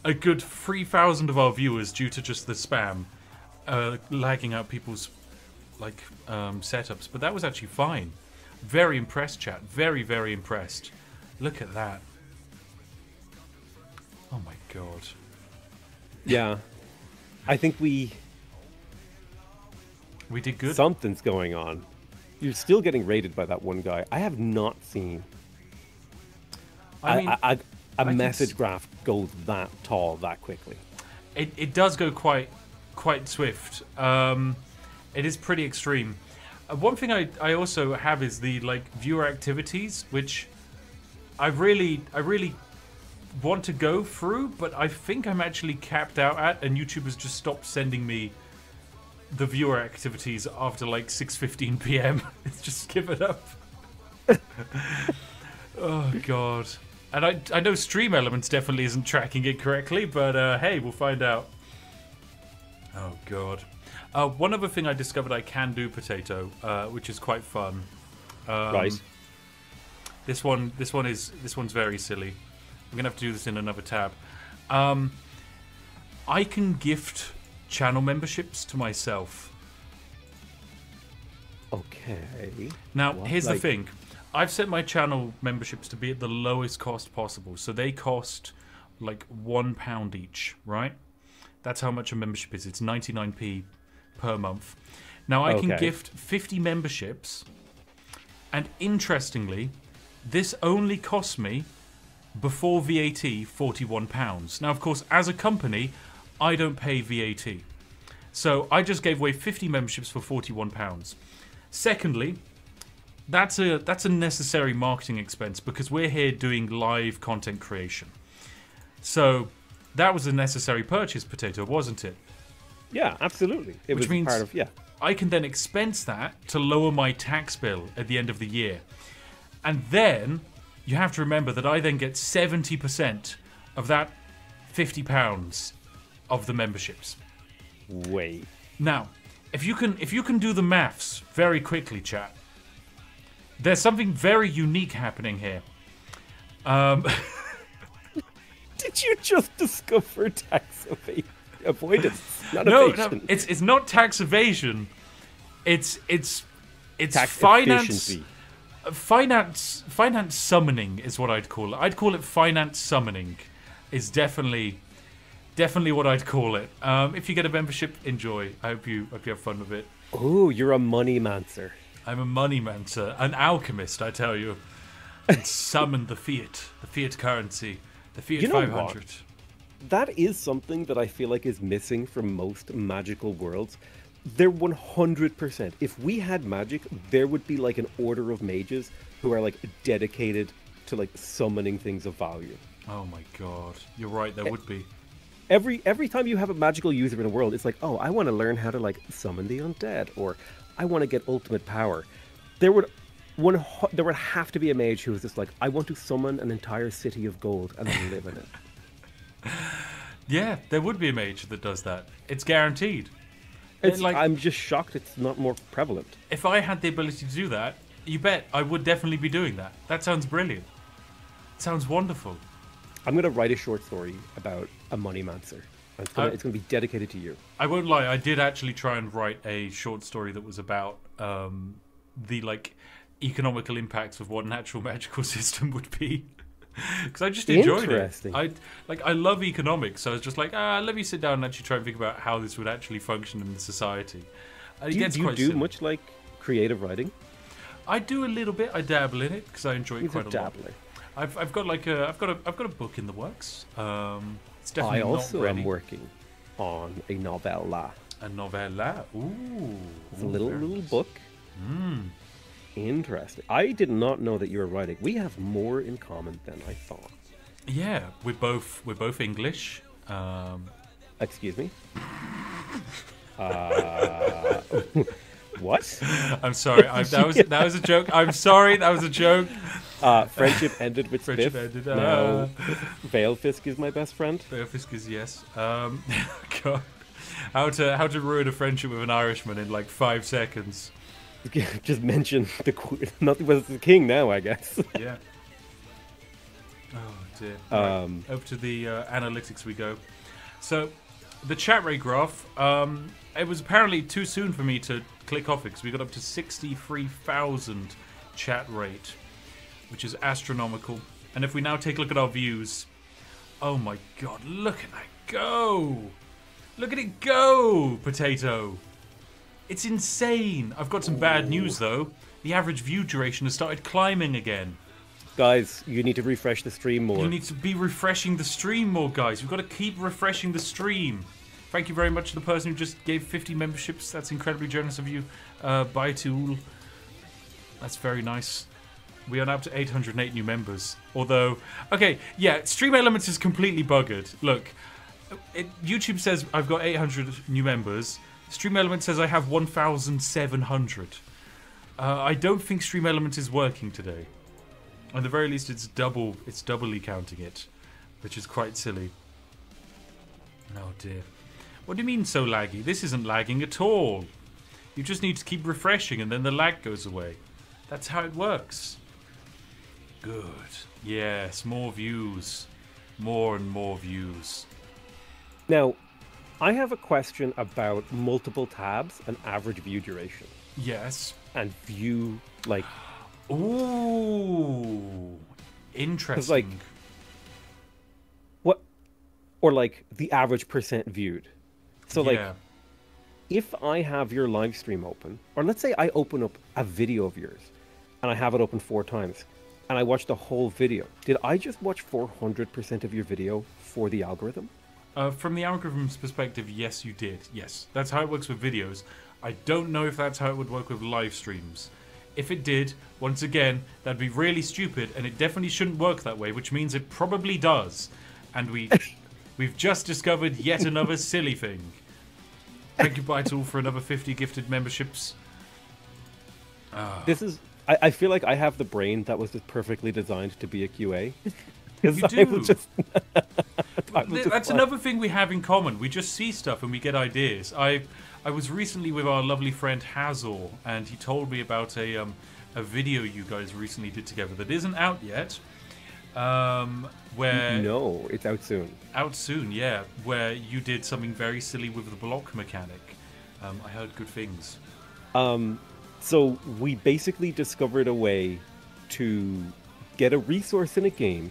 Speaker 1: a good 3,000 of our viewers due to just the spam, lagging out people's, like, setups, but that was actually fine. Very impressed, chat. Very, very impressed. Look at that. Oh my god.
Speaker 2: Yeah. I think we
Speaker 1: did good.
Speaker 2: Something's going on. You're still getting rated by that one guy. I have not seen
Speaker 1: I mean,
Speaker 2: a message graph goes that tall that quickly.
Speaker 1: it does go quite swift. It is pretty extreme. One thing I also have is the like viewer activities, which I really want to go through, but I think I'm actually capped out at, and YouTube has just stopped sending me the viewer activities after like 6:15 p.m. It's just give it up. Oh god. And I know Stream Elements definitely isn't tracking it correctly, but hey, we'll find out. Oh god. One other thing I discovered I can do, Potato, which is quite fun.
Speaker 2: Right.
Speaker 1: This one's very silly. We're gonna have to do this in another tab. I can gift channel memberships to myself.
Speaker 2: Okay.
Speaker 1: Now,
Speaker 2: What?
Speaker 1: here's the
Speaker 2: Like-
Speaker 1: thing. I've set my channel memberships to be at the lowest cost possible. So they cost like £1 each, right? That's how much a membership is. It's 99p per month. Now, I can
Speaker 2: Okay.
Speaker 1: gift 50 memberships. And interestingly, this only cost me, before VAT, £41. Now, of course, as a company, I don't pay VAT. So I just gave away 50 memberships for £41. Secondly, that's a necessary marketing expense because we're here doing live content creation. So that was a necessary purchase, Potato, wasn't it?
Speaker 2: Yeah, absolutely. It
Speaker 1: Which
Speaker 2: was
Speaker 1: means
Speaker 2: part of
Speaker 1: I can then expense that to lower my tax bill at the end of the year. And then you have to remember that I then get 70% of that £50 of the memberships.
Speaker 2: Wait.
Speaker 1: Now, if you can do the maths very quickly, chat, there's something very unique happening here.
Speaker 2: Did you just discover tax avoidance? Not
Speaker 1: No,
Speaker 2: evasion.
Speaker 1: it's not tax evasion. It's
Speaker 2: Tax
Speaker 1: finance.
Speaker 2: efficiency.
Speaker 1: Finance summoning is what I'd call it. I'd call it finance summoning. Is definitely what I'd call it. If you get a membership, enjoy. I hope you have fun with it.
Speaker 2: Oh, you're a money mancer.
Speaker 1: I'm a money mancer, an alchemist, I tell you. And summon the fiat currency, the fiat
Speaker 2: You know
Speaker 1: 500.
Speaker 2: what? That is something that I feel like is missing from most magical worlds. They're 100%. If we had magic, there would be like an order of mages who are like dedicated to like summoning things of value.
Speaker 1: Oh my god, you're right. There would be.
Speaker 2: Every time you have a magical user in a world, it's like, oh, I want to learn how to like summon the undead, or I want to get ultimate power. There would have to be a mage who was just like, I want to summon an entire city of gold and then live in it.
Speaker 1: Yeah, there would be a mage that does that. It's guaranteed.
Speaker 2: I'm just shocked it's not more prevalent.
Speaker 1: If I had the ability to do that, you bet I would definitely be doing that. That sounds brilliant. It sounds wonderful.
Speaker 2: I'm gonna write a short story about a money mancer. It's gonna be dedicated to you.
Speaker 1: I won't lie, I did actually try and write a short story that was about the like economical impacts of what a natural magical system would be. Because I just enjoyed it. I love economics, so I was just like, let me sit down and actually try and think about how this would actually function in the society.
Speaker 2: Do you do much like creative writing?
Speaker 1: I do a little bit. I dabble in it because I enjoy it quite a lot.
Speaker 2: Dabbler.
Speaker 1: I've got a book in the works. It's definitely
Speaker 2: I also
Speaker 1: not ready.
Speaker 2: am working on a novella.
Speaker 1: A novella. Ooh.
Speaker 2: It's a little
Speaker 1: nice.
Speaker 2: book.
Speaker 1: Mm.
Speaker 2: Interesting. I did not know that you were writing. We have more in common than I thought.
Speaker 1: Yeah, we're both English.
Speaker 2: Excuse me. What?
Speaker 1: I'm sorry. That was a joke. I'm sorry. That was a joke.
Speaker 2: Friendship ended with
Speaker 1: Friendship
Speaker 2: Spiff.
Speaker 1: ended.
Speaker 2: Now, Veilfisk is my best friend.
Speaker 1: Veilfisk is yes. God, how to ruin a friendship with an Irishman in like 5 seconds.
Speaker 2: Just mention nothing was the king now, I guess.
Speaker 1: Yeah. Oh dear. Right, over to the analytics we go. So, the chat rate graph. It was apparently too soon for me to click off it because we got up to 63,000 chat rate, which is astronomical. And if we now take a look at our views, oh my god, look at that go! Look at it go, Potato! It's insane! I've got some bad news though. The average view duration has started climbing again.
Speaker 2: Guys, you need to refresh the stream more.
Speaker 1: You need to be refreshing the stream more, guys. We've got to keep refreshing the stream. Thank you very much to the person who just gave 50 memberships. That's incredibly generous of you. 𝘼𝙬𝘼𝙑. That's very nice. We are now up to 808 new members. Although, okay, yeah, Stream Elements is completely buggered. Look, YouTube says I've got 800 new members. Stream Elements says I have 1,700. I don't think Stream Elements is working today. At the very least, it's doubly counting it, which is quite silly. Oh dear. What do you mean so laggy? This isn't lagging at all. You just need to keep refreshing and then the lag goes away. That's how it works. Good. Yes, more views. More and more views.
Speaker 2: Now, I have a question about multiple tabs and average view duration.
Speaker 1: Yes.
Speaker 2: And view, like...
Speaker 1: Ooh. Interesting.
Speaker 2: Like, what... Or, like, the average percent viewed. So, like, if I have your live stream open, or let's say I open up a video of yours, and I have it open 4 times, and I watch the whole video, did I just watch 400% of your video for the algorithm?
Speaker 1: From the algorithm's perspective, yes, you did. Yes, that's how it works with videos. I don't know if that's how it would work with live streams. If it did, once again, that'd be really stupid, and it definitely shouldn't work that way, which means it probably does. And we've just discovered yet another silly thing. Thank you, 𝘼𝙬𝙬𝙬 for another 50 gifted memberships.
Speaker 2: This is... I feel like I have the brain that was just perfectly designed to be a QA.
Speaker 1: You do. That's another thing we have in common. We just see stuff and we get ideas. I was recently with our lovely friend Hazel, and he told me about a video you guys recently did together that isn't out yet. Where
Speaker 2: no, it's out soon.
Speaker 1: Out soon, yeah. Where you did something very silly with the block mechanic. I heard good things.
Speaker 2: So we basically discovered a way to get a resource in a game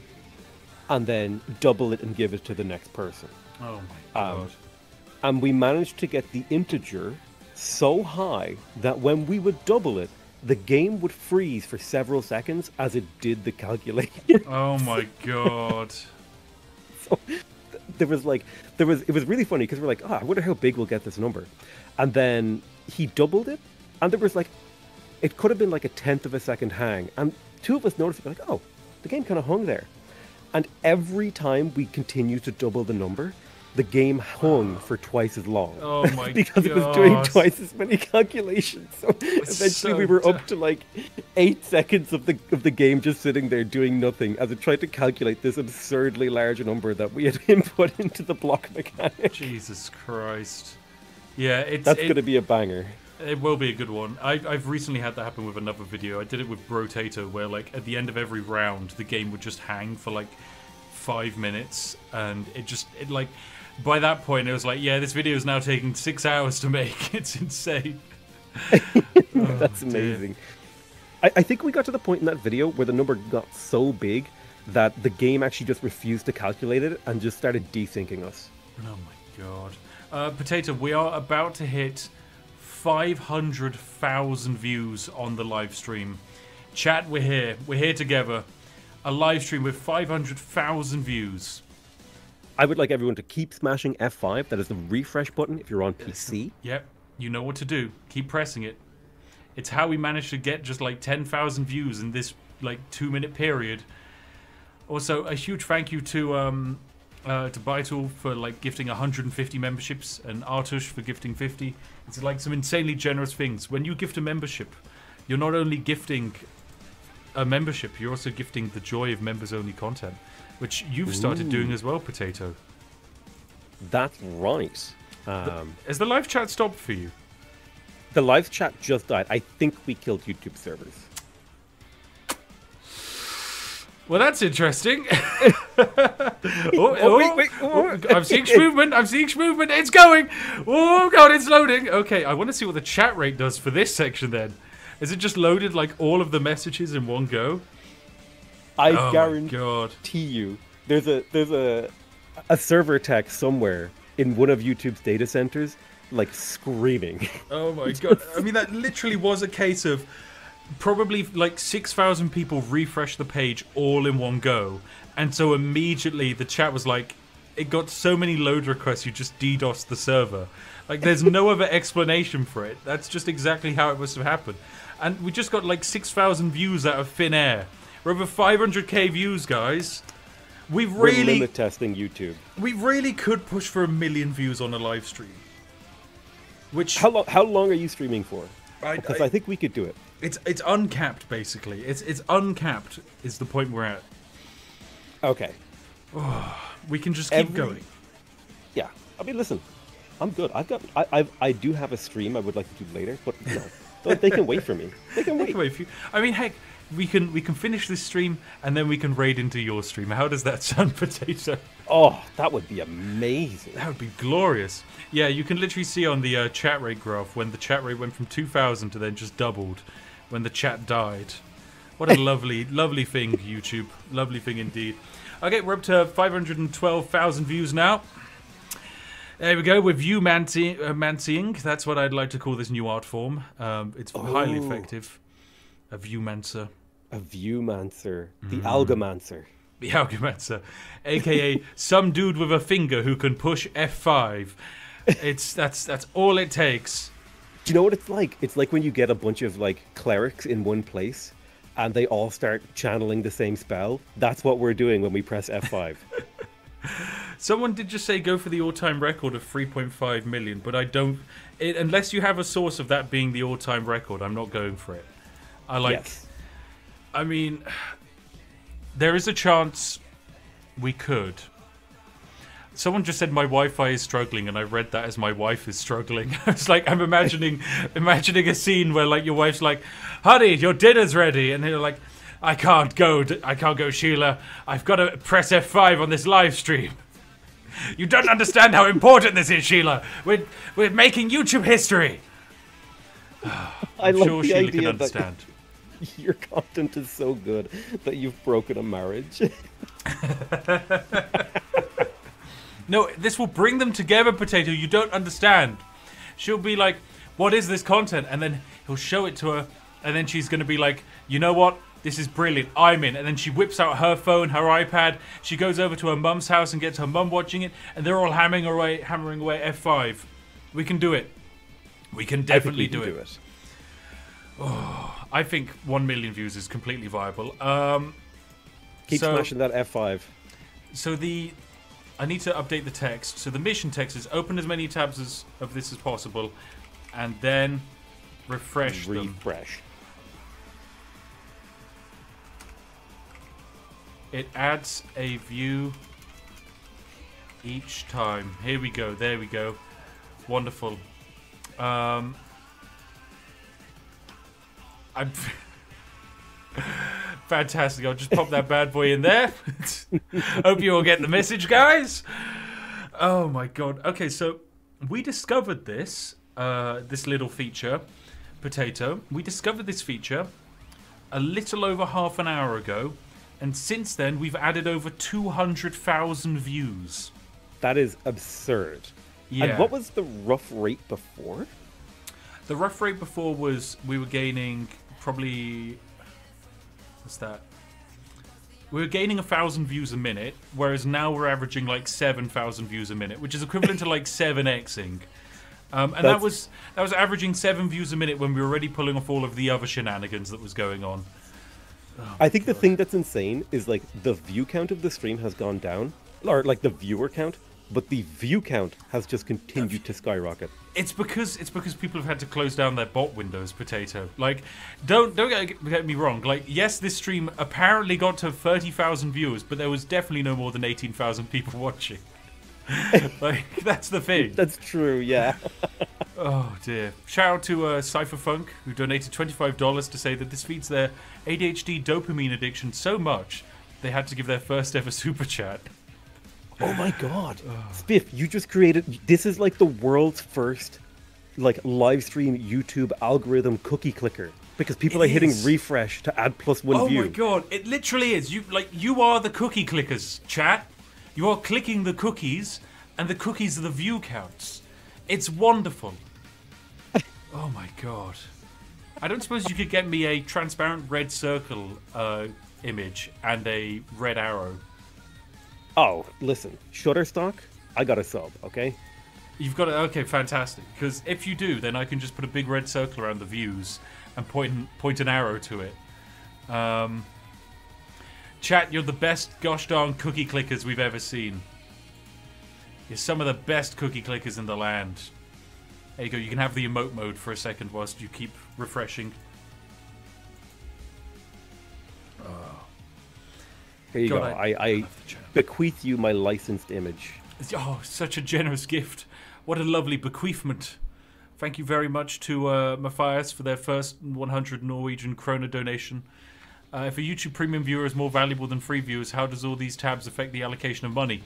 Speaker 2: and then double it and give it to the next person.
Speaker 1: Oh my god.
Speaker 2: And we managed to get the integer so high that when we would double it, the game would freeze for several seconds as it did the calculation.
Speaker 1: Oh my god.
Speaker 2: So it was really funny because we're like, I wonder how big we'll get this number. And then he doubled it, and there was like, it could have been like a 1/10 of a second hang. And 2 of us noticed, like, oh, the game kind of hung there. And every time we continued to double the number, the game hung for twice as long.
Speaker 1: Oh my
Speaker 2: because
Speaker 1: god.
Speaker 2: it was doing twice as many calculations. So eventually we were up to like 8 seconds of the game just sitting there doing nothing as it tried to calculate this absurdly large number that we had input into the block mechanic.
Speaker 1: Jesus Christ. Yeah,
Speaker 2: that's going to be a banger.
Speaker 1: It will be a good one. I've recently had that happen with another video. I did it with Brotato, where like at the end of every round, the game would just hang for like 5 minutes, and it like, by that point it was like, yeah, this video is now taking 6 hours to make. It's insane.
Speaker 2: That's amazing. I think we got to the point in that video where the number got so big that the game actually just refused to calculate it and just started desyncing us.
Speaker 1: Oh my god. Potato, we are about to hit 500,000 views on the live stream. Chat, we're here. We're here together. A live stream with 500,000 views.
Speaker 2: I would like everyone to keep smashing F5. That is the refresh button if you're on PC.
Speaker 1: Yep. You know what to do. Keep pressing it. It's how we managed to get just like 10,000 views in this like 2-minute period. Also, a huge thank you to Bytel for like gifting 150 memberships and Artush for gifting 50. It's like some insanely generous things. When you gift a membership, you're not only gifting a membership, you're also gifting the joy of members-only content, which you've started doing as well, Potato.
Speaker 2: That's right.
Speaker 1: Has the live chat stopped for you?
Speaker 2: The live chat just died. I think we killed YouTube servers.
Speaker 1: Well, that's interesting.
Speaker 2: Wait.
Speaker 1: I'm seeing movement. I'm seeing movement. It's going. Oh, God, it's loading. Okay, I want to see what the chat rate does for this section then. Is it just loaded like all of the messages in one go?
Speaker 2: I guarantee you there's a server tech somewhere in one of YouTube's data centers like screaming.
Speaker 1: Oh my God. I mean, that literally was a case of probably like 6,000 people refresh the page all in one go, and so immediately the chat was like, it got so many load requests you just DDoSed the server. Like, there's no other explanation for it. That's just exactly how it must have happened. And we just got like 6,000 views out of thin air. We're over 500k views, guys. We're
Speaker 2: limit testing YouTube.
Speaker 1: We really could push for 1 million views on a live stream. Which
Speaker 2: how long are you streaming for? Because I think we could do it.
Speaker 1: It's uncapped, basically. It's uncapped is the point we're at.
Speaker 2: Okay.
Speaker 1: We can just keep going.
Speaker 2: Yeah. I mean, listen, I'm good. I do have a stream I would like to do later, but no, they can wait for me. They can wait
Speaker 1: for you. I mean, heck, we can finish this stream and then we can raid into your stream. How does that sound, Potato?
Speaker 2: Oh, that would be amazing.
Speaker 1: That would be glorious. Yeah, you can literally see on the chat rate graph when the chat rate went from 2,000 to then just doubled when the chat died. What a lovely, lovely thing, YouTube. Lovely thing indeed. Okay, we're up to 512,000 views now. There we go, with viewmancying. That's what I'd like to call this new art form. It's highly effective. A viewmancer.
Speaker 2: A viewmancer. The algomancer.
Speaker 1: The algomancer. AKA some dude with a finger who can push F5. That's all it takes.
Speaker 2: Do you know what it's like? It's like when you get a bunch of like clerics in one place and they all start channeling the same spell. That's what we're doing when we press F5.
Speaker 1: Someone did just say go for the all-time record of 3.5 million, but I don't... unless you have a source of that being the all-time record, I'm not going for it. Yes. I mean, there is a chance we could. Someone just said my Wi-Fi is struggling, and I read that as my wife is struggling. It's like I'm imagining a scene where like your wife's like, "Honey, your dinner's ready," and you're like, I can't go, Sheila. I've got to press F5 on this live stream. You don't understand how important this is, Sheila. We're making YouTube history." I'm sure Sheila can understand.
Speaker 2: Your content is so good that you've broken a marriage.
Speaker 1: No, this will bring them together, Potato. You don't understand. She'll be like, "What is this content?" And then he'll show it to her, and then she's going to be like, "You know what? This is brilliant. I'm in." And then she whips out her phone, her iPad. She goes over to her mum's house and gets her mum watching it, and they're all hammering away F5. We can do it. We can definitely do it. Oh, I think 1 million views is completely viable.
Speaker 2: Keep smashing that F5.
Speaker 1: So I need to update the text. So the mission text is open as many tabs of this as possible, and then refresh them. It adds a view each time. Here we go. There we go. Wonderful. Fantastic. I'll just pop that bad boy in there. Hope you all get the message, guys. Oh my god. Okay, so we discovered this this little feature, Potato. We discovered this feature a little over half an hour ago, and since then we've added over 200,000 views.
Speaker 2: That is absurd.
Speaker 1: Yeah.
Speaker 2: And what was the rough rate before?
Speaker 1: The rough rate before was we were gaining probably... What's that? We were gaining 1,000 views a minute, whereas now we're averaging like 7,000 views a minute, which is equivalent to like 7xing. And that was averaging 7 views a minute when we were already pulling off all of the other shenanigans that was going on. Oh,
Speaker 2: I think the thing that's insane is like the view count of the stream has gone down, or like the viewer count, but the view count has just continued to skyrocket.
Speaker 1: It's because people have had to close down their bot windows, Potato. Like, don't get me wrong. Like, yes, this stream apparently got to 30,000 viewers, but there was definitely no more than 18,000 people watching. Like, that's the thing.
Speaker 2: That's true, yeah.
Speaker 1: Oh dear. Shout out to Cypherfunk, who donated $25 to say that this feeds their ADHD dopamine addiction so much they had to give their first ever super chat.
Speaker 2: Oh my god. Spiff, you just created... This is like the world's first like live stream YouTube algorithm cookie clicker. Because people are hitting refresh to add +1 view.
Speaker 1: Oh my god, it literally is. You are the cookie clickers, chat. You are clicking the cookies, and the cookies are the view counts. It's wonderful. Oh my god. I don't suppose you could get me a transparent red circle image and a red arrow.
Speaker 2: Oh, listen, Shutterstock, I got a sub, okay?
Speaker 1: You've got it. Okay, fantastic. Because if you do, then I can just put a big red circle around the views and point an arrow to it. Chat, you're the best gosh darn cookie clickers we've ever seen. You're some of the best cookie clickers in the land. There you go. You can have the emote mode for a second whilst you keep refreshing.
Speaker 2: Here you go. I bequeath you my licensed image.
Speaker 1: Oh, such a generous gift. What a lovely bequeathment. Thank you very much to Matthias for their first 100 Norwegian krona donation. If a YouTube Premium viewer is more valuable than free viewers, how does all these tabs affect the allocation of money?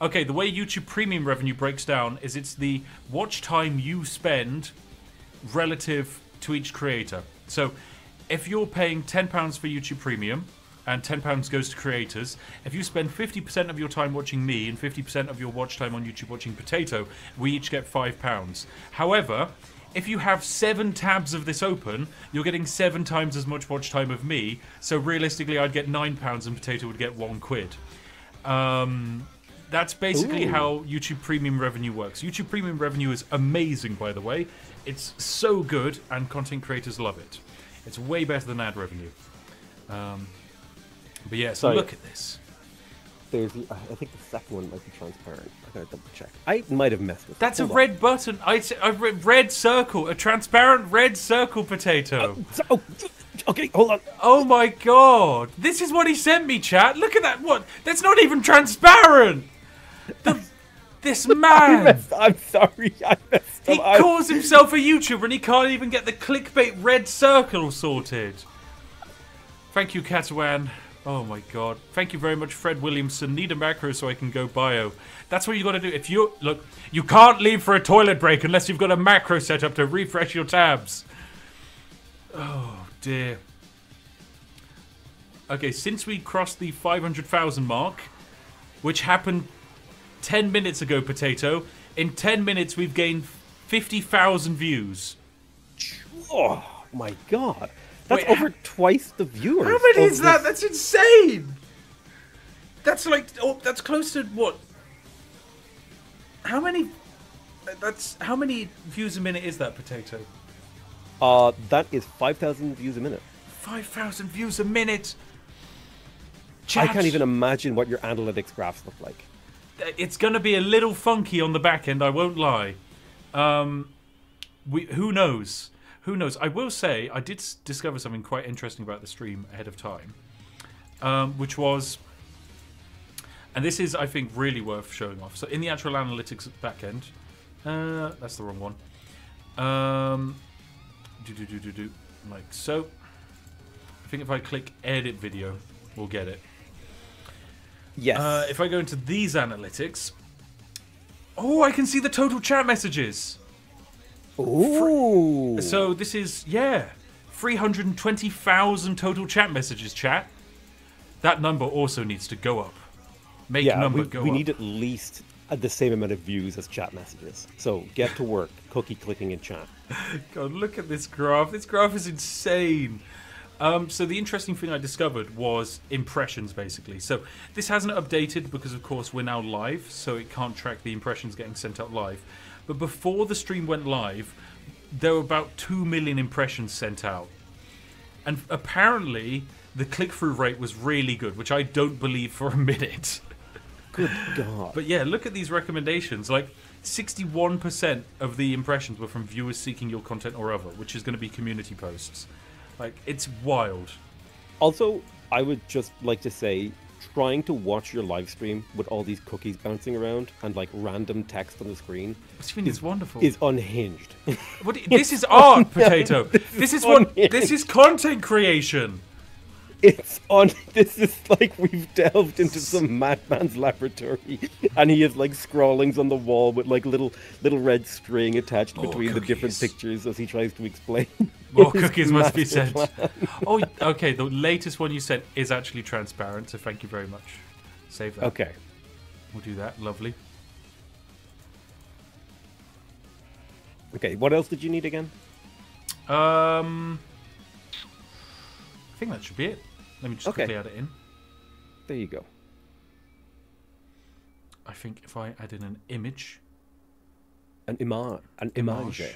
Speaker 1: Okay, the way YouTube Premium revenue breaks down is it's the watch time you spend relative to each creator. So if you're paying £10 for YouTube Premium, and £10 goes to creators, if you spend 50% of your time watching me and 50% of your watch time on YouTube watching Potato, we each get £5. However, if you have 7 tabs of this open, you're getting 7 times as much watch time of me, so realistically I'd get £9 and Potato would get £1. That's basically how YouTube Premium revenue works. YouTube Premium revenue is amazing, by the way. It's so good, and content creators love it. It's way better than ad revenue. But yeah, so look at this.
Speaker 2: There's, I think the second one might be transparent. I gotta double check. I might have messed with it.
Speaker 1: That's a red button. A red circle. A transparent red circle, Potato.
Speaker 2: Okay, hold on.
Speaker 1: Oh my god. This is what he sent me, chat. Look at that. What? That's not even transparent. This man.
Speaker 2: I'm sorry. I messed up.
Speaker 1: He calls himself a YouTuber and he can't even get the clickbait red circle sorted. Thank you, Catalan. Oh my god. Thank you very much, Fred Williamson. Need a macro so I can go bio. That's what you got to do. If you... Look, you can't leave for a toilet break unless you've got a macro set up to refresh your tabs. Oh, dear. Okay, since we crossed the 500,000 mark, which happened 10 minutes ago, Potato, in 10 minutes we've gained 50,000 views.
Speaker 2: Oh, my god. That's over twice the viewers.
Speaker 1: How many is that? That's insane. That's like, that's close to what? How many? How many views a minute is that, Potato?
Speaker 2: That is 5,000 views a minute.
Speaker 1: 5,000 views a minute. Chat.
Speaker 2: I can't even imagine what your analytics graphs look like.
Speaker 1: It's going to be a little funky on the back end, I won't lie. Who knows? Who knows? I will say, I did discover something quite interesting about the stream ahead of time. Which was... And this is, I think, really worth showing off. So in the actual analytics backend... that's the wrong one. Like so. I think if I click edit video, we'll get it.
Speaker 2: Yes.
Speaker 1: If I go into these analytics, oh, I can see the total chat messages.
Speaker 2: Ooh.
Speaker 1: So this is 320,000 total chat messages. Chat. That number also needs to go up. Make number go up.
Speaker 2: We need at least the same amount of views as chat messages. So get to work, cookie clicking in chat.
Speaker 1: God, look at this graph. This graph is insane. So the interesting thing I discovered was impressions, basically. So this hasn't updated because, of course, we're now live, so it can't track the impressions getting sent out live. But before the stream went live, there were about 2 million impressions sent out. And apparently, the click-through rate was really good, which I don't believe for a minute.
Speaker 2: Good God.
Speaker 1: But yeah, look at these recommendations. Like, 61% of the impressions were from viewers seeking your content or other, which is going to be community posts. Like, it's wild.
Speaker 2: Also, I would just like to say, trying to watch your live stream with all these cookies bouncing around and like random text on the screen
Speaker 1: What do you mean it's wonderful?
Speaker 2: is unhinged.
Speaker 1: This is art, Potato. This is content creation.
Speaker 2: This is like we've delved into some madman's laboratory, and he has like scrawlings on the wall with like little red string attached between the different pictures as he tries to explain.
Speaker 1: More cookies must be sent. Oh, okay. The latest one you sent is actually transparent, so thank you very much. Save that.
Speaker 2: Okay.
Speaker 1: We'll do that. Lovely.
Speaker 2: Okay, what else did you need again?
Speaker 1: I think that should be it. Let me just quickly add it in.
Speaker 2: There you go.
Speaker 1: I think if I add in an image.
Speaker 2: An image.
Speaker 1: Image.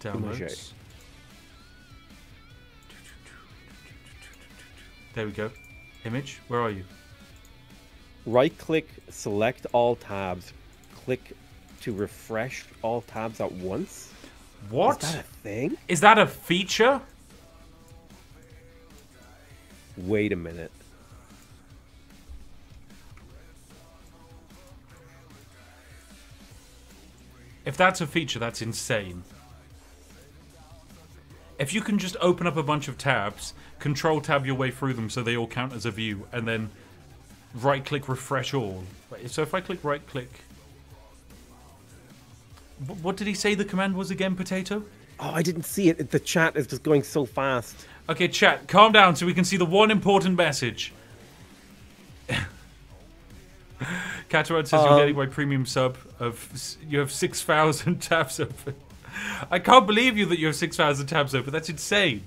Speaker 1: Downloads. There we go. Image. Where are you?
Speaker 2: Right click, select all tabs. Click to refresh all tabs at once.
Speaker 1: What?
Speaker 2: Is that a thing?
Speaker 1: Is that a feature?
Speaker 2: Wait a minute.
Speaker 1: If that's a feature, that's insane. If you can just open up a bunch of tabs, control tab your way through them so they all count as a view, and then right click refresh all. So if I click right click... What did he say the command was again, Potato?
Speaker 2: Oh, I didn't see it. The chat is just going so fast.
Speaker 1: Okay, chat, calm down so we can see the one important message. Catarad says you're getting my premium sub of... You have 6,000 tabs open. I can't believe you that you have 6,000 tabs open. That's insane.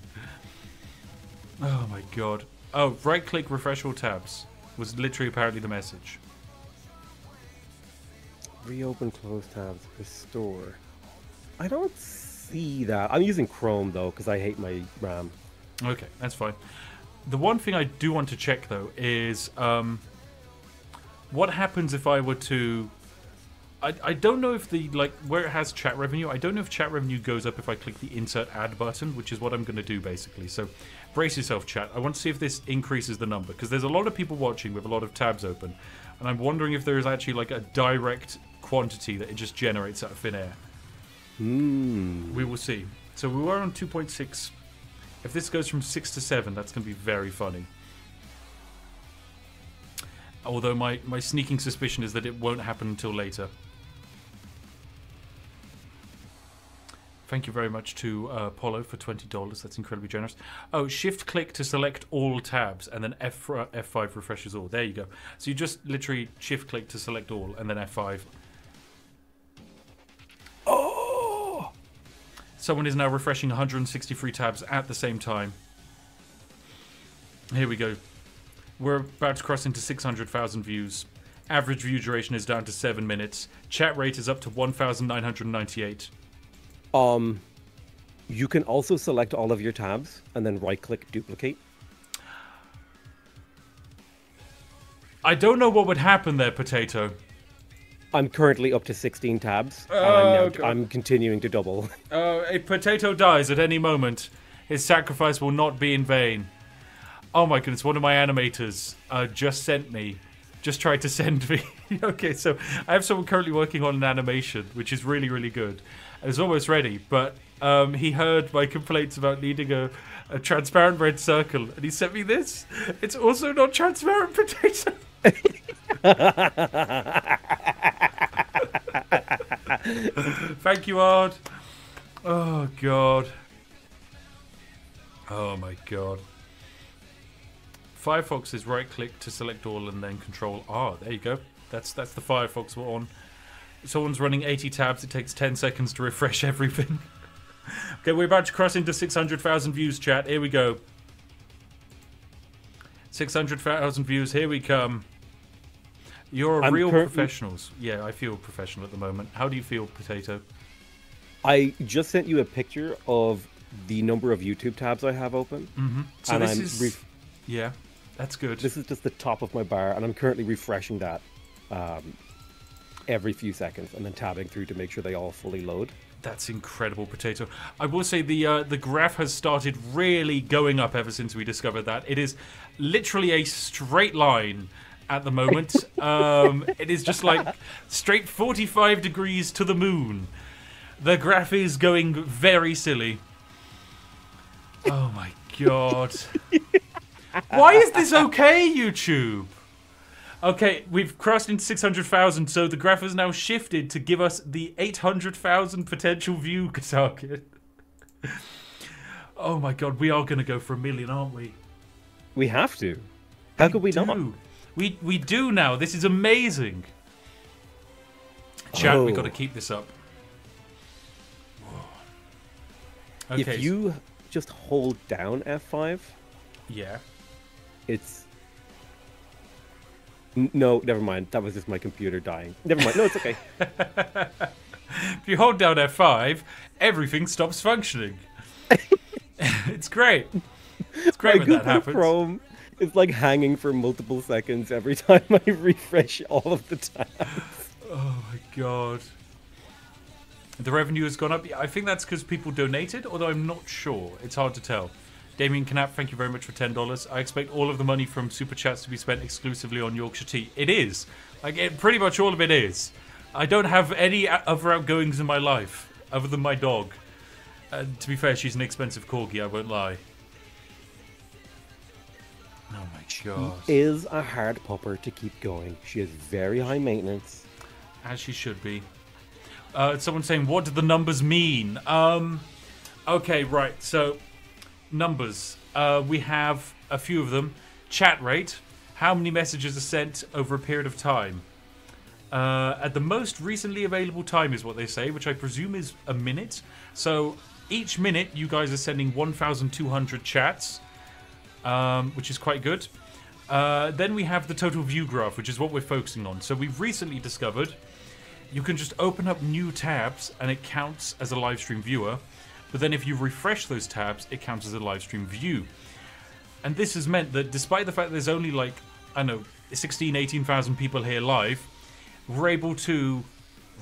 Speaker 1: Oh my god. Oh, right click refresh all tabs was literally apparently the message.
Speaker 2: Reopen closed tabs. Restore. I don't see that. I'm using Chrome though because I hate my RAM.
Speaker 1: Okay, that's fine. The one thing I do want to check though is what happens if I were to... I don't know if the, like, where it has chat revenue, I don't know if chat revenue goes up if I click the insert ad button, which is what I'm going to do basically. So brace yourself, chat. I want to see if this increases the number, because there's a lot of people watching with a lot of tabs open, and I'm wondering if there is actually like a direct quantity that it just generates out of thin air. We will see. So we were on 2.6. If this goes from 6 to 7, that's going to be very funny. Although my sneaking suspicion is that it won't happen until later. Thank you very much to Polo for $20. That's incredibly generous. Oh, shift click to select all tabs, and then F5 refreshes all. There you go. So you just literally shift click to select all, and then F5. Oh! Someone is now refreshing 163 tabs at the same time. Here we go. We're about to cross into 600,000 views. Average view duration is down to 7 minutes. Chat rate is up to 1,998.
Speaker 2: You can also select all of your tabs and then right-click duplicate.
Speaker 1: I don't know what would happen there, Potato.
Speaker 2: I'm currently up to 16 tabs, and I'm continuing to double.
Speaker 1: If Potato dies at any moment, his sacrifice will not be in vain. Oh my goodness, one of my animators just tried to send me. Okay, so I have someone currently working on an animation, which is really, really good. It's almost ready, but He heard my complaints about needing a transparent red circle, and he sent me this. It's also not transparent potato. Thank you, Ard. Oh, God. Oh, my God. Firefox is right-click to select all and then Control R. There you go. That's the Firefox we're on. Someone's running 80 tabs. It takes 10 seconds to refresh everything. Okay, we're about to cross into 600,000 views, chat. Here we go. 600,000 views. Here we come. You're real professionals. Yeah, I feel professional at the moment. How do you feel, Potato?
Speaker 2: I just sent you a picture of the number of YouTube tabs I have open.
Speaker 1: Mm-hmm. So
Speaker 2: and
Speaker 1: this is... Yeah, that's good.
Speaker 2: This is just the top of my bar, and I'm currently refreshing that every few seconds and then tabbing through to make sure they all fully load.
Speaker 1: That's incredible, Potato. I will say the graph has started really going up ever since we discovered that. It is literally a straight line at the moment. It is just like straight 45 degrees to the moon. The graph is going very silly. Oh my God. Why is this okay, YouTube? Okay, we've crossed into 600,000, so the graph has now shifted to give us the 800,000 potential view target. Oh my God, we are going to go for 1 million, aren't we?
Speaker 2: We have to. How could we not?
Speaker 1: We do now. This is amazing. Chat, we got to keep this up. Okay.
Speaker 2: If you just hold down F5,
Speaker 1: yeah,
Speaker 2: it's... No, never mind. That was just my computer dying. Never mind. No, it's okay.
Speaker 1: If you hold down F5, everything stops functioning. It's great. It's great when that happens.
Speaker 2: Chrome is like hanging for multiple seconds every time I refresh all of the tabs.
Speaker 1: Oh my God. The revenue has gone up. I think that's because people donated, although I'm not sure. It's hard to tell. Damien Knapp, thank you very much for $10. I expect all of the money from Super Chats to be spent exclusively on Yorkshire tea. It is. Like, pretty much all of it is. I don't have any other outgoings in my life, other than my dog. To be fair, she's an expensive corgi, I won't lie. Oh my God.
Speaker 2: She is a hard pupper to keep going. She is very high maintenance.
Speaker 1: As she should be. Someone's saying, what do the numbers mean? Okay, right, so... Numbers. We have a few of them. Chat rate. How many messages are sent over a period of time? At the most recently available time is what they say, which I presume is a minute. So each minute you guys are sending 1,200 chats, which is quite good. Then we have the total view graph, which is what we're focusing on. So we've recently discovered you can just open up new tabs and it counts as a live stream viewer. But then if you refresh those tabs, it counts as a live stream view. And this has meant that despite the fact there's only like, I don't know, 16, 18,000 people here live, we're able to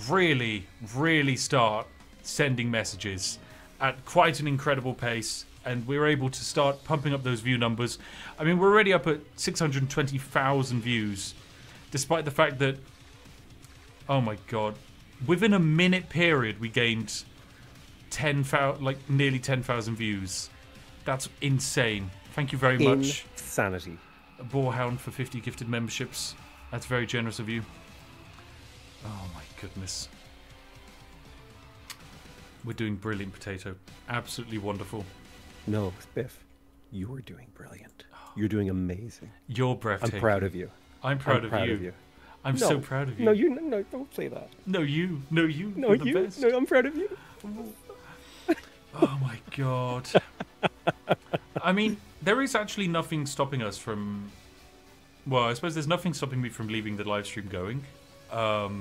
Speaker 1: really, really start sending messages at quite an incredible pace. And we're able to start pumping up those view numbers. I mean, we're already up at 620,000 views, despite the fact that, oh my God, within a minute period, we gained... nearly 10,000 views. That's insane. Thank you very much.
Speaker 2: Insanity.
Speaker 1: Boarhound for 50 gifted memberships. That's very generous of you. Oh my goodness. We're doing brilliant, Potato. Absolutely wonderful.
Speaker 2: No, Spiff, you're doing brilliant. You're doing amazing.
Speaker 1: You're breathtaking.
Speaker 2: I'm proud of you.
Speaker 1: I'm proud of you. I'm so proud of you.
Speaker 2: No, don't say that.
Speaker 1: No, you.
Speaker 2: No,
Speaker 1: You're the best.
Speaker 2: No, I'm proud of you.
Speaker 1: Oh my God. I mean, there is actually nothing stopping us from... Well, I suppose there's nothing stopping me from leaving the live stream going.
Speaker 2: Oh,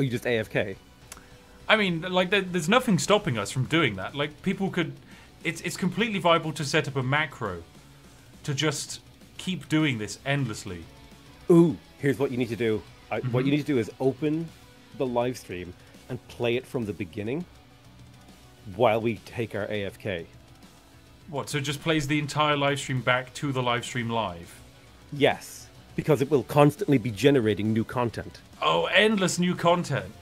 Speaker 2: you just AFK?
Speaker 1: I mean, like, there's nothing stopping us from doing that. Like, people could... It's completely viable to set up a macro to just keep doing this endlessly.
Speaker 2: Ooh, here's what you need to do. What you need to do is open the live stream and play it from the beginning while we take our AFK.
Speaker 1: What, so it just plays the entire live stream back to the live stream live?
Speaker 2: Yes, because it will constantly be generating new content.
Speaker 1: Oh, endless new content.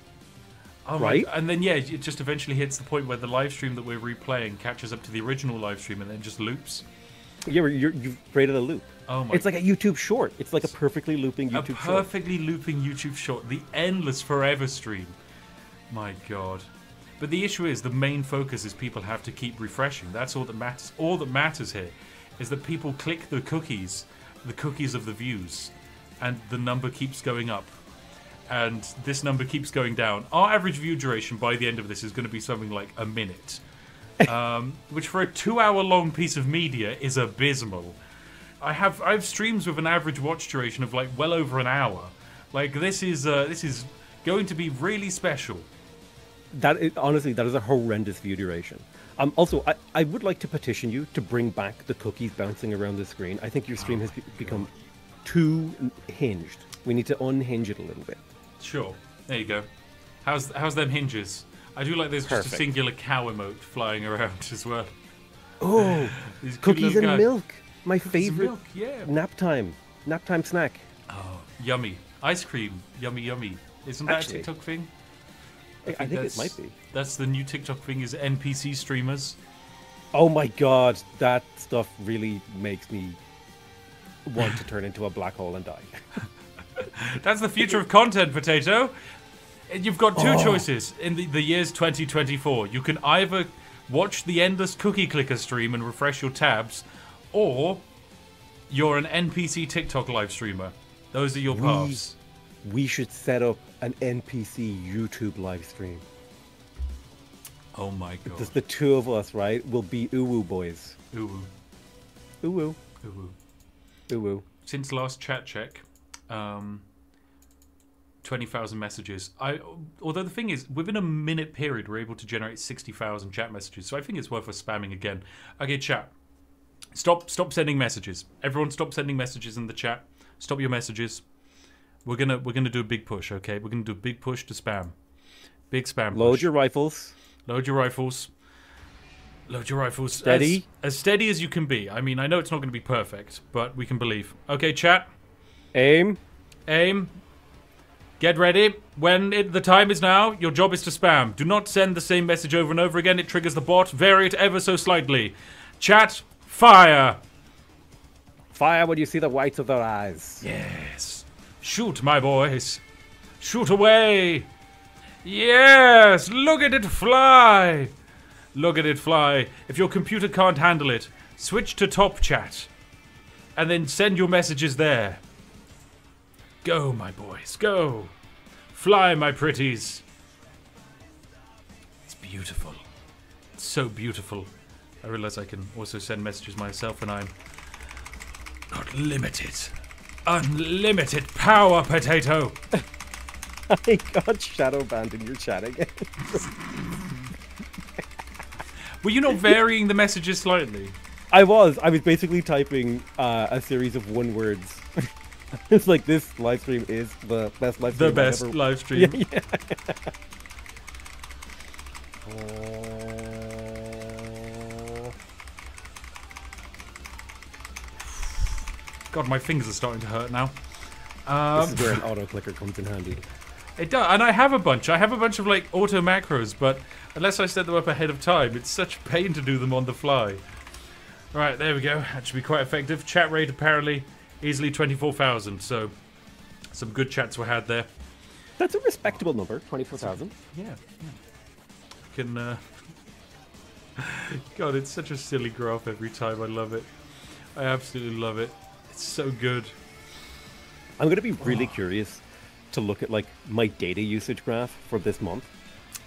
Speaker 1: Oh
Speaker 2: right?
Speaker 1: and then, yeah, it just eventually hits the point where the live stream that we're replaying catches up to the original live stream and then just loops.
Speaker 2: Yeah, you've created a loop.
Speaker 1: Oh my!
Speaker 2: It's like a YouTube short. It's like a perfectly looping YouTube short.
Speaker 1: A perfectly looping YouTube short. The endless forever stream. My God. But the issue is the main focus is people have to keep refreshing. That's all that matters. All that matters here is that people click the cookies of the views, and the number keeps going up. And this number keeps going down. Our average view duration by the end of this is going to be something like a minute. Which for a 2-hour-long piece of media is abysmal. I have streams with an average watch duration of like well over an hour. Like this is going to be really special.
Speaker 2: Honestly, that is a horrendous view duration. Also, I would like to petition you to bring back the cookies bouncing around the screen. I think your stream has become too hinged. We need to unhinge it a little bit.
Speaker 1: Sure. There you go. How's them hinges? I do like there's just a singular cow emote flying around as well.
Speaker 2: Oh, cookies and milk. My favorite
Speaker 1: milk, yeah.
Speaker 2: nap time snack.
Speaker 1: Oh, yummy. Ice cream. Yummy, yummy. Isn't that a TikTok thing?
Speaker 2: I think it might be.
Speaker 1: That's the new TikTok thing is NPC streamers.
Speaker 2: Oh my God, that stuff really makes me want to turn into a black hole and die.
Speaker 1: That's the future of content, Potato. You've got two choices in the years 2024. You can either watch the endless cookie clicker stream and refresh your tabs, or you're an NPC TikTok live streamer. Those are your paths.
Speaker 2: We should set up an NPC YouTube live stream.
Speaker 1: Oh my God.
Speaker 2: Just the two of us, right? We'll be uwu boys.
Speaker 1: Uwu.
Speaker 2: Uwu.
Speaker 1: Uwu.
Speaker 2: Uwu.
Speaker 1: Since last chat check, 20,000 messages. Although the thing is, within a minute period, we're able to generate 60,000 chat messages. So I think it's worth us spamming again. Okay, chat. Stop sending messages. Everyone, stop sending messages in the chat. Stop your messages. We're gonna do a big push. Okay, we're gonna do a big push to spam. Big spam. Push.
Speaker 2: Load your rifles.
Speaker 1: Load your rifles. Load your rifles.
Speaker 2: Steady.
Speaker 1: As steady as you can be. I mean, I know it's not going to be perfect, but we can believe. Okay, chat.
Speaker 2: Aim.
Speaker 1: Aim. Get ready. When the time is now, your job is to spam. Do not send the same message over and over again. It triggers the bot. Vary it ever so slightly. Chat, fire.
Speaker 2: Fire when you see the whites of their eyes.
Speaker 1: Yes. Shoot, my boys. Shoot away. Yes. Look at it fly. Look at it fly. If your computer can't handle it, switch to top chat. And then send your messages there. Go, my boys, go. Fly, my pretties. It's beautiful. It's so beautiful. I realize I can also send messages myself, and I'm got unlimited power, Potato.
Speaker 2: I got shadow banned in your chat again.
Speaker 1: Were you not varying the messages slightly?
Speaker 2: I was basically typing a series of one words. It's like, this live stream is the best live stream.
Speaker 1: The best live stream.
Speaker 2: Yeah.
Speaker 1: God, my fingers are starting to hurt now.
Speaker 2: This is where an auto clicker comes in handy.
Speaker 1: It does, and I have a bunch. I have a bunch of like auto macros, but unless I set them up ahead of time, it's such a pain to do them on the fly. Right, there we go. That should be quite effective. Chat rate apparently easily 24,000, so some good chats were had there.
Speaker 2: That's a respectable number, 24,000.
Speaker 1: Yeah. Can God, it's such a silly graph every time. I love it. I absolutely love it. It's so good.
Speaker 2: I'm going to be really curious to look at like my data usage graph for this month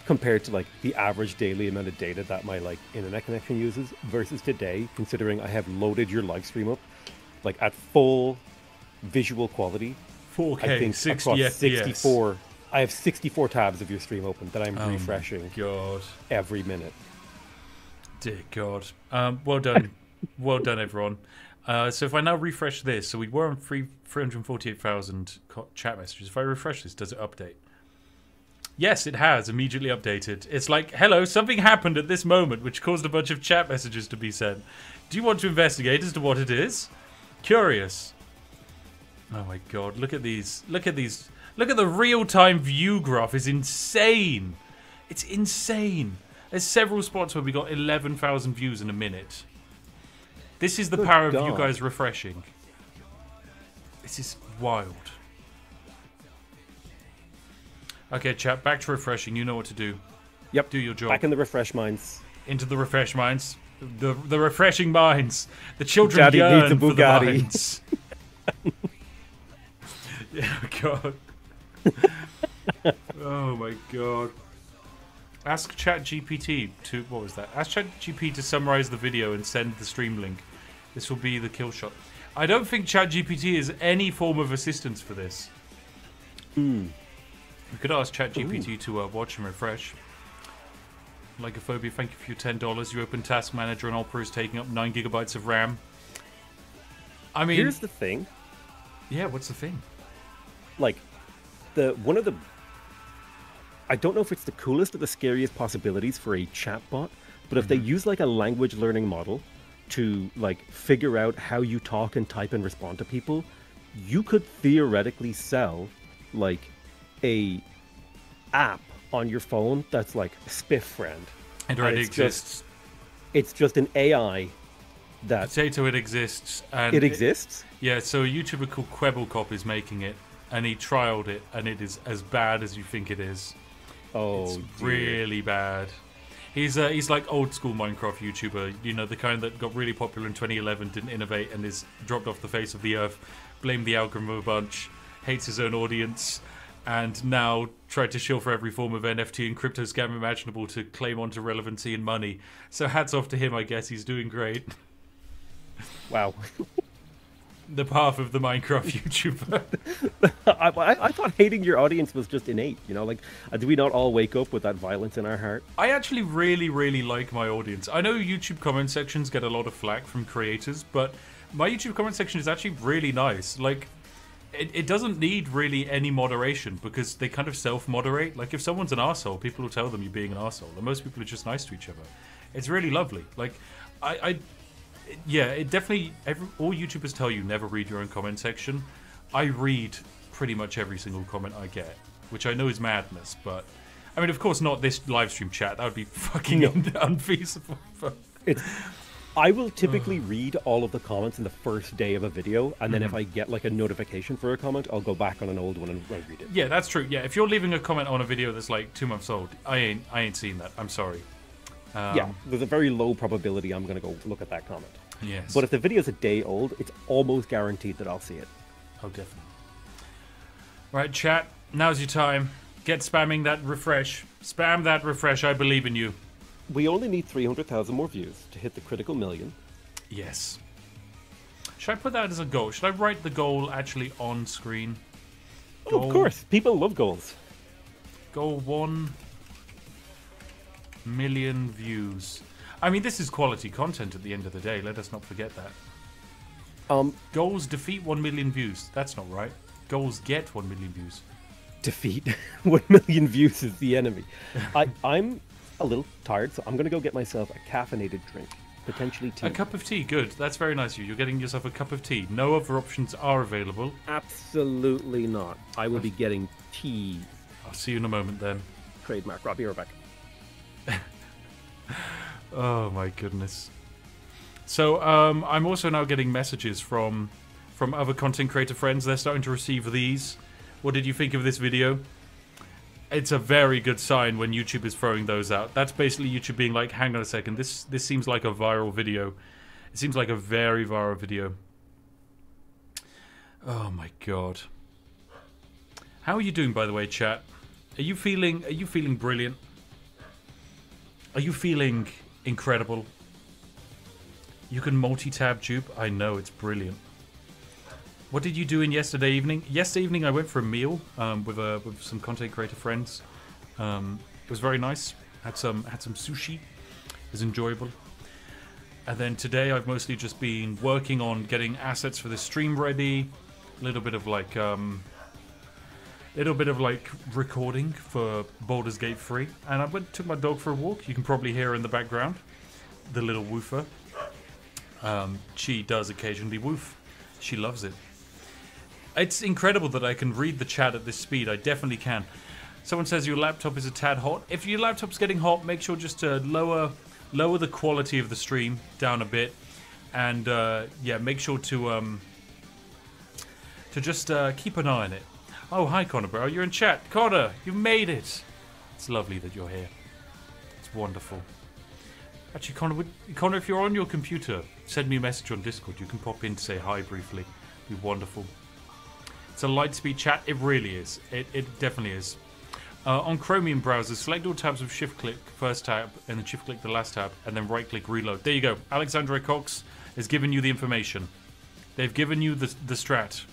Speaker 2: compared to like the average daily amount of data that my like internet connection uses versus today, considering I have loaded your live stream up like at full visual quality.
Speaker 1: 4K,
Speaker 2: I think
Speaker 1: 60
Speaker 2: across
Speaker 1: FPS.
Speaker 2: 64. I have 64 tabs of your stream open that I'm refreshing
Speaker 1: God.
Speaker 2: every minute.
Speaker 1: Dear God. Well done. Well done, everyone. So if I now refresh this, so we were on 348,000 chat messages. If I refresh this, does it update? Yes, it has immediately updated. It's like, hello, something happened at this moment which caused a bunch of chat messages to be sent. Do you want to investigate as to what it is? Curious. Oh my God, look at these. Look at these. Look at the real-time view graph. It's insane. It's insane. There's several spots where we got 11,000 views in a minute. This is the power of you guys refreshing. This is wild. Okay, chat, back to refreshing. You know what to do.
Speaker 2: Yep.
Speaker 1: Do your job.
Speaker 2: Back in the refresh minds.
Speaker 1: Into the refresh minds. The refreshing minds. The children
Speaker 2: Daddy
Speaker 1: yearn
Speaker 2: needs a
Speaker 1: for the
Speaker 2: Bugatti.
Speaker 1: minds. Yeah, God. Oh my God. Ask ChatGPT to what was that? Ask ChatGPT to summarize the video and send the stream link. This will be the kill shot. I don't think ChatGPT is any form of assistance for this. We could ask ChatGPT to watch and refresh. Lycophobia, thank you for your $10. You open Task Manager and Opera is taking up 9 GB of RAM. I mean,
Speaker 2: here's the thing.
Speaker 1: Yeah, what's the thing?
Speaker 2: Like, one of the, I don't know if it's the coolest or the scariest possibilities for a chatbot, but if they use like a language learning model to like figure out how you talk and type and respond to people, you could theoretically sell like a app on your phone that's like Spiff Friend.
Speaker 1: It already exists.
Speaker 2: It's just an AI that...
Speaker 1: Potato, it exists. And
Speaker 2: it exists?
Speaker 1: Yeah, so a YouTuber called 𝘾𝘼𝙉𝙉𝙉𝙊𝙏 is making it, and he trialed it, and it is as bad as you think it is.
Speaker 2: Oh,
Speaker 1: it's
Speaker 2: dear.
Speaker 1: really bad. He's like old school Minecraft YouTuber, you know, the kind that got really popular in 2011, didn't innovate, and is dropped off the face of the earth, blamed the algorithm a bunch, hates his own audience, and now tried to shill for every form of NFT and crypto scam imaginable to claim onto relevancy and money. So hats off to him, I guess. He's doing great.
Speaker 2: Wow.
Speaker 1: The path of the Minecraft YouTuber.
Speaker 2: I thought hating your audience was just innate, you know, like, do we not all wake up with that violence in our heart?
Speaker 1: I actually really, really like my audience. I know YouTube comment sections get a lot of flack from creators, but my YouTube comment section is actually really nice. Like, it doesn't need really any moderation because they kind of self-moderate. Like, if someone's an arsehole, people will tell them you're being an arsehole. And most people are just nice to each other. It's really lovely. Like, yeah, it definitely... all YouTubers tell you never read your own comment section. I read pretty much every single comment I get, which I know is madness, but... I mean, of course not this live stream chat. That would be fucking unfeasible.
Speaker 2: I will typically read all of the comments in the first day of a video, and then if I get like a notification for a comment, I'll go back on an old one and read it.
Speaker 1: Yeah, that's true. Yeah, if you're leaving a comment on a video that's like 2 months old, I ain't seen that. I'm sorry.
Speaker 2: Yeah, there's a very low probability I'm going to go look at that comment.
Speaker 1: Yes.
Speaker 2: But if the video's a day old, it's almost guaranteed that I'll see it.
Speaker 1: Oh, definitely. Right, chat, now's your time. Get spamming that refresh. Spam that refresh. I believe in you.
Speaker 2: We only need 300,000 more views to hit the critical million.
Speaker 1: Yes. Should I put that as a goal? Should I write the goal actually on screen?
Speaker 2: Oh, of course. People love goals.
Speaker 1: Goal 1 million views. I mean, this is quality content at the end of the day. Let us not forget that. Goals defeat 1 million views. That's not right. Goals get 1 million views.
Speaker 2: Defeat 1 million views is the enemy. I'm a little tired, so I'm going to go get myself a caffeinated drink. Potentially tea.
Speaker 1: A cup of tea, good. That's very nice of you. You're getting yourself a cup of tea. No other options are available.
Speaker 2: Absolutely not. I will be getting tea.
Speaker 1: I'll see you in a moment then.
Speaker 2: Trademark. Robbie, you're back.
Speaker 1: Oh my goodness. So I'm also now getting messages from other content creator friends. They're starting to receive these. What did you think of this video? It's a very good sign when YouTube is throwing those out. That's basically YouTube being like, hang on a second, this seems like a viral video. It seems like a very viral video. Oh my god. How are you doing, by the way, chat? Are you feeling brilliant? Are you feeling incredible? You can multi-tab dupe? I know, it's brilliant. What did you do in yesterday evening? Yesterday evening I went for a meal with some content creator friends. It was very nice. Had some sushi. It was enjoyable. And then today I've mostly just been working on getting assets for the stream ready. A little bit of like recording for Baldur's Gate 3. And I took my dog for a walk. You can probably hear her in the background, the little woofer. She does occasionally woof. She loves it. It's incredible that I can read the chat at this speed. I definitely can. Someone says your laptop is a tad hot. If your laptop's getting hot, make sure just to lower the quality of the stream down a bit, and yeah, make sure to just keep an eye on it. Oh, hi Connor, bro. You're in chat. Connor, you made it. It's lovely that you're here. It's wonderful. Actually, Connor, if you're on your computer, send me a message on Discord. You can pop in to say hi briefly. It'd be wonderful. It's a light speed chat. It really is. It definitely is. On Chromium browsers, select all tabs with shift-click first tab, and then shift-click the last tab, and then right-click reload. There you go. Alexandra Cox has given you the information. They've given you the strat.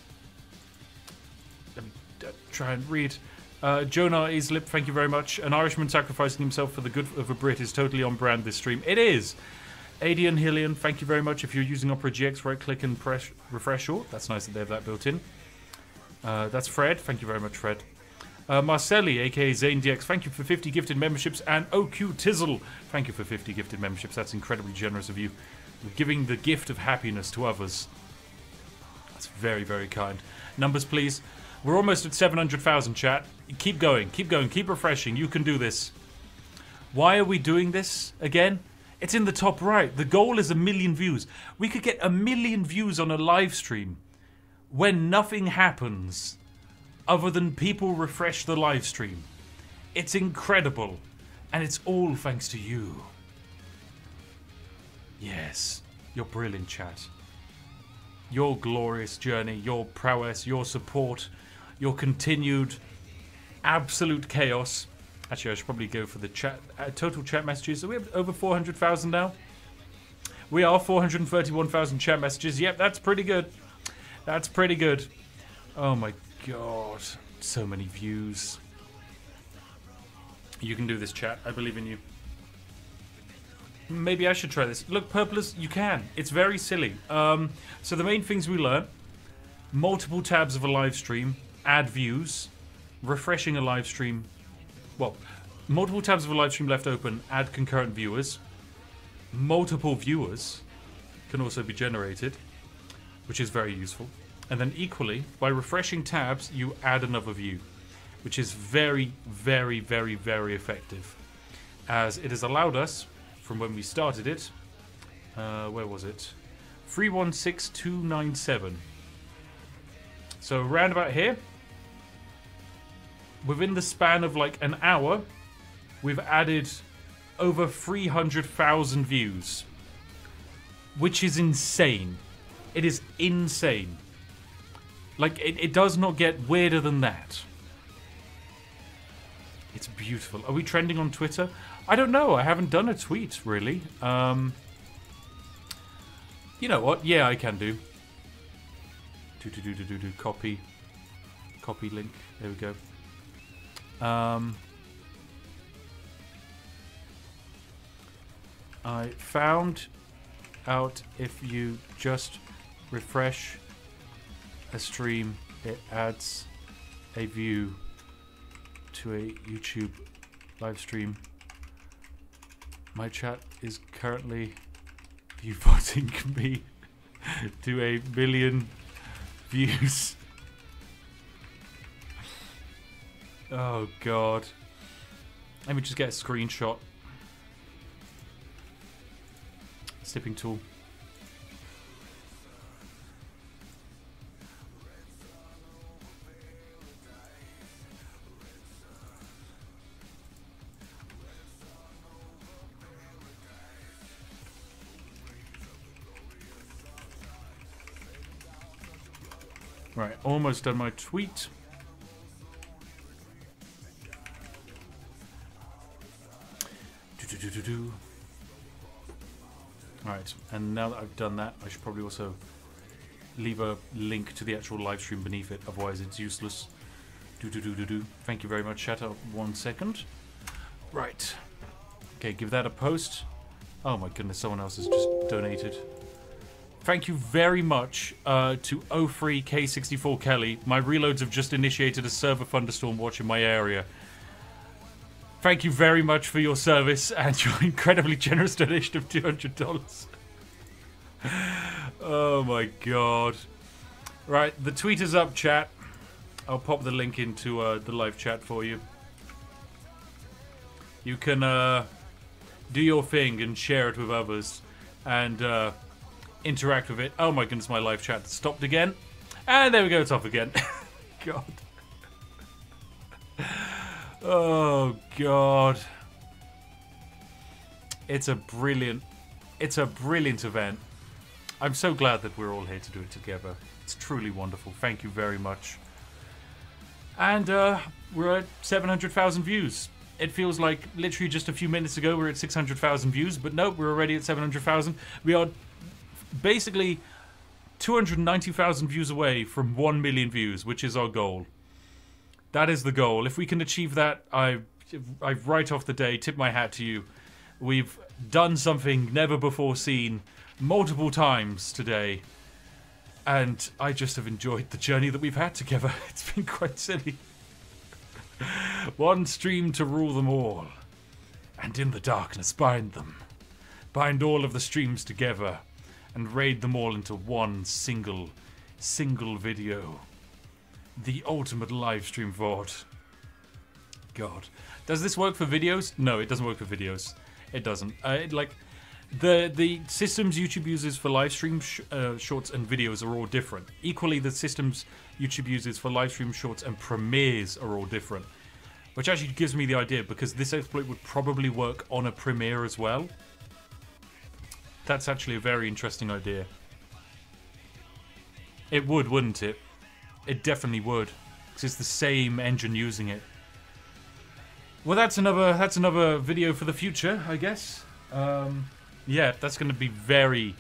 Speaker 1: Let me try and read. Jonah Islip, thank you very much. An Irishman sacrificing himself for the good of a Brit is totally on brand this stream. It is! Adian Hillian, thank you very much. If you're using Opera GX, right-click and press refresh all. That's nice that they have that built in. That's Fred. Thank you very much, Fred. Marcelli, aka ZaneDX, thank you for 50 gifted memberships. And OQ Tizzle, thank you for 50 gifted memberships. That's incredibly generous of you. You're giving the gift of happiness to others. That's very, very kind. Numbers, please. We're almost at 700,000, chat. Keep going, keep going, keep refreshing. You can do this. Why are we doing this again? It's in the top right. The goal is 1 million views. We could get 1 million views on a live stream when nothing happens other than people refresh the live stream. It's incredible. And it's all thanks to you. Yes, you're brilliant, chat. Your glorious journey, your prowess, your support, your continued absolute chaos. Actually, I should probably go for the chat total chat messages. So we have over 400,000 now. We are 431,000 chat messages. Yep, that's pretty good. That's pretty good. Oh my god, so many views. You can do this, chat. I believe in you. Maybe I should try this. Look, Purplers, you can. It's very silly. So the main things we learn: multiple tabs of a live stream, add views, refreshing a live stream. Well, multiple tabs of a live stream left open, add concurrent viewers. Multiple viewers can also be generated, which is very useful. And then equally, by refreshing tabs, you add another view, which is very, very, very, very effective, as it has allowed us, from when we started it, where was it? 316297. So around about here, within the span of like an hour, we've added over 300,000 views, which is insane. It is insane. Like, it does not get weirder than that. It's beautiful. Are we trending on Twitter? I don't know. I haven't done a tweet, really. You know what? Yeah, I can do. Copy. Copy link. There we go. I found out if you just refresh a stream, it adds a view to a YouTube live stream. My chat is currently view voting me to 1 billion views. Oh god. Let me just get a screenshot. Snipping tool. Right, almost done my tweet. Alright, and now that I've done that, I should probably also leave a link to the actual live stream beneath it, otherwise it's useless. Thank you very much, chat. 1 second. Right. Okay, give that a post. Oh my goodness, someone else has just donated. Thank you very much to 𝙔𝙊𝙐 My reloads have just initiated a server thunderstorm watch in my area. Thank you very much for your service and your incredibly generous donation of $200. Oh my god. Right, the tweet is up, chat. I'll pop the link into the live chat for you. You can do your thing and share it with others and interact with it. Oh my goodness, my live chat stopped again. And there we go, it's off again. God. Oh, God. It's a brilliant event. I'm so glad that we're all here to do it together. It's truly wonderful. Thank you very much. And we're at 700,000 views. It feels like literally just a few minutes ago we were at 600,000 views, but nope, we're already at 700,000. We are basically 290,000 views away from 1 million views, which is our goal. That is the goal. If we can achieve that, I right off the day tip my hat to you. We've done something never before seen multiple times today. And I just have enjoyed the journey that we've had together. It's been quite silly. One stream to rule them all. And in the darkness bind them. Bind all of the streams together. And raid them all into one single video. The ultimate live stream VOD. God. Does this work for videos? No, it doesn't work for videos. It doesn't. The systems YouTube uses for live stream shorts and videos are all different. Equally, the systems YouTube uses for live stream shorts and premieres are all different. Which actually gives me the idea, because this exploit would probably work on a premiere as well. That's actually a very interesting idea. It would, wouldn't it? It definitely would, because it's the same engine using it. Well, that's another video for the future, I guess. Yeah, that's going to be very,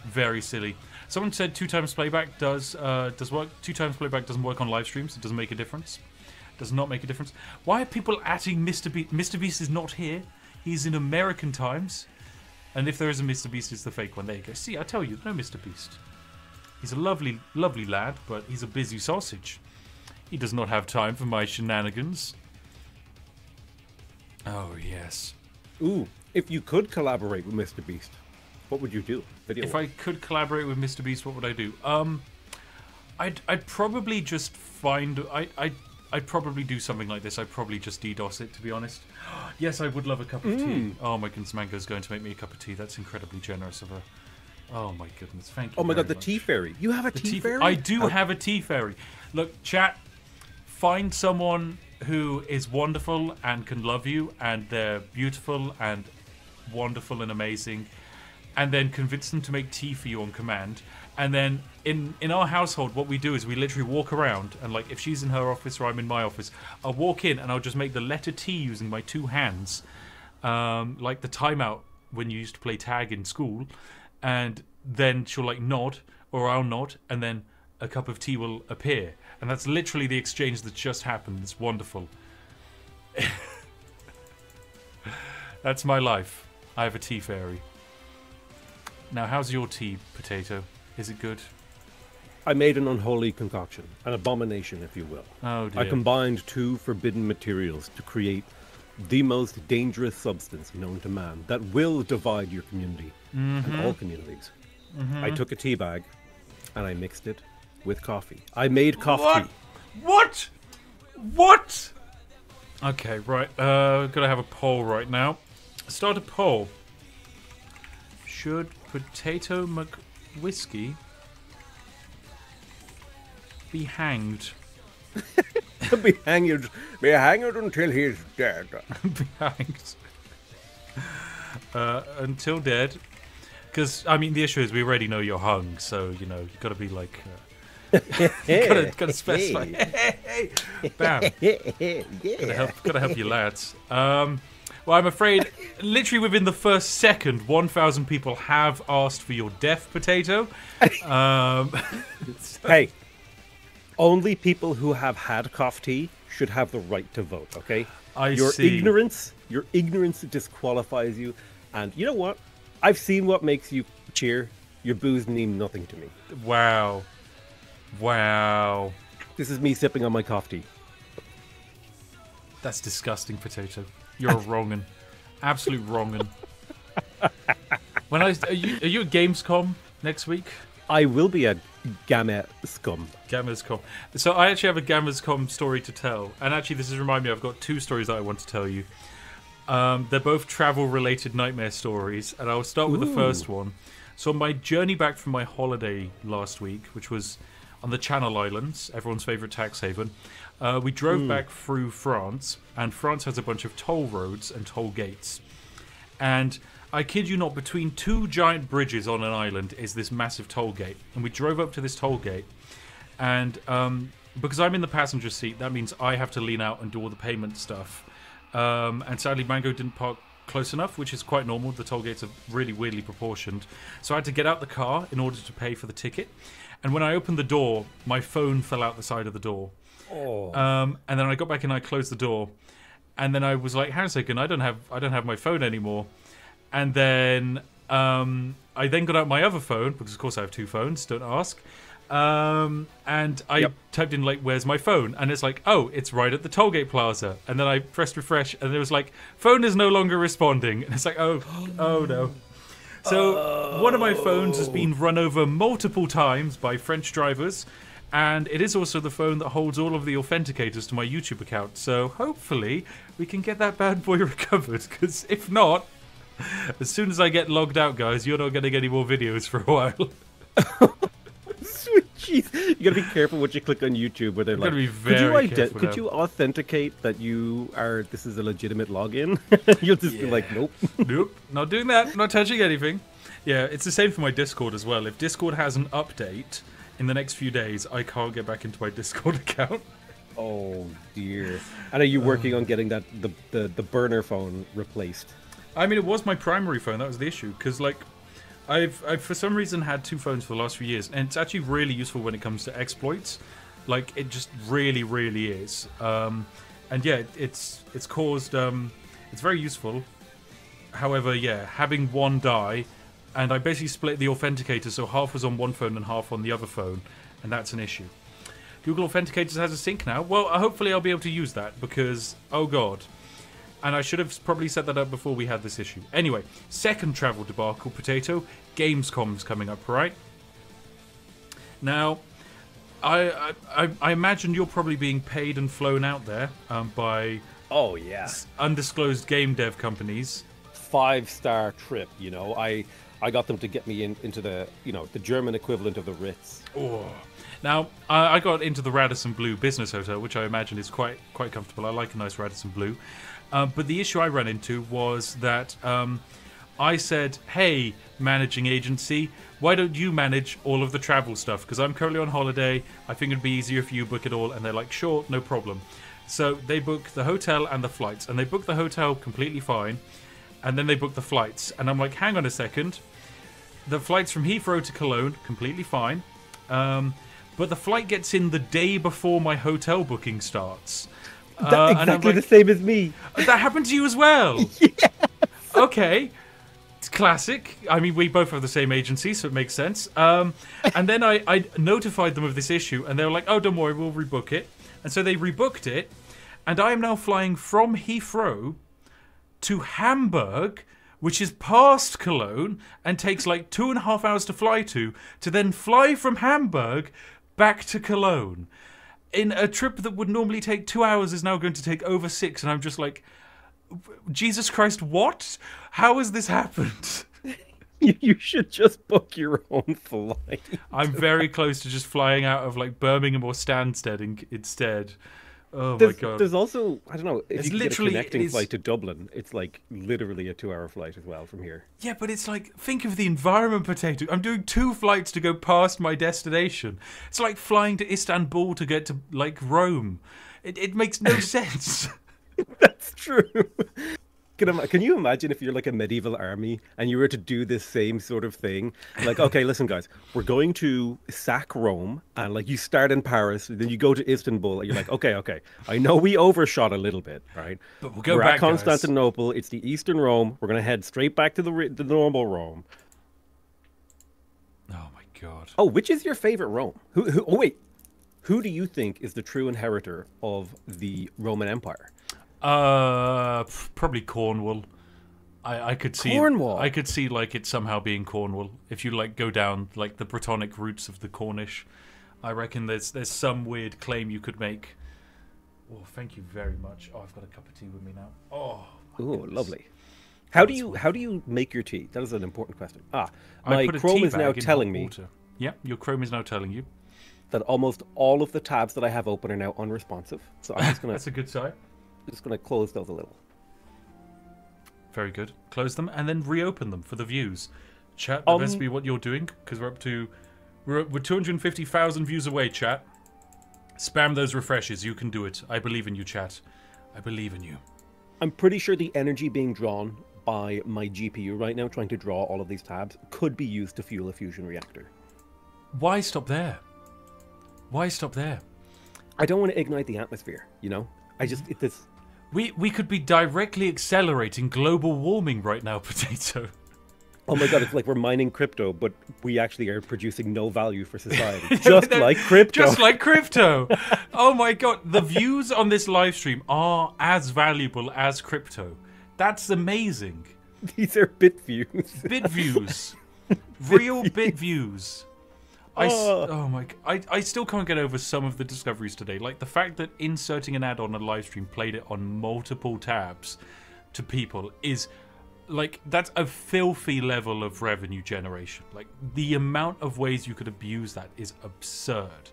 Speaker 1: very silly. Someone said 2x playback does work. 2x playback doesn't work on live streams. It doesn't make a difference. Does not make a difference. Why are people atting Mr. Beast? Mr. Beast is not here. He's in American times. And if there is a Mr. Beast, it's the fake one. There you go. See, I tell you, no Mr. Beast. He's a lovely, lovely lad, but he's a busy sausage. He does not have time for my shenanigans. Oh, yes.
Speaker 2: Ooh, if you could collaborate with Mr. Beast, what would you do?
Speaker 1: If I could collaborate with Mr. Beast, what would I do? I'd probably just find... I'd probably do something like this. I'd probably just DDoS it, to be honest. Yes, I would love a cup of tea. Oh my goodness, Mango's going to make me a cup of tea. That's incredibly generous of her. Oh my goodness, thank you.
Speaker 2: Oh my god, the
Speaker 1: much.
Speaker 2: tea fairy. You have a tea fairy?
Speaker 1: I do have a tea fairy. Look, chat, find someone who is wonderful and can love you, and they're beautiful and wonderful and amazing, and then convince them to make tea for you on command. And then in our household, what we do is we literally walk around, and like if she's in her office or I'm in my office, I'll walk in and I'll just make the letter T using my two hands, like the timeout when you used to play tag in school, and then she'll like nod or I'll nod, and then a cup of tea will appear, and that's literally the exchange that just happened. It's wonderful. That's my life. I have a tea fairy. Now, how's your tea, Potato? Is it good?
Speaker 2: I made an unholy concoction, an abomination, if you will.
Speaker 1: Oh dear.
Speaker 2: I combined two forbidden materials to create the most dangerous substance known to man that will divide your community and all communities. I took a tea bag and I mixed it with coffee. I made coffee.
Speaker 1: What? What? Okay, right. Gotta have a poll right now. Start a poll. Should Potato McWhiskey be hanged?
Speaker 2: be hanged until he's dead.
Speaker 1: Be hanged. Until dead. Because, I mean, the issue is we already know you're hung, so, you know, you've got to be like... gotta specify. Bam. Gotta help you lads. Well, I'm afraid, literally within the first second, 1,000 people have asked for your death, Potato.
Speaker 2: Hey, only people who have had coffee should have the right to vote, okay? Your ignorance disqualifies you. And you know what? I've seen what makes you cheer. Your booze mean nothing to me.
Speaker 1: Wow. Wow.
Speaker 2: This is me sipping on my coffee.
Speaker 1: That's disgusting, Potato. You're a wrong'un. Absolute wrong'un. Are you at Gamescom next week?
Speaker 2: I will be at Gamescom.
Speaker 1: Gamescom. So I actually have a Gamescom story to tell. And actually, this has reminded me, I've got two stories that I want to tell you. They're both travel-related nightmare stories, and I'll start with the first one. So on my journey back from my holiday last week, which was on the Channel Islands, everyone's favourite tax haven, we drove back through France, and France has a bunch of toll roads and toll gates. And I kid you not, between two giant bridges on an island is this massive toll gate. And we drove up to this toll gate, and because I'm in the passenger seat, that means I have to lean out and do all the payment stuff. And sadly, Mango didn't park close enough, which is quite normal. The toll gates are really weirdly proportioned. So I had to get out the car in order to pay for the ticket. And when I opened the door, my phone fell out the side of the door.
Speaker 2: Oh.
Speaker 1: And then I got back and I closed the door. And then I was like, hang on a second, I don't have my phone anymore. And then I then got out my other phone, because of course I have two phones, don't ask. And I typed in, like, where's my phone? And it's like, oh, it's right at the tollgate plaza. And then I pressed refresh, and it was like, phone is no longer responding. And it's like, oh no. So one of my phones has been run over multiple times by French drivers. And it is also the phone that holds all of the authenticators to my YouTube account. So hopefully we can get that bad boy recovered. Because if not, as soon as I get logged out, guys, you're not going to get any more videos for a while.
Speaker 2: Sweet jeez. You gotta be careful what you click on YouTube where they're like,
Speaker 1: be very careful
Speaker 2: could
Speaker 1: now.
Speaker 2: you authenticate that this is a legitimate login? You'll just be like, nope.
Speaker 1: Nope, not doing that, not touching anything. Yeah, it's the same for my Discord as well. If Discord has an update in the next few days, I can't get back into my Discord account.
Speaker 2: Oh dear. And are you working on getting that the burner phone replaced?
Speaker 1: I mean, it was my primary phone, that was the issue, because, like, I've for some reason had two phones for the last few years, and it's actually really useful when it comes to exploits. Like, it just really, really is. And yeah, it's caused it's very useful. However, yeah, having one die, and I basically split the authenticator, so half was on one phone and half on the other phone, and that's an issue. Google Authenticators has a sync now. Well, hopefully I'll be able to use that, because oh god. And I should have probably set that up before we had this issue. Anyway, second travel debacle, Potato. Gamescom's coming up, right? Now, I imagine you're probably being paid and flown out there by undisclosed game dev companies.
Speaker 2: 5-star trip, you know. I got them to get me into the the German equivalent of the Ritz.
Speaker 1: Oh. Now, I got into the Radisson Blu business hotel, which I imagine is quite comfortable. I like a nice Radisson Blu. But the issue I ran into was that I said, hey, managing agency, why don't you manage all of the travel stuff? Because I'm currently on holiday. I think it'd be easier if you book it all. And they're like, sure, no problem. So they book the hotel and the flights. And they book the hotel completely fine. And then they book the flights. And I'm like, hang on a second. The flights from Heathrow to Cologne, completely fine. But the flight gets in the day before my hotel booking starts.
Speaker 2: That's exactly the same as me.
Speaker 1: That happened to you as well?
Speaker 2: Yes.
Speaker 1: Okay. It's classic. I mean, we both have the same agency, so it makes sense. And then I notified them of this issue, and they were like, oh, don't worry, we'll rebook it. And so they rebooked it, and I am now flying from Heathrow to Hamburg, which is past Cologne, and takes like 2.5 hours to fly to then fly from Hamburg back to Cologne. In a trip that would normally take 2 hours is now going to take over 6, and I'm just like, Jesus Christ, what? How has this happened?
Speaker 2: You should just book your own flight.
Speaker 1: I'm very close to just flying out of like Birmingham or Stansted instead. Oh my god.
Speaker 2: There's also, I don't know, if you get a connecting
Speaker 1: it's
Speaker 2: flight to Dublin, it's like literally a 2-hour flight as well from here.
Speaker 1: Yeah, but it's like, think of the environment, Potato. I'm doing 2 flights to go past my destination. It's like flying to Istanbul to get to like Rome. It makes no sense.
Speaker 2: That's true. Can you imagine if you're like a medieval army and you were to do this same sort of thing? Like, okay, listen, guys, we're going to sack Rome, and like you start in Paris, then you go to Istanbul, and you're like, okay, I know we overshot a little bit, right?
Speaker 1: But we'll go
Speaker 2: we're
Speaker 1: back,
Speaker 2: at Constantinople. Guys. It's the Eastern Rome. We're gonna head straight back to the normal Rome.
Speaker 1: Oh my god.
Speaker 2: Oh, which is your favorite Rome? Who do you think is the true inheritor of the Roman Empire?
Speaker 1: Probably Cornwall. I could see
Speaker 2: Cornwall.
Speaker 1: I could see like it somehow being Cornwall if you like go down like the Brittonic roots of the Cornish. I reckon there's some weird claim you could make. Oh, thank you very much. Oh, I've got a cup of tea with me now. Oh,
Speaker 2: Ooh, lovely. How do you make your tea? That is an important question. My Chrome is now telling me.
Speaker 1: Yeah, your Chrome is now telling you
Speaker 2: that almost all of the tabs that I have open are now unresponsive. So I'm just gonna.
Speaker 1: That's a good sign.
Speaker 2: Just gonna close those a little.
Speaker 1: Very good. Close them and then reopen them for the views. Chat, that must be what you're doing because we're 250,000 views away. Chat, spam those refreshes. You can do it. I believe in you, chat. I believe in you.
Speaker 2: I'm pretty sure the energy being drawn by my GPU right now, trying to draw all of these tabs, could be used to fuel a fusion reactor.
Speaker 1: Why stop there? Why stop there?
Speaker 2: I don't want to ignite the atmosphere. You know,
Speaker 1: We could be directly accelerating global warming right now, Potato.
Speaker 2: Oh my god, it's like we're mining crypto, but we actually are producing no value for society. Just like crypto.
Speaker 1: Just like crypto. Oh my god, the views on this live stream are as valuable as crypto. That's amazing.
Speaker 2: These are bit views.
Speaker 1: Bit views. Real bit views. Oh my god. I still can't get over some of the discoveries today. Like the fact that inserting an ad on a live stream played it on multiple tabs to people is like, that's a filthy level of revenue generation. Like the amount of ways you could abuse that is absurd.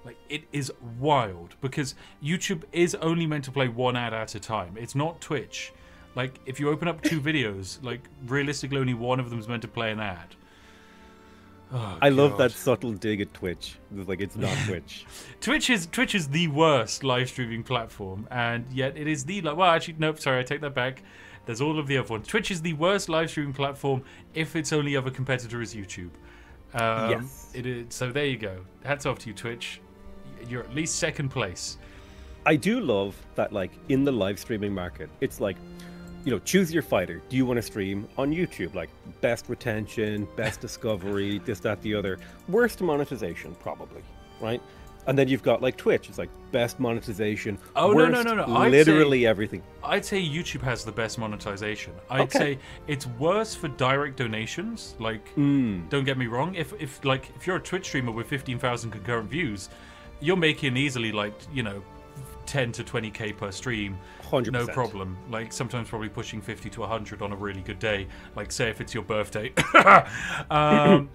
Speaker 1: Like it is wild because YouTube is only meant to play one ad at a time. It's not Twitch. Like if you open up two videos, like realistically only one of them is meant to play an ad. Oh,
Speaker 2: I love that subtle dig at Twitch. It's like it's not Twitch.
Speaker 1: Twitch is the worst live streaming platform, and yet it is the well. Actually, nope. Sorry, I take that back. There's all of the other ones. Twitch is the worst live streaming platform if its only other competitor is YouTube.
Speaker 2: Yes.
Speaker 1: It is. So there you go. Hats off to you, Twitch. You're at least second place.
Speaker 2: I do love that, like in the live streaming market, it's like, you know, choose your fighter. Do you want to stream on YouTube? Like best retention, best discovery, this, that, the other. Worst monetization, probably, right? And then you've got like Twitch. It's like best monetization.
Speaker 1: Oh,
Speaker 2: worst,
Speaker 1: no.
Speaker 2: Literally everything.
Speaker 1: I'd say YouTube has the best monetization. I'd say it's worse for direct donations. Like, don't get me wrong. If you're a Twitch streamer with 15,000 concurrent views, you're making easily like, you know, 10 to 20k per stream.
Speaker 2: 100%.
Speaker 1: No problem. Like sometimes probably pushing 50 to 100 on a really good day. Like say if it's your birthday. And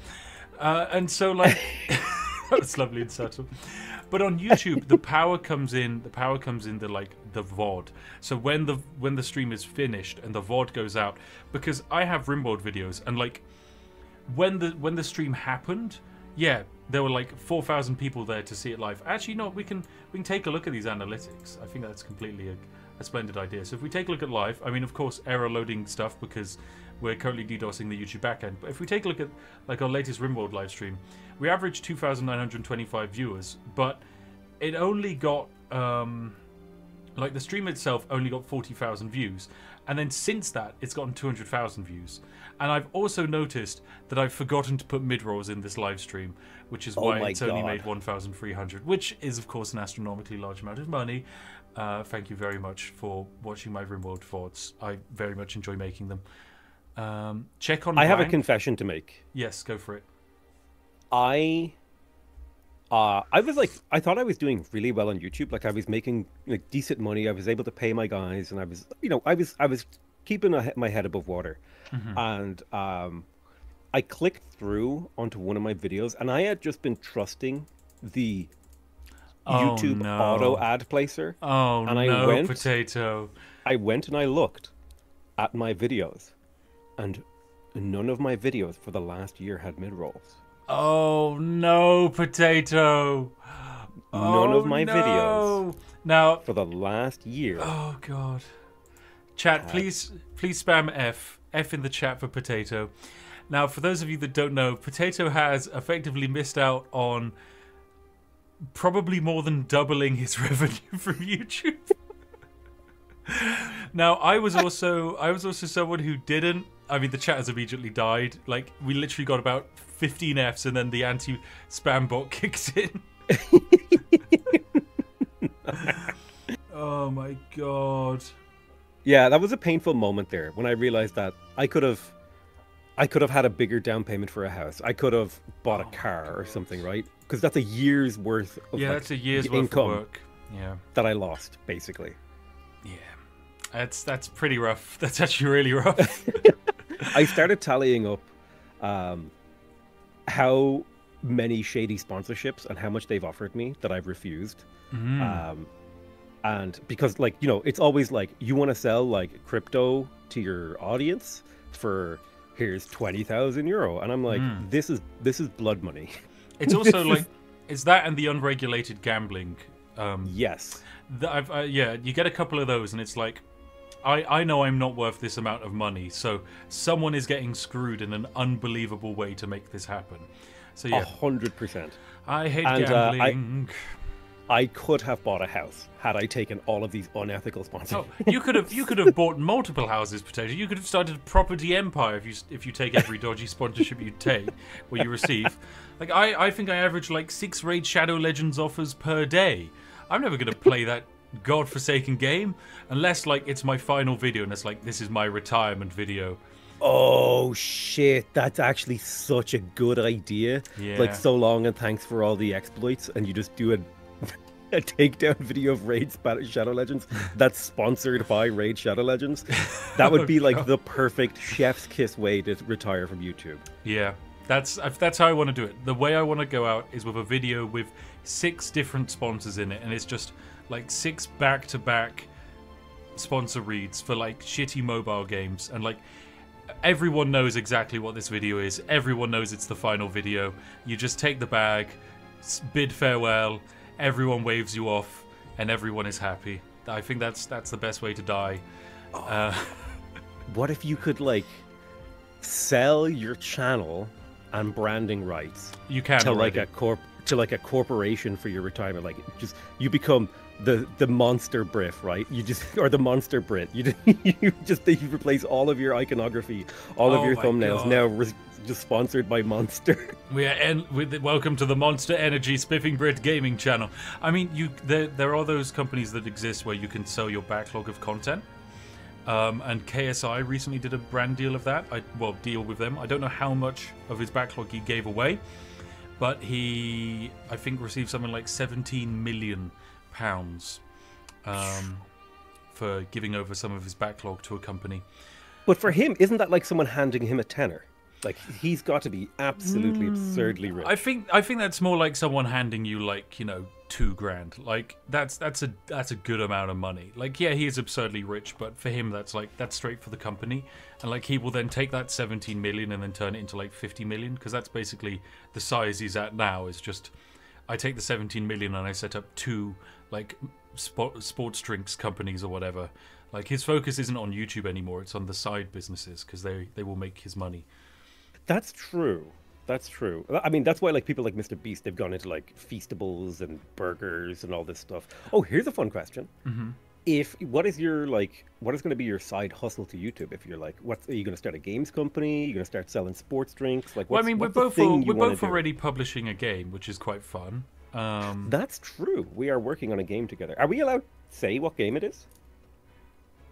Speaker 1: so like that's lovely and subtle. But on YouTube, the power comes in. The power comes in the VOD. So when the stream is finished and the VOD goes out, because I have rimworld videos, and like when the stream happened, yeah, there were like 4,000 people there to see it live. Actually, no, we can take a look at these analytics. I think that's completely a splendid idea. So if we take a look at live, I mean, of course, error loading stuff because we're currently DDoSing the YouTube backend. But if we take a look at like our latest rimworld live stream, we averaged 2,925 viewers, but it only got like the stream itself only got 40,000 views, and then since that it's gotten 200,000 views. And I've also noticed that I've forgotten to put mid-rolls in this live stream, which is why it's only made 1,300, which is of course an astronomically large amount of money. Thank you very much for watching my rimworld VODs. I very much enjoy making them. Check on.
Speaker 2: I have a confession to make.
Speaker 1: Yes, go for it.
Speaker 2: I was like, I thought I was doing really well on YouTube. Like I was making like decent money. I was able to pay my guys, and I was, you know, I was keeping my head above water. And I clicked through onto one of my videos, and I had just been trusting the YouTube auto ad placer.
Speaker 1: Oh,
Speaker 2: and
Speaker 1: no,
Speaker 2: I went,
Speaker 1: Potato.
Speaker 2: I went and I looked at my videos, and none of my videos for the last year had mid-rolls.
Speaker 1: Oh no, Potato!
Speaker 2: None of my videos
Speaker 1: now
Speaker 2: for the last year.
Speaker 1: Oh god! Chat, please spam F in the chat for Potato. Now, for those of you that don't know, Potato has effectively missed out on probably more than doubling his revenue from YouTube. Now, I was also someone who didn't. I mean, the chat has immediately died. Like, we literally got about 15 Fs, and then the anti-spam bot kicked in. Oh my god.
Speaker 2: Yeah, that was a painful moment there when I realized that I could have had a bigger down payment for a house. I could have bought a car or something, right? Because that's a year's worth of
Speaker 1: that's a year's worth
Speaker 2: income
Speaker 1: of work. Yeah,
Speaker 2: that I lost basically.
Speaker 1: Yeah, That's pretty rough. That's actually really rough.
Speaker 2: I started tallying up how many shady sponsorships and how much they've offered me that I've refused. And because, like, you know, it's always like, you want to sell like crypto to your audience for, here's 20,000 euro, and I'm like, this is blood money.
Speaker 1: It's also like, it's that and the unregulated gambling.
Speaker 2: Yes.
Speaker 1: Yeah, you get a couple of those, and it's like, I know I'm not worth this amount of money, so someone is getting screwed in an unbelievable way to make this happen. So yeah,
Speaker 2: 100%.
Speaker 1: I hate gambling.
Speaker 2: I could have bought a house had I taken all of these unethical sponsors.
Speaker 1: Oh, you could have bought multiple houses, Potato. You could have started a property empire if you take every dodgy sponsorship you take or you receive. Like I think I average like 6 Raid Shadow Legends offers per day. I'm never gonna play that godforsaken game unless like it's my final video and it's like, this is my retirement video.
Speaker 2: Oh shit, that's actually such a good idea.
Speaker 1: Yeah.
Speaker 2: Like, so long and thanks for all the exploits, and you just do a takedown video of Raid Shadow Legends that's sponsored by Raid Shadow Legends. That would be like the perfect chef's kiss way to retire from YouTube.
Speaker 1: Yeah, that's how I want to do it. The way I want to go out is with a video with 6 different sponsors in it, and it's just like 6 back-to-back sponsor reads for like shitty mobile games, and like everyone knows exactly what this video is. Everyone knows it's the final video. You just take the bag, bid farewell, everyone waves you off, and everyone is happy. I think that's the best way to die.
Speaker 2: What if you could like sell your channel and branding rights?
Speaker 1: You can
Speaker 2: to
Speaker 1: already.
Speaker 2: like a corporation for your retirement. Like, just you become the monster Briff, right? You just, or the monster Brit. You replace all of your iconography, all of your thumbnails
Speaker 1: God.
Speaker 2: now just sponsored by Monster.
Speaker 1: Welcome to the Monster Energy Spiffing Brit gaming channel. I mean, there are those companies that exist where you can sell your backlog of content. And KSI recently did a brand deal of that. Deal with them. I don't know how much of his backlog he gave away, but he, I think, received something like £17 million for giving over some of his backlog to a company.
Speaker 2: But for him, isn't that like someone handing him a tenner? Like, he's got to be absolutely absurdly rich.
Speaker 1: I think that's more like someone handing you, like, you know, $2,000. Like, that's a good amount of money. Like, yeah, he is absurdly rich, but for him that's straight for the company, and like he will then take that 17 million and then turn it into like 50 million, because that's basically the size he's at now. Is just, I take the 17 million and I set up 2 like sports drinks companies or whatever. Like, his focus isn't on YouTube anymore, it's on the side businesses, because they will make his money.
Speaker 2: That's true. That's true. I mean, that's why like people like Mr. Beast, they've gone into like Feastables and burgers and all this stuff. Oh, here's a fun question. What is going to be your side hustle to YouTube? If you're like, are you going to start a games company? Are you going to start selling sports drinks? Like,
Speaker 1: well, I mean, we're both already publishing a game, which is quite fun.
Speaker 2: That's true. We are working on a game together. Are we allowed to say what game it is?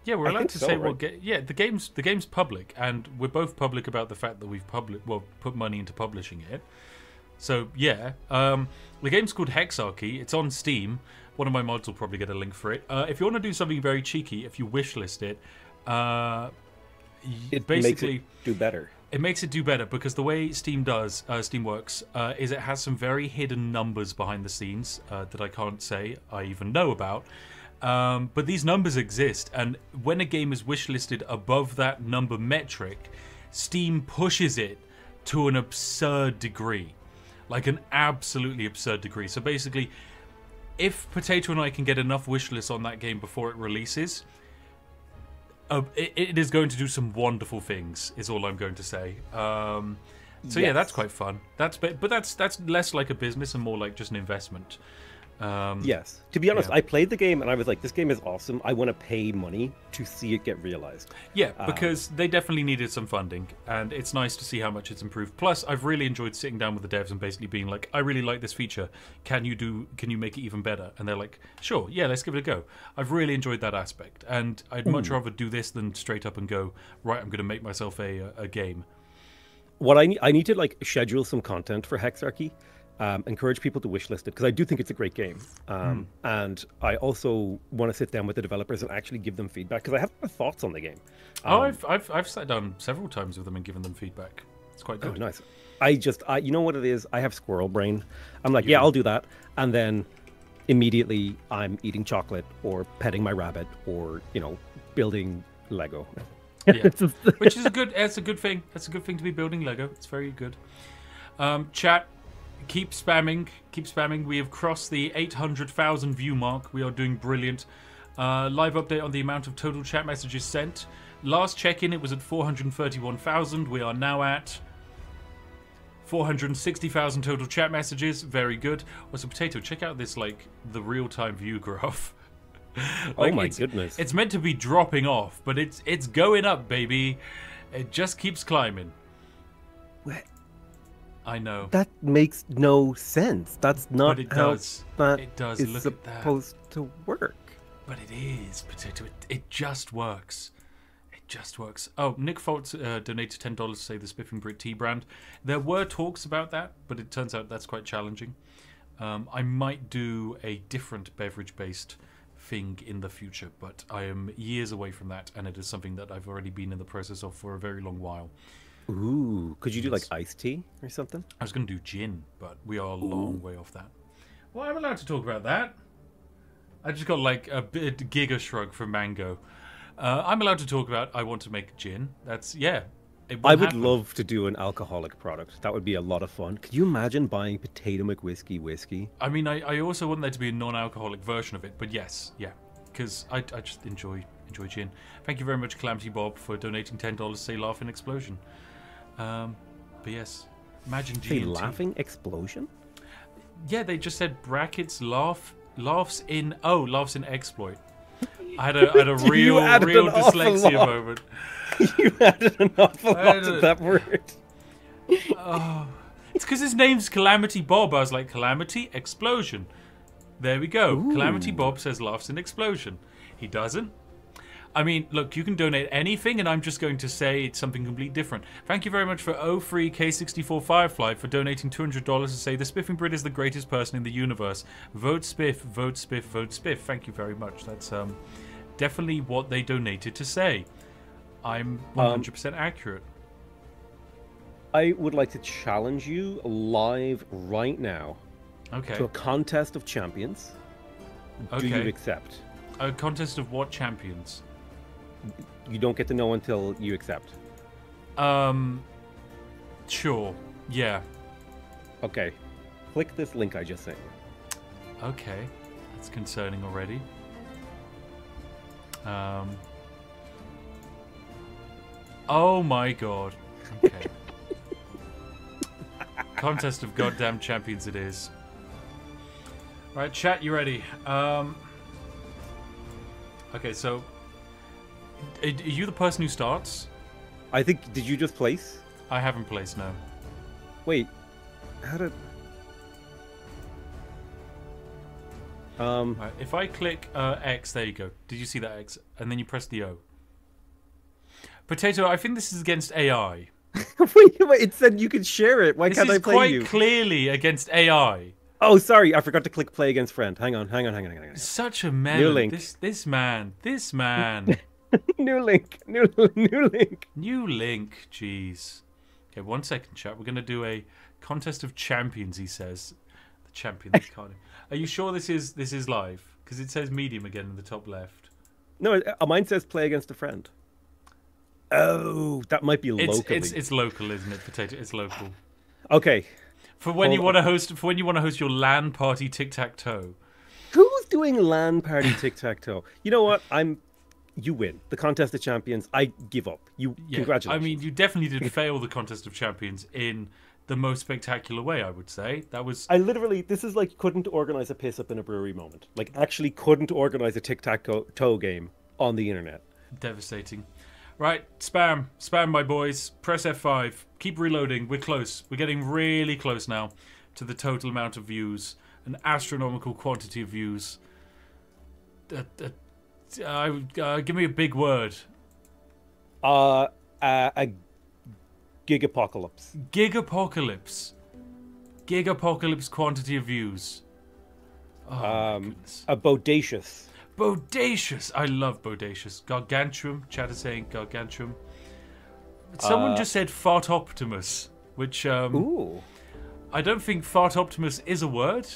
Speaker 1: Yeah, we're allowed to say
Speaker 2: right?
Speaker 1: what game. Yeah, the game's public, and we're both public about the fact that we've put money into publishing it. So yeah, the game's called 𝘾𝘼𝙐. It's on Steam. One of my mods will probably get a link for it. If you want to do something very cheeky, if you wishlist it,
Speaker 2: it
Speaker 1: basically
Speaker 2: makes it do better.
Speaker 1: It makes it do better because the way Steam works is it has some very hidden numbers behind the scenes that I can't say I even know about. But these numbers exist, and when a game is wishlisted above that number metric, Steam pushes it to an absurd degree. Like an absolutely absurd degree. So basically, if Potato and I can get enough wishlists on that game before it releases, it is going to do some wonderful things, is all I'm going to say. So yes. Yeah, that's quite fun. That's less like a business and more like just an investment.
Speaker 2: Yes. To be honest,
Speaker 1: yeah.
Speaker 2: I played the game and I was like, this game is awesome. I want to pay money to see it get realized.
Speaker 1: Yeah, because they definitely needed some funding, and it's nice to see how much it's improved. Plus, I've really enjoyed sitting down with the devs and basically being like, I really like this feature. Can you make it even better? And they're like, sure, yeah, let's give it a go. I've really enjoyed that aspect, and I'd much rather do this than straight up and go, right, I'm going to make myself a game.
Speaker 2: What I need to like schedule some content for 𝘾𝘼𝙐𝙐. Encourage people to wishlist it because I do think it's a great game. And I also want to sit down with the developers and actually give them feedback because I have thoughts on the game.
Speaker 1: I've sat down several times with them and given them feedback. It's quite good.
Speaker 2: Oh, nice. You know what it is? I have squirrel brain. I'm like, yeah, I'll do that. And then immediately I'm eating chocolate or petting my rabbit or, building Lego.
Speaker 1: Yeah. Which is it's a good thing. That's a good thing to be building Lego. It's very good. Chat, keep spamming. We have crossed the 800,000 view mark. We are doing brilliant. Live update on the amount of total chat messages sent. Last check-in, it was at 431,000. We are now at 460,000 total chat messages. Very good. Also, Potato, check out this, the real-time view graph.
Speaker 2: Oh my goodness.
Speaker 1: It's meant to be dropping off, but it's going up, baby. It just keeps climbing.
Speaker 2: What?
Speaker 1: I know.
Speaker 2: That makes no sense. That's not how that
Speaker 1: it does.
Speaker 2: is
Speaker 1: Look
Speaker 2: supposed to work.
Speaker 1: But it is, Potato. It just works. It just works. Oh, Nick Foltz donated $10 to say the Spiffing Brit tea brand. There were talks about that, but it turns out that's quite challenging. I might do a different beverage-based thing in the future, but I am years away from that, and it is something that I've already been in the process of for a very long while.
Speaker 2: Ooh, could you do iced tea or something?
Speaker 1: I was going to do gin, but we are a long way off that. Well, I'm allowed to talk about that. I just got a bit giga shrug from Mango. I'm allowed to talk about I want to make gin. That's, yeah.
Speaker 2: I would love to do an alcoholic product. That would be a lot of fun. Could you imagine buying Potato McWhiskey whiskey?
Speaker 1: I mean, I also want there to be a non-alcoholic version of it, but yes, yeah. Because I just enjoy gin. Thank you very much, Calamity Bob, for donating $10 to say Laughing Explosion. But yes, imagine G&T.
Speaker 2: Say Laughing Explosion?
Speaker 1: Yeah, they just said brackets laughs in exploit. I had a real dyslexia moment.
Speaker 2: You added an awful lot to that word.
Speaker 1: Oh, it's because his name's Calamity Bob. I was like, Calamity Explosion. There we go. Ooh. Calamity Bob says laughs in explosion. He doesn't. I mean, look, you can donate anything, and I'm just going to say it's something completely different. Thank you very much for 03K64 Firefly for donating $200 to say the Spiffing Brit is the greatest person in the universe. Vote Spiff, vote Spiff, vote Spiff. Thank you very much. That's definitely what they donated to say. I'm 100% accurate.
Speaker 2: I would like to challenge you live right now to a contest of champions. Do you accept?
Speaker 1: A contest of what champions?
Speaker 2: You don't get to know until you accept.
Speaker 1: Sure. Yeah.
Speaker 2: Okay. Click this link I just sent you.
Speaker 1: Okay. That's concerning already. Oh my god. Okay. Contest of goddamn champions it is. Right, chat, you ready? Okay, so are you the person who starts?
Speaker 2: I think, did you just place?
Speaker 1: I haven't placed, no.
Speaker 2: Wait, how did...
Speaker 1: Right, if I click X, there you go. Did you see that X? And then you press the O. Potato, I think this is against AI.
Speaker 2: wait, it said you could share it. Why can't I play you?
Speaker 1: This is quite clearly against AI.
Speaker 2: Oh, sorry, I forgot to click play against friend. Hang on.
Speaker 1: Such a melon.
Speaker 2: New link.
Speaker 1: This man.
Speaker 2: New link.
Speaker 1: New link, jeez. Okay, 1 second, chat. We're going to do a contest of champions, he says. The champions card. Are you sure this is live? Because it says medium again in the top left.
Speaker 2: No, mine says play against a friend. Oh, that might be locally.
Speaker 1: It's local, isn't it, Potato? It's local.
Speaker 2: Okay.
Speaker 1: For when you want to host your LAN party tic-tac-toe.
Speaker 2: Who's doing LAN party tic-tac-toe? You know what? You win. The Contest of Champions, I give up. Congratulations.
Speaker 1: I mean, you definitely did fail the Contest of Champions in the most spectacular way, I would say.
Speaker 2: This is like couldn't organize a piss up in a brewery moment. Like actually couldn't organize a tic-tac-toe game on the internet.
Speaker 1: Devastating. Right, spam, my boys. Press F5. Keep reloading. We're close. We're getting really close now to the total amount of views. An astronomical quantity of views. Give me a big word.
Speaker 2: A gigapocalypse.
Speaker 1: Gigapocalypse. Gig apocalypse quantity of views. Oh, my goodness.
Speaker 2: A bodacious.
Speaker 1: Bodacious. I love bodacious. Gargantuan. Chat is saying gargantuan. Someone just said fart optimus, which
Speaker 2: Ooh.
Speaker 1: I don't think fart optimus is a word.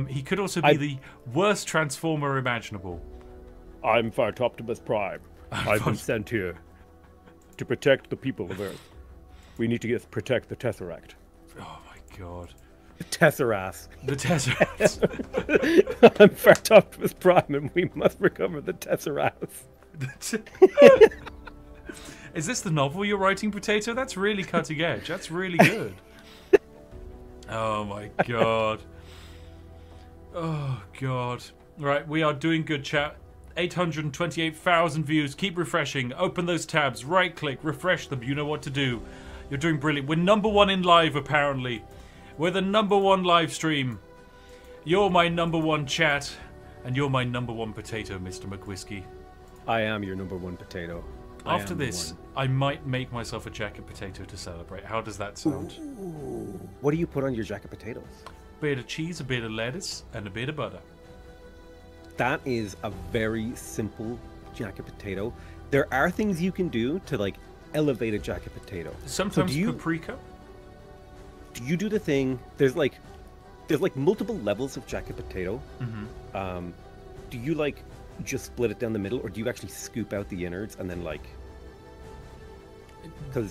Speaker 1: He could also be the worst transformer imaginable.
Speaker 2: I'm Fart Optimus Prime. I've been sent here to protect the people of Earth. We need to protect the Tesseract.
Speaker 1: Oh my god.
Speaker 2: The Tesseract.
Speaker 1: The Tesseract.
Speaker 2: I'm Fart Optimus Prime and we must recover the Tesseract.
Speaker 1: Is this the novel you're writing, Potato? That's really cutting edge. That's really good. Oh my god. Oh god. Right, we are doing good, chat. 828,000 views. Keep refreshing. Open those tabs. Right click. Refresh them. You know what to do. You're doing brilliant. We're #1 in live, apparently. We're the #1 live stream. You're my #1 chat. And you're my #1 potato, Mr. McWhiskey.
Speaker 2: I am your #1 potato.
Speaker 1: After this, I might make myself a jacket potato to celebrate. How does that sound?
Speaker 2: Ooh. What do you put on your jacket potatoes?
Speaker 1: A bit of cheese, a bit of lettuce, and a bit of butter.
Speaker 2: That is a very simple jacket potato. There are things you can do to like elevate a jacket potato.
Speaker 1: Sometimes paprika.
Speaker 2: Do you do the thing? There's like multiple levels of jacket potato.
Speaker 1: Mm-hmm.
Speaker 2: Do you like just split it down the middle, or do you actually scoop out the innards and then like?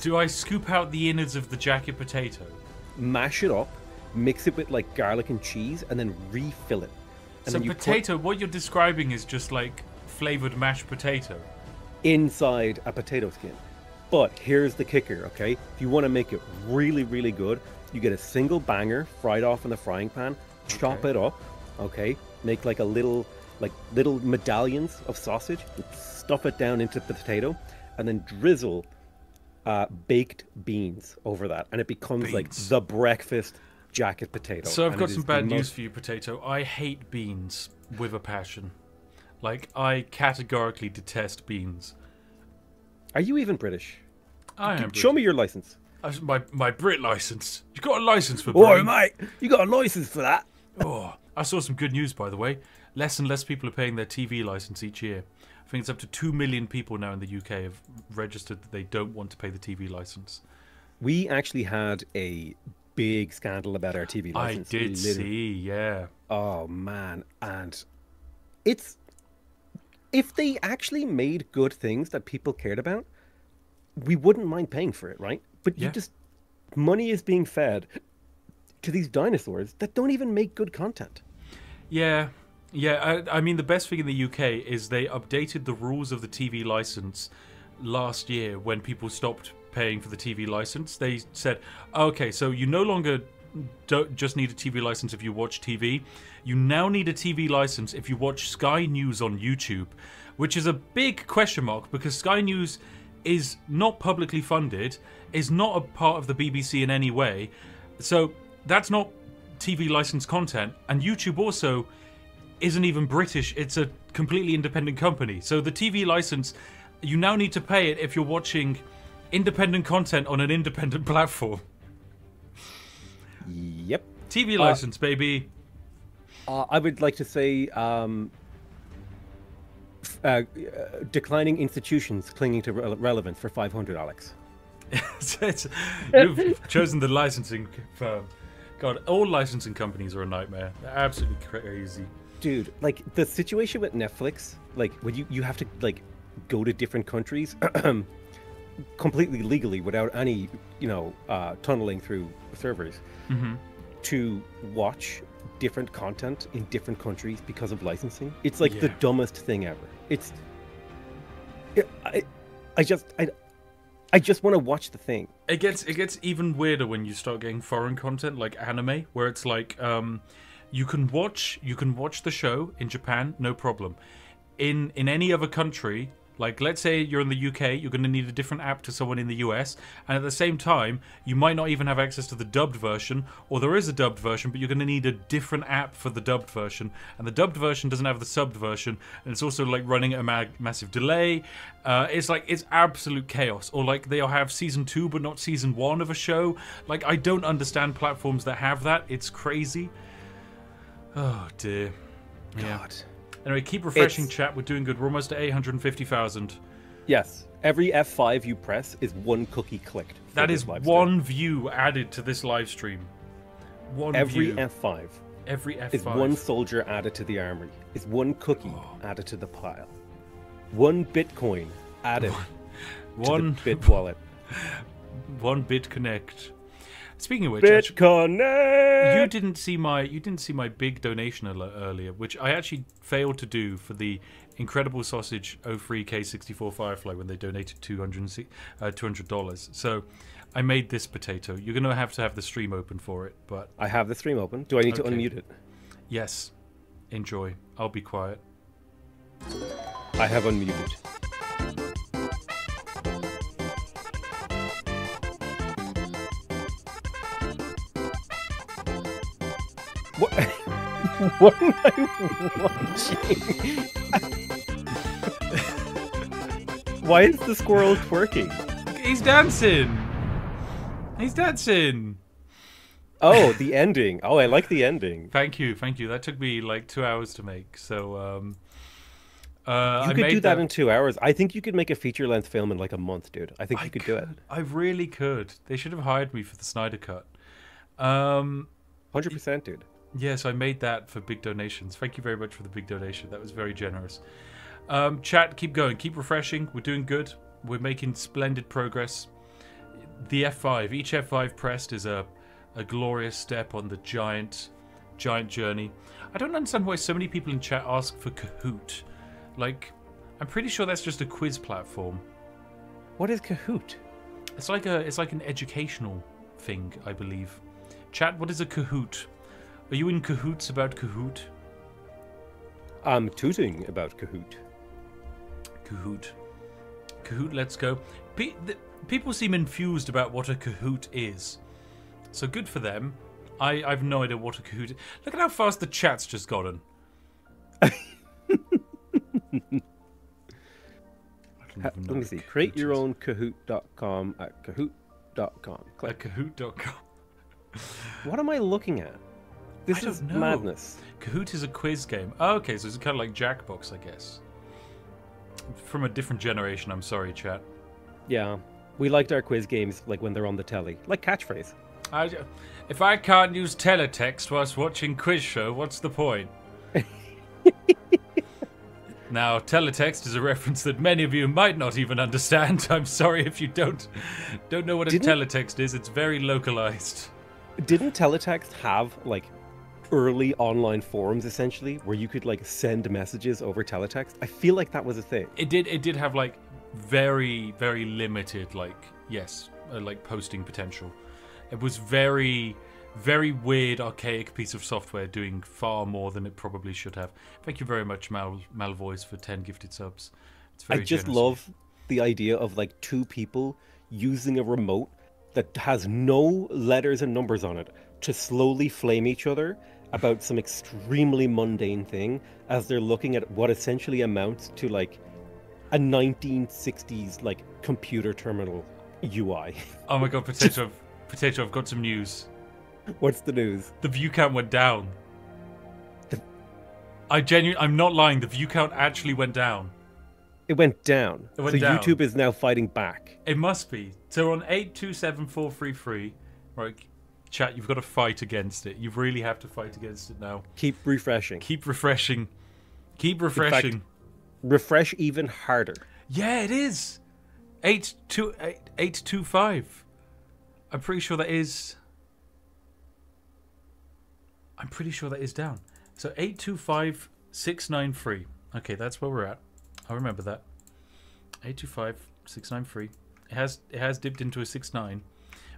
Speaker 1: Do I scoop out the innards of the jacket potato?
Speaker 2: Mash it up, mix it with like garlic and cheese, and then refill it. And
Speaker 1: so
Speaker 2: then
Speaker 1: potato, what you're describing is just like flavored mashed potato.
Speaker 2: Inside a potato skin. But here's the kicker, okay? If you want to make it really, really good, you get a single banger fried off in the frying pan, chop it up, okay? Make like little medallions of sausage, stuff it down into the potato, and then drizzle baked beans over that, and it becomes like the breakfast jacket potato.
Speaker 1: So I've got some bad news for you, Potato. I hate beans with a passion. Like, I categorically detest beans.
Speaker 2: Are you even British?
Speaker 1: I am
Speaker 2: Show me your license.
Speaker 1: My Brit license. You got a license for Britain?
Speaker 2: Oh, mate, you got a license for that?
Speaker 1: Oh, I saw some good news, by the way. Less and less people are paying their TV license each year. I think it's up to 2 million people now in the UK have registered that they don't want to pay the TV license.
Speaker 2: We actually had a big scandal about our TV license.
Speaker 1: I did see, yeah.
Speaker 2: Oh, man. And it's... If they actually made good things that people cared about, we wouldn't mind paying for it, right? But you just... Money is being fed to these dinosaurs that don't even make good content.
Speaker 1: Yeah. Yeah, I mean, the best thing in the UK is they updated the rules of the TV license last year when people stopped paying for the TV license. They said, okay, so you no longer don't just need a TV license if you watch TV. You now need a TV license if you watch Sky News on YouTube, which is a big question mark because Sky News is not publicly funded, is not a part of the BBC in any way. So that's not TV licensed content. And YouTube also isn't even British. It's a completely independent company. So the TV license, you now need to pay it if you're watching independent content on an independent platform.
Speaker 2: Yep.
Speaker 1: TV license, baby.
Speaker 2: I would like to say declining institutions clinging to relevance for 500, Alex.
Speaker 1: You've chosen the licensing firm. God, all licensing companies are a nightmare. They're absolutely crazy.
Speaker 2: Dude, like the situation with Netflix, like when you have to like go to different countries completely legally without any, tunneling through servers to watch different content in different countries because of licensing. It's like the dumbest thing ever. I just want to watch the thing.
Speaker 1: It gets even weirder when you start getting foreign content like anime, where it's like you can watch the show in Japan, no problem. In any other country, Like, let's say you're in the UK, you're going to need a different app to someone in the US, and at the same time, you might not even have access to the dubbed version, or there is a dubbed version, but you're going to need a different app for the dubbed version, and the dubbed version doesn't have the subbed version, and it's also like running at a massive delay. It's absolute chaos. Or like they'll have season 2 but not season 1 of a show. Like, I don't understand platforms that have that. It's crazy. Oh dear.
Speaker 2: God.
Speaker 1: Yeah. Anyway, keep refreshing, chat. We're doing good. We're almost at 850,000.
Speaker 2: Yes. Every F5 you press is one cookie clicked.
Speaker 1: That is one view added to this live stream.
Speaker 2: Every F5.
Speaker 1: Every F5.
Speaker 2: Is one soldier added to the armory. Is one cookie added to the pile. One Bitcoin added to the Bit wallet.
Speaker 1: One Bit Connect. Speaking of which,
Speaker 2: BitConnect!
Speaker 1: you didn't see my big donation earlier, which I actually failed to do for the Incredible Sausage 03K64 Firefly when they donated $200. So I made this potato. You're going to have the stream open for it, but
Speaker 2: I have the stream open. Do I need to unmute it?
Speaker 1: Yes. Enjoy. I'll be quiet.
Speaker 2: I have unmuted. What? What am I watching? Why is the squirrel twerking?
Speaker 1: He's dancing. He's dancing.
Speaker 2: Oh, the ending. Oh, I like the ending.
Speaker 1: Thank you. That took me like 2 hours to make. So,
Speaker 2: you could do that in 2 hours. I think you could make a feature-length film in like a month, dude. I think you could do it.
Speaker 1: I really could. They should have hired me for the Snyder Cut.
Speaker 2: 100%, dude.
Speaker 1: Yes, I made that for big donations. Thank you very much for the big donation. That was very generous. Chat, keep going. Keep refreshing. We're doing good. We're making splendid progress. The F5. Each F5 pressed is a glorious step on the giant journey. I don't understand why so many people in chat ask for Kahoot. Like, I'm pretty sure that's just a quiz platform.
Speaker 2: What is Kahoot?
Speaker 1: It's like an educational thing, I believe. Chat, what is a Kahoot? Are you in cahoots about Kahoot?
Speaker 2: I'm tooting about Kahoot.
Speaker 1: Kahoot, let's go. People seem infused about what a Kahoot is. So good for them. I've no idea what a Kahoot is. Look at how fast the chat's just gotten.
Speaker 2: Let me see. Create your own Kahoot.com at Kahoot.com. Click.
Speaker 1: At Kahoot.com.
Speaker 2: What am I looking at? This is madness.
Speaker 1: Kahoot is a quiz game. Oh, okay, so it's kind of like Jackbox, I guess. From a different generation, I'm sorry, chat.
Speaker 2: Yeah. We liked our quiz games like when they're on the telly. Like Catchphrase.
Speaker 1: If I can't use teletext whilst watching quiz show, what's the point? Now, teletext is a reference that many of you might not even understand. I'm sorry if you don't know what a teletext is. It's very localized.
Speaker 2: Didn't teletext have like early online forums essentially where you could like send messages over teletext? I feel like that was a thing.
Speaker 1: It did have like very, very limited like posting potential. It was very, very weird, archaic piece of software doing far more than it probably should have. Thank you very much, Malvoice, for 10 gifted subs. It's very
Speaker 2: generous. Love the idea of like two people using a remote that has no letters and numbers on it to slowly flame each other about some extremely mundane thing as they're looking at what essentially amounts to like a 1960s like computer terminal UI. Oh my god,
Speaker 1: Potato, I've got some news.
Speaker 2: What's the news?
Speaker 1: The view count went down. I'm not lying, the view count actually went down.
Speaker 2: It went down.
Speaker 1: It went down.
Speaker 2: YouTube is now fighting back.
Speaker 1: It must be. So on 827,433, right, chat, you've got to fight against it. You really have to fight against it now.
Speaker 2: Keep refreshing.
Speaker 1: Keep refreshing. Keep refreshing.
Speaker 2: In fact, refresh even harder.
Speaker 1: Yeah, it is. 825. I'm pretty sure that is down. So 825,693. Okay, that's where we're at. I remember that. 825,693. It has dipped into a 69,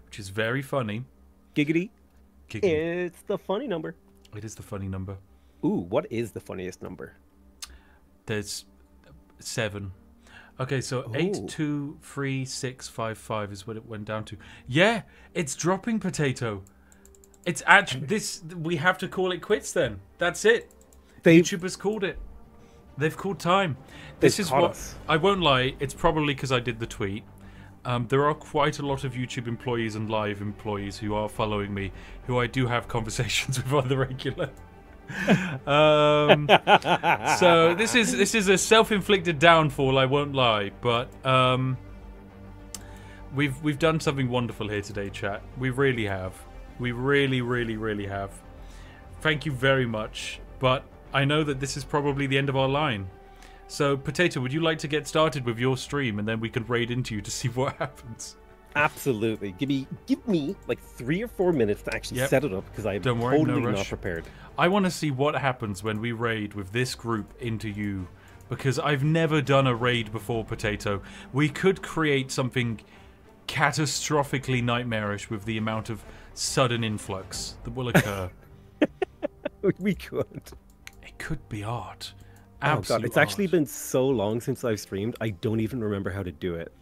Speaker 1: which is very funny.
Speaker 2: Giggity. It's the funny number.
Speaker 1: It is the funny number.
Speaker 2: Ooh, what is the funniest number?
Speaker 1: There's 7. Okay, so 823655 is what it went down to. Yeah, it's dropping, Potato. It's actually this. We have to call it quits then. That's it. YouTube has called it. They've called time. This is what I won't lie. It's probably because I did the tweet. There are quite a lot of YouTube employees and live employees who are following me, who I do have conversations with on the regular. So this is a self-inflicted downfall. I won't lie, but we've done something wonderful here today, chat. We really have. We really have. Thank you very much. But I know that this is probably the end of our line. So, Potato, would you like to get started with your stream, and then we can raid into you to see what happens?
Speaker 2: Absolutely. Give me like 3 or 4 minutes to actually set it up, because I'm totally not prepared.
Speaker 1: I want to see what happens when we raid with this group into you, because I've never done a raid before, Potato. We could create something catastrophically nightmarish with the amount of sudden influx that will occur.
Speaker 2: We could.
Speaker 1: It could be art.
Speaker 2: Oh god, it's actually been so long since I've streamed, I don't even remember how to do it.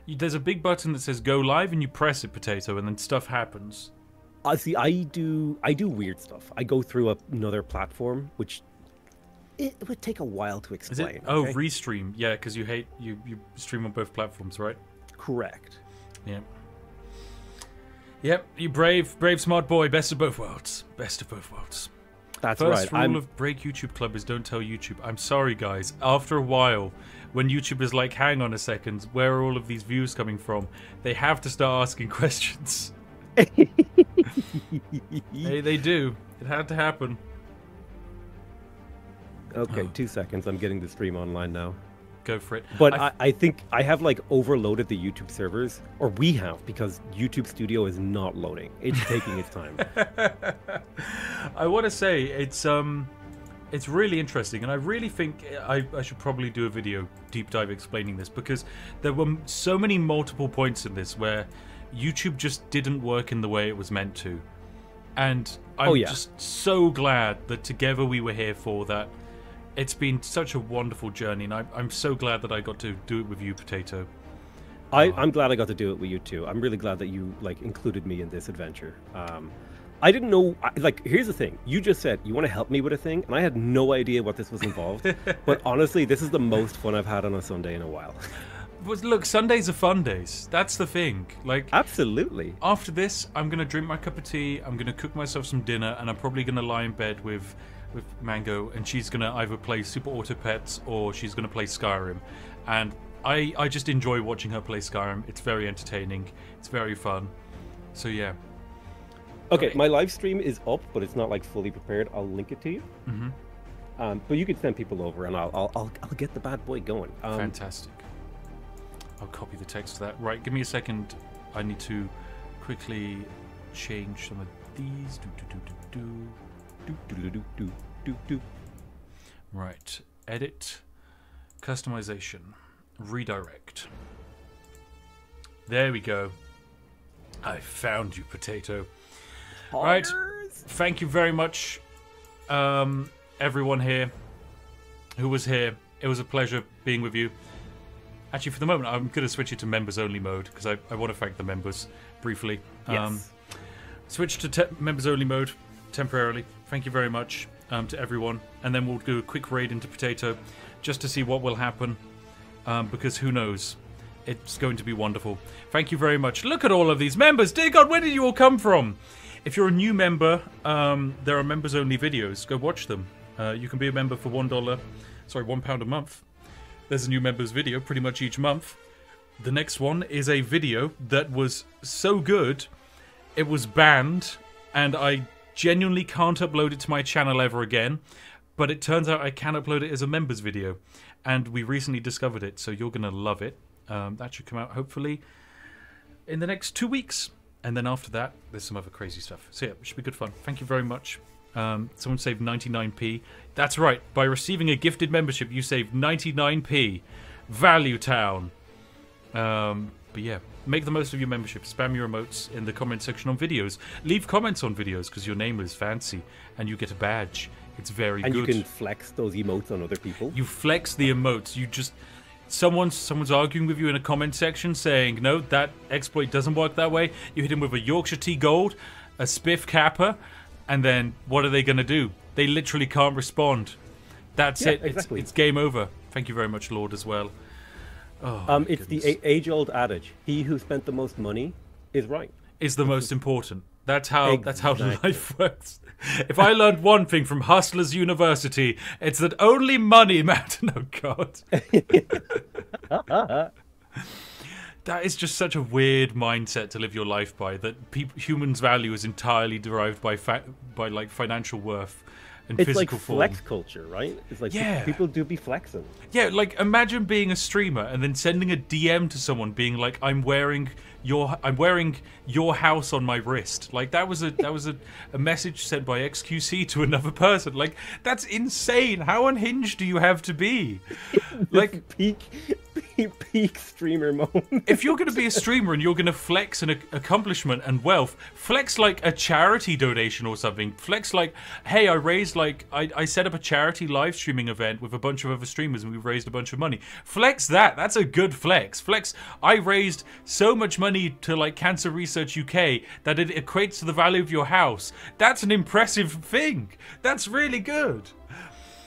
Speaker 1: There's a big button that says go live, and you press it, Potato, and then stuff happens.
Speaker 2: See, I do weird stuff. I go through another platform, which it would take a while to explain.
Speaker 1: Is it? Oh, restream. Yeah, because you stream on both platforms, right?
Speaker 2: Correct.
Speaker 1: Yeah. Yep, you brave, smart boy. Best of both worlds. Best of both worlds.
Speaker 2: That's right.
Speaker 1: First rule of Break YouTube Club is don't tell YouTube. I'm sorry, guys. After a while, when YouTube is like, hang on a second, where are all of these views coming from? They have to start asking questions. They do. It had to happen.
Speaker 2: Okay, 2 seconds. I'm getting the stream online now.
Speaker 1: Go for it.
Speaker 2: But I think I have like overloaded the YouTube servers, or we have, because YouTube Studio is not loading. It's taking its time.
Speaker 1: I want to say it's really interesting, and I really think I should probably do a video deep dive explaining this, because there were so many multiple points in this where YouTube just didn't work in the way it was meant to, and I'm just so glad that together we were here for that. It's been such a wonderful journey, and I'm so glad that I got to do it with you, Potato.
Speaker 2: I'm glad I got to do it with you too. I'm really glad that you included me in this adventure. I didn't know. Here's the thing: you just said you want to help me with a thing, and I had no idea what this was involved. But honestly, this is the most fun I've had on a Sunday in a while.
Speaker 1: But look, Sundays are fun days. That's the thing.
Speaker 2: Absolutely.
Speaker 1: After this, I'm gonna drink my cup of tea. I'm gonna cook myself some dinner, and I'm probably gonna lie in bed with Mango, and she's gonna either play Super Auto Pets or she's gonna play Skyrim, and I just enjoy watching her play Skyrim. It's very entertaining, it's very fun. So yeah.
Speaker 2: Okay, my live stream is up, but it's not like fully prepared. I'll link it to you. But you can send people over, and I'll get the bad boy going.
Speaker 1: Fantastic. I'll copy the text for that. Right, give me a second. I need to quickly change some of these. Right, edit, customization, redirect. There we go. I found you, Potato. Right, thank you very much, everyone here who was here. It was a pleasure being with you. Actually, for the moment, I'm going to switch it to members-only mode, because I want to thank the members briefly.
Speaker 2: Yes.
Speaker 1: Switch to members-only mode temporarily. Thank you very much to everyone. And then we'll do a quick raid into Potato just to see what will happen, because who knows? It's going to be wonderful. Thank you very much. Look at all of these members. Dear God, where did you all come from? If you're a new member, there are members-only videos. Go watch them. You can be a member for £1 a month. There's a new members video pretty much each month. The next one is a video that was so good, it was banned, and I genuinely can't upload it to my channel ever again. But it turns out I can upload it as a members video, and we recently discovered it, so you're going to love it. That should come out, hopefully, in the next 2 weeks. And then after that, there's some other crazy stuff. So yeah, it should be good fun. Thank you very much. Someone saved 99p. That's right. By receiving a gifted membership, you save 99p. Value Town. But yeah, make the most of your membership. Spam your emotes in the comment section on videos. Leave comments on videos, because your name is fancy, and you get a badge. It's very good.
Speaker 2: And you can flex those emotes on other people.
Speaker 1: You flex the emotes. someone's arguing with you in a comment section saying, no, that exploit doesn't work that way. You hit him with a Yorkshire Tea Gold, a Spiff Kappa, and then what are they going to do? They literally can't respond. That's it.
Speaker 2: Exactly.
Speaker 1: It's game over. Thank you very much, Lord, as well. Oh,
Speaker 2: it's the age-old adage: he who spent the most money is right.
Speaker 1: Is the most important. That's how
Speaker 2: Exactly.
Speaker 1: life works. If I learned one thing from Hustlers University, it's that only money matters. No, God. That is just such a weird mindset to live your life by. That humans' value is entirely derived by like financial worth and
Speaker 2: It's
Speaker 1: physical
Speaker 2: like
Speaker 1: form.
Speaker 2: flex culture, right? It's like people do be flexing.
Speaker 1: Yeah, like imagine being a streamer and then sending a DM to someone being like, I'm wearing your house on my wrist. Like that was a message sent by XQC to another person. Like that's insane. How unhinged do you have to be? Like
Speaker 2: peak streamer moment.
Speaker 1: if you're going to be a streamer and you're going to flex an accomplishment and wealth, flex like a charity donation or something. Flex like, hey, I set up a charity live streaming event with a bunch of other streamers and we've raised a bunch of money. Flex that. That's a good flex. Flex, I raised so much money to like Cancer Research UK that it equates to the value of your house. That's an impressive thing. That's really good.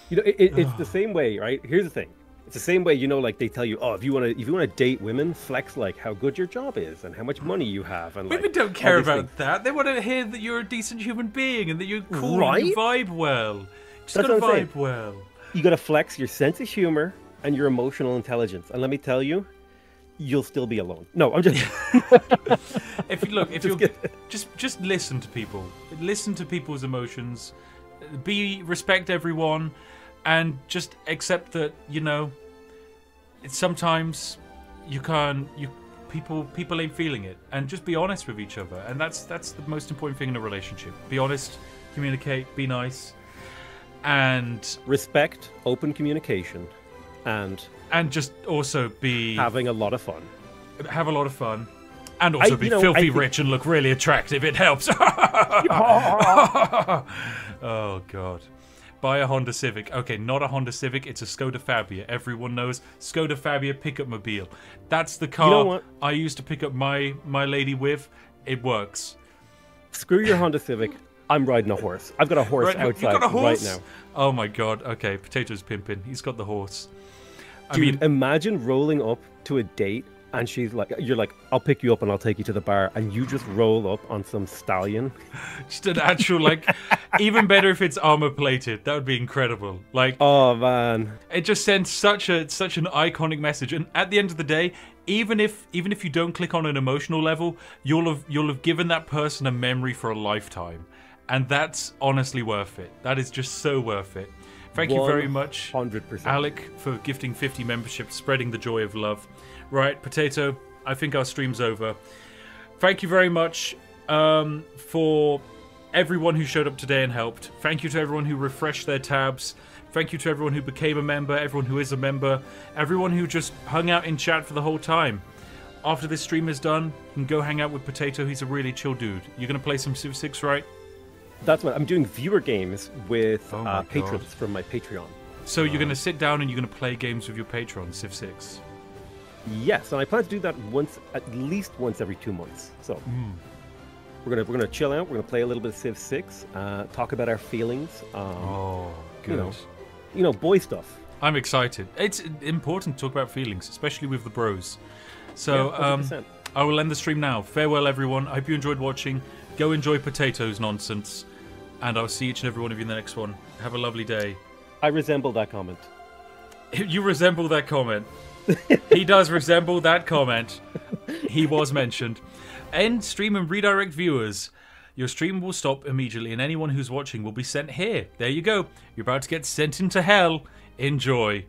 Speaker 2: You know, it's the same way, right? Here's the thing. It's the same way, you know, like they tell you, oh, if you want to date women, flex like how good your job is and how much money you have. And
Speaker 1: women
Speaker 2: like,
Speaker 1: don't care about
Speaker 2: things.
Speaker 1: that. They want to hear that you're a decent human being and that you're cool
Speaker 2: Right?
Speaker 1: and you vibe well. Just
Speaker 2: That's
Speaker 1: gotta
Speaker 2: what I'm saying.
Speaker 1: vibe well.
Speaker 2: You got to flex your sense of humor and your emotional intelligence. And let me tell you, you'll still be alone. No, I'm just.
Speaker 1: If you just listen to people. Listen to people's emotions. Respect everyone, and just accept that, you know, sometimes people ain't feeling it, and just be honest with each other, and that's the most important thing in a relationship. Be honest, communicate, be nice, and
Speaker 2: Respect, open communication, and
Speaker 1: just also
Speaker 2: having a lot of fun.
Speaker 1: have a lot of fun, and also be filthy rich and look really attractive. It helps. Oh God. Buy a Honda Civic. Okay, not a Honda Civic, it's a Skoda Fabia. Everyone knows Skoda Fabia pickup mobile. That's the car
Speaker 2: You know what?
Speaker 1: I used to pick up my lady with. It works.
Speaker 2: Screw your Honda Civic. I'm riding a horse. I've got a horse
Speaker 1: Right,
Speaker 2: outside
Speaker 1: you got a horse?
Speaker 2: right now.
Speaker 1: Oh my God. Okay, Potato's pimping. He's got the horse.
Speaker 2: Dude, imagine rolling up to a date and she's like, you're like, I'll pick you up and I'll take you to the bar, and you just roll up on some stallion.
Speaker 1: Just an actual, like, even better if it's armor plated. That would be incredible. Like,
Speaker 2: Oh man.
Speaker 1: it just sends such an iconic message. And at the end of the day, even if you don't click on an emotional level, you'll have given that person a memory for a lifetime, and that's honestly worth it. That is just so worth it. Thank you very much,
Speaker 2: 100%.
Speaker 1: Alec, for gifting 50 memberships, spreading the joy of love. Right, Potato, I think our stream's over. Thank you very much for everyone who showed up today and helped. Thank you to everyone who refreshed their tabs. Thank you to everyone who became a member, everyone who is a member, everyone who just hung out in chat for the whole time. After this stream is done, you can go hang out with Potato. He's a really chill dude. You're going to play some Civ 6, right?
Speaker 2: That's what I'm doing. Viewer games with
Speaker 1: Oh my
Speaker 2: patrons
Speaker 1: God.
Speaker 2: from my Patreon.
Speaker 1: So you're going to sit down and you're going to play games with your patron, Civ 6.
Speaker 2: Yes, and I plan to do that at least once every 2 months. So we're gonna chill out. We're gonna play a little bit of Civ 6, talk about our feelings.
Speaker 1: Oh, good.
Speaker 2: You know, boy stuff.
Speaker 1: I'm excited. It's important to talk about feelings, especially with the bros. So
Speaker 2: Yeah, 100%.
Speaker 1: I will end the stream now. Farewell, everyone. I hope you enjoyed watching. Go enjoy Potato's nonsense, and I'll see each and every one of you in the next one. Have a lovely day.
Speaker 2: I resemble that comment.
Speaker 1: You resemble that comment. He does resemble that comment. He was mentioned. End stream and redirect viewers. Your stream will stop immediately, and anyone who's watching will be sent here. There you go. You're about to get sent into hell. Enjoy.